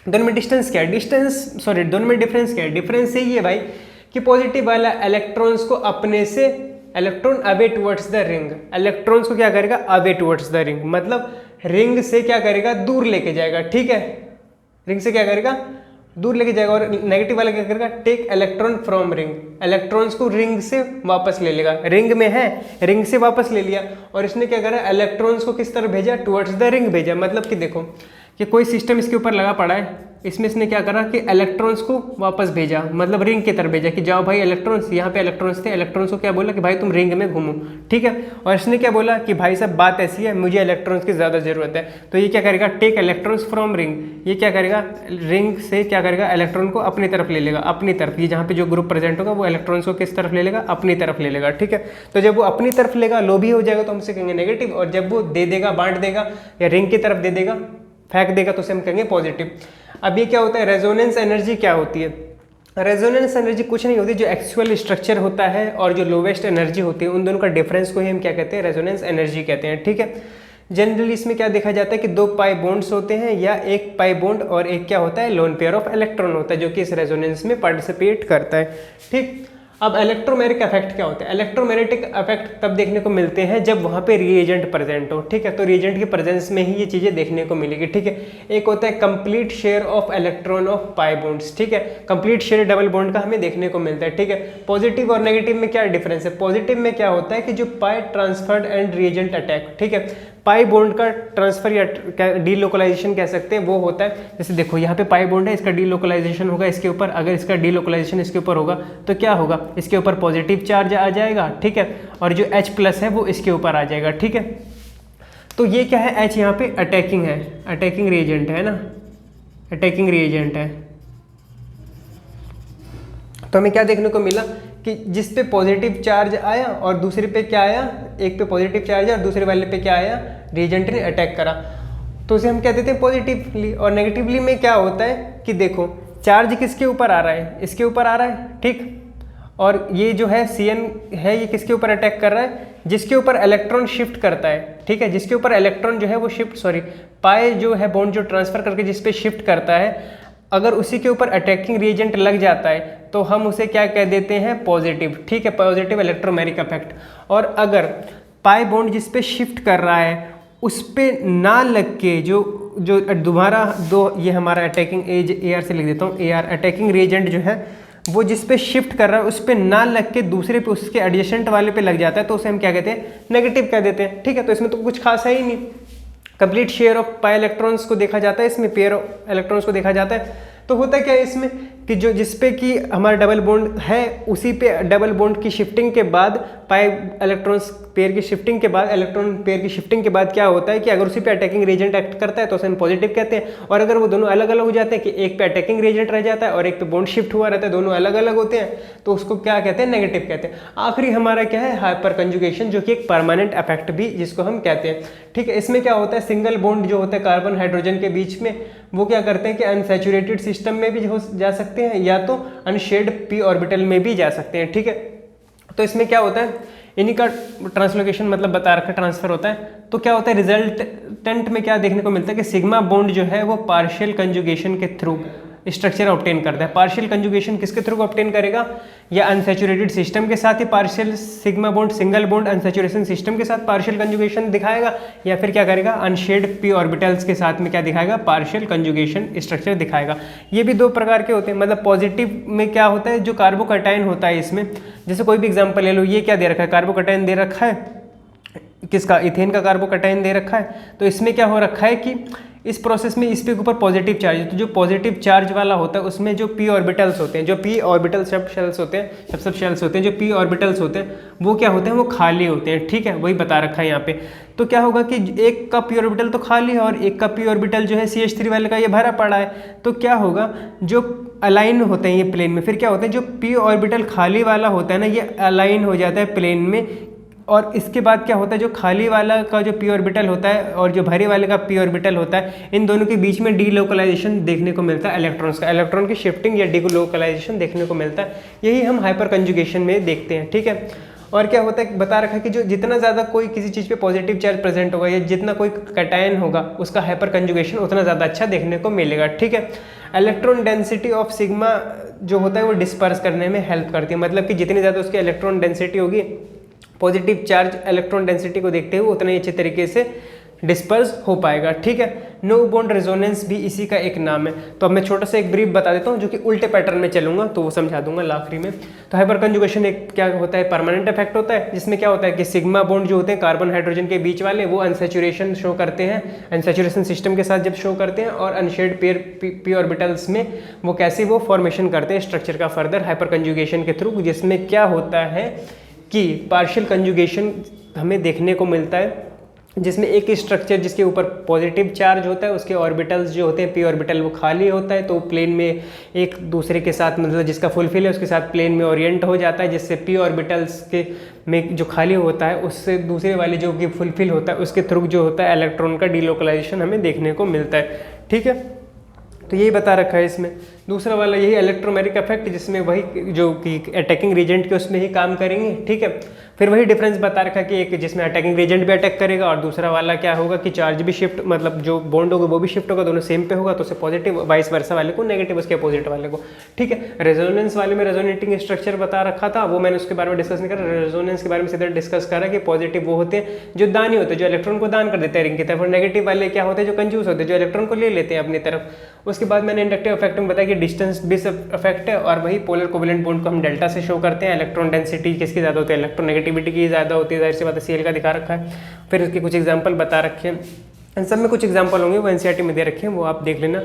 दोनों में डिस्टेंस क्या है, दोनों में डिफरेंस क्या है, डिफरेंस यही है भाई कि पॉजिटिव वाला इलेक्ट्रॉन्स को अपने से, electron away towards the ring, electrons को क्या करेगा, अवे टुवर्ड्स द रिंग, मतलब रिंग से क्या करेगा, दूर लेके जाएगा, ठीक है, रिंग से क्या करेगा, दूर लेके जाएगा। और नेगेटिव वाला क्या करेगा, take electron from ring, electrons को रिंग से वापस ले लेगा, रिंग में है, रिंग से वापस ले लिया, और इसने क्या करा, इलेक्ट्रॉन्स को किस तरफ भेजा, टुवर्ड्स द रिंग भेजा। मतलब कि देखो कि कोई सिस्टम इसके ऊपर लगा पड़ा है, इसमें इसने क्या करा कि इलेक्ट्रॉन्स को वापस भेजा, मतलब रिंग की तरफ भेजा कि जाओ भाई इलेक्ट्रॉन्स, यहाँ पे इलेक्ट्रॉन्स थे, इलेक्ट्रॉन्स को क्या बोला कि भाई तुम रिंग में घूमो, ठीक है। और इसने क्या बोला कि भाई साहब बात ऐसी है, मुझे इलेक्ट्रॉन्स की ज़्यादा ज़रूरत है, तो ये क्या करेगा, टेक इलेक्ट्रॉन्स फ्रॉम रिंग, ये क्या करेगा, रिंग से क्या करेगा, इलेक्ट्रॉन को अपनी तरफ ले लेगा, अपनी तरफ, ये जहाँ पे जो ग्रुप प्रेजेंट होगा वो इलेक्ट्रॉन्स को किस तरफ ले लेगा, अपनी तरफ ले लेगा, ठीक है। तो जब वो अपनी तरफ लेगा, लोभी हो जाएगा तो हमसे कहेंगे नेगेटिव, और जब वो दे देगा, बांट देगा या रिंग की तरफ दे देगा, फेंक देगा, तो उसे हम कहेंगे पॉजिटिव। अब ये क्या होता है, रेजोनेंस एनर्जी क्या होती है, रेजोनेंस एनर्जी कुछ नहीं होती, जो एक्चुअल स्ट्रक्चर होता है और जो लोवेस्ट एनर्जी होती है, उन दोनों का डिफरेंस को ही हम क्या कहते हैं, रेजोनेंस एनर्जी कहते हैं, ठीक है। जनरली इसमें क्या देखा जाता है कि 2 पाई बॉन्ड्स होते हैं, या एक पाई बॉन्ड और एक क्या होता है, लोन पेयर ऑफ इलेक्ट्रॉन होता है, जो कि इस रेजोनेंस में पार्टिसिपेट करता है, ठीक। अब इलेक्ट्रोमैग्नेटिक इफेक्ट क्या होता है, इलेक्ट्रोमैग्नेटिक इफेक्ट तब देखने को मिलते हैं जब वहाँ पे रिएजेंट प्रेजेंट हो, ठीक है। तो रिएजेंट की प्रेजेंस में ही ये चीज़ें देखने को मिलेगी, ठीक है। एक होता है complete share of electron of pi bonds, ठीक है, कंप्लीट शेयर डबल बॉन्ड का हमें देखने को मिलता है, ठीक है। पॉजिटिव और नेगेटिव में क्या डिफरेंस है, पॉजिटिव में क्या होता है कि जो पाई ट्रांसफर्ड एंड रिएजेंट अटैक, ठीक है, पाई बॉन्ड का ट्रांसफर या डीलोकलाइजेशन कह सकते हैं, वो होता है, जैसे देखो यहाँ पे पाई बॉन्ड है, इसका डीलोकलाइजेशन होगा इसके ऊपर, अगर इसका डीलोकलाइजेशन इसके ऊपर होगा तो क्या होगा, इसके ऊपर पॉजिटिव चार्ज आ जाएगा, ठीक है, और जो H+ है वो इसके ऊपर आ जाएगा, ठीक है। तो ये क्या है, H यहाँ पे अटैकिंग है, अटैकिंग रिएजेंट है ना, अटैकिंग रिएजेंट है। तो हमें क्या देखने को मिला कि जिस पे पॉजिटिव चार्ज आया और दूसरे पे क्या आया, एक पे पॉजिटिव चार्ज है और दूसरे वाले पे क्या आया, रिएजेंट ने अटैक करा, तो उसे हम कह देते हैं पॉजिटिवली। और नेगेटिवली में क्या होता है कि देखो चार्ज किसके ऊपर आ रहा है, इसके ऊपर आ रहा है, ठीक, और ये जो है Cn है, ये किसके ऊपर अटैक कर रहा है, जिसके ऊपर इलेक्ट्रॉन शिफ्ट करता है, ठीक है, जिसके ऊपर इलेक्ट्रॉन जो है वो पाई जो है बॉन्ड जो ट्रांसफर करके जिस पे शिफ्ट करता है, अगर उसी के ऊपर अटैकिंग रिएजेंट लग जाता है तो हम उसे क्या कह देते हैं, पॉजिटिव, ठीक है, पॉजिटिव इलेक्ट्रोमैग्नेटिक इफेक्ट। और अगर पाई बॉन्ड जिस पे शिफ्ट कर रहा है उस पे ना लग के जो दोबारा ये हमारा अटैकिंग AR से लिख देता हूँ, AR अटैकिंग रिएजेंट जो है वो जिस पे शिफ्ट कर रहा है उस पे ना लग के दूसरे पे, उसके एडजेसेंट वाले पे लग जाता है, तो उसे हम क्या कहते हैं, नेगेटिव कह देते हैं, ठीक है। तो इसमें तो कुछ खास है ही नहीं, complete share of pi electrons को देखा जाता है, इसमें पेयर ऑफ इलेक्ट्रॉन्स को देखा जाता है। तो होता क्या है इसमें कि जो जिस पे कि हमारा डबल बॉन्ड है उसी पे डबल बॉन्ड की शिफ्टिंग के बाद, पाई इलेक्ट्रॉन्स पेयर की शिफ्टिंग के बाद, इलेक्ट्रॉन पेयर की शिफ्टिंग के बाद क्या होता है कि अगर उसी पे अटैकिंग रिएजेंट एक्ट करता है तो उसे हम पॉजिटिव कहते हैं। और अगर वो दोनों अलग अलग हो जाते हैं कि एक पे अटैकिंग रिएजेंट रह जाता है और एक पे बॉन्ड शिफ्ट हुआ रहता है, दोनों अलग अलग होते हैं, तो उसको क्या कहते हैं, नेगेटिव कहते हैं। आखिरी हमारा क्या है, हाइपर कंजुगेशन, जो कि एक परमानेंट इफेक्ट भी जिसको हम कहते हैं, ठीक है। इसमें क्या होता है, सिंगल बॉन्ड जो होता है कार्बन हाइड्रोजन के बीच में, वो क्या करते हैं कि अनसैचुरेटेड सिस्टम में भी हो जा सकते हैं या तो अनशेड p ऑर्बिटल में भी जा सकते हैं, ठीक है। तो इसमें क्या होता है, इन्हीं का ट्रांसलोकेशन मतलब बता रखा, ट्रांसफर होता है। तो क्या होता है, रिजल्टेंट में क्या देखने को मिलता है कि सिग्मा बॉन्ड जो है वो पार्शियल कंजुगेशन के थ्रू स्ट्रक्चर ऑब्टेन करता है। पार्शियल कंजुगेशन किसके थ्रू ऑब्टेन करेगा, या अनसैचुरेटेड सिस्टम के साथ ही partial sigma bond, single bond unsaturation system के साथ पार्शियल कंजुगेशन दिखाएगा, या फिर क्या करेगा, अनशेड p ऑर्बिटल्स के साथ में क्या दिखाएगा, पार्शियल कंजुगेशन स्ट्रक्चर दिखाएगा। ये भी 2 प्रकार के होते हैं। मतलब पॉजिटिव में क्या होता है, जो कार्बोकैटायन होता है इसमें, जैसे कोई भी एग्जाम्पल ले लो, ये क्या दे रखा है, कार्बोकैटायन दे रखा है, किसका, इथेन का कार्बोकैटायन दे रखा है। तो इसमें क्या हो रखा है कि इस प्रोसेस में इस पे ऊपर पॉजिटिव चार्ज है, तो जो पॉजिटिव चार्ज वाला होता है उसमें जो p ऑर्बिटल्स होते हैं, जो p ऑर्बिटल सब शेल्स होते हैं, जो p ऑर्बिटल्स होते हैं वो क्या होते हैं, वो खाली होते हैं, ठीक है, वही बता रखा है यहाँ पे। तो क्या होगा कि एक का p ऑर्बिटल तो खाली है और एक का p ऑर्बिटल जो है CH3 वाले का ये भरा पड़ा है। तो क्या होगा, जो अलाइन होते हैं ये प्लेन में, फिर क्या होता है, जो p ऑर्बिटल खाली वाला होता है ना, ये अलाइन हो जाता है प्लेन में, और इसके बाद क्या होता है, जो खाली वाला का जो p ऑर्बिटल होता है और जो भरे वाले का p ऑर्बिटल होता है, इन दोनों के बीच में डीलोकलाइजेशन देखने को मिलता है इलेक्ट्रॉन्स का, इलेक्ट्रॉन की शिफ्टिंग या डीलोकलाइजेशन देखने को मिलता है। यही हम हाइपर कंजुगेशन में देखते हैं, ठीक है। और क्या होता है बता रखा है कि जो जितना ज़्यादा कोई किसी चीज़ पे पॉजिटिव चार्ज प्रेजेंट होगा या जितना कोई कैटायन होगा उसका हाइपर कंजुगेशन उतना ज़्यादा अच्छा देखने को मिलेगा। ठीक है, इलेक्ट्रॉन डेंसिटी ऑफ सिग्मा जो होता है वो डिस्पर्स करने में हेल्प करती है, मतलब कि जितनी ज़्यादा उसकी इलेक्ट्रॉन डेंसिटी होगी पॉजिटिव चार्ज इलेक्ट्रॉन डेंसिटी को देखते हुए उतना ही अच्छे तरीके से डिस्पर्स हो पाएगा। ठीक है, नो बॉन्ड रेजोनेंस भी इसी का एक नाम है। तो अब मैं छोटा सा एक ब्रीफ बता देता हूँ जो कि उल्टे पैटर्न में चलूंगा तो वो समझा दूंगा आखिरी में। तो हाइपर कंजुगेशन एक क्या होता है, परमानेंट इफेक्ट होता है, जिसमें क्या होता है कि सिग्मा बॉन्ड जो होते हैं कार्बन हाइड्रोजन के बीच वाले वो अनसैचुरेशन शो करते हैं, अनसैचुरेशन सिस्टम के साथ जब शो करते हैं, और अनशेड पी ऑर्बिटल्स में वो कैसे वो फॉर्मेशन करते हैं स्ट्रक्चर का फर्दर हाइपर कंजुगेशन के थ्रू, जिसमें क्या होता है कि पार्शियल कंजुगेशन हमें देखने को मिलता है, जिसमें एक स्ट्रक्चर जिसके ऊपर पॉजिटिव चार्ज होता है उसके ऑर्बिटल्स जो होते हैं पी ऑर्बिटल वो खाली होता है, तो प्लेन में एक दूसरे के साथ मतलब जिसका फुलफिल है उसके साथ प्लेन में ओरिएंट हो जाता है, जिससे पी ऑर्बिटल्स के में जो खाली होता है उससे दूसरे वाले जो कि फुलफिल होता है उसके थ्रू जो होता है इलेक्ट्रॉन का डीलोकलाइजेशन हमें देखने को मिलता है। ठीक है, तो यही बता रखा है इसमें। दूसरा वाला यही इलेक्ट्रोमैग्नेटिक इफेक्ट, जिसमें वही जो कि अटैकिंग रीजेंट के उसमें ही काम करेंगे। ठीक है, फिर वही डिफरेंस बता रखा कि एक जिसमें अटैकिंग रीजेंट भी अटैक करेगा और दूसरा वाला क्या होगा कि चार्ज भी शिफ्ट, मतलब जो बॉन्ड होगा वो भी शिफ्ट होगा, दोनों सेम पे होगा, तो उसे पॉजिटिव वाइस वर्सा वाले को, नेगेटिव उसके अपोजिट वाले को। ठीक है, रेजोनेंस वाले में रेजोनेटिंग स्ट्रक्चर बता रखा था, वो मैंने उसके बारे में डिस्कस नहीं करा। रेजोनेंस के बारे में सीधा डिस्कस करा कि पॉजिटिव वो होते हैं जो दानी होते हैं, जो इलेक्ट्रॉन को दान कर देते हैं रिंग की तरफ, और नेगेटिव वाले क्या होते हैं जो कंजूस होते हैं, जो इलेक्ट्रॉन को ले लेते हैं अपनी तरफ। उसके बाद मैंने इंडक्टिव इफेक्ट में बताया कि डिस्टेंस बेस इफेक्ट है, और वही पोलर कोवेलेंट बॉन्ड को हम डेल्टा से शो करते हैं। इलेक्ट्रॉन डेंसिटी किसकी ज़्यादा होती है, इलेक्ट्रोनेगेटिविटी की ज़्यादा होती है, जाहिर सी बात है सीएल का दिखा रखा है। फिर उसके कुछ एग्जांपल बता रखे हैं, इन सब में कुछ एग्जांपल होंगे वो एनसीईआरटी में दे रखे हैं, वो आप देख लेना।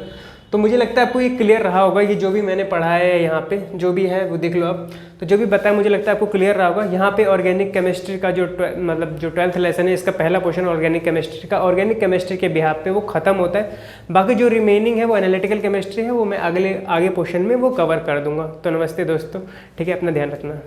तो मुझे लगता है आपको ये क्लियर रहा होगा, ये जो भी मैंने पढ़ा है यहाँ पे जो भी है वो देख लो आप। तो जो भी बताया मुझे लगता है आपको क्लियर रहा होगा। यहाँ पे ऑर्गेनिक केमिस्ट्री का जो मतलब जो 12th लेसन है इसका पहला पोर्शन ऑर्गेनिक केमिस्ट्री का, ऑर्गेनिक केमिस्ट्री के बिहाफ पे वो खत्म होता है। बाकी जो रिमेनिंग है वो एनालिटिकल केमिस्ट्री है, वो मैं आगे पोर्शन में वो कवर कर दूंगा। तो नमस्ते दोस्तों, ठीक है, अपना ध्यान रखना।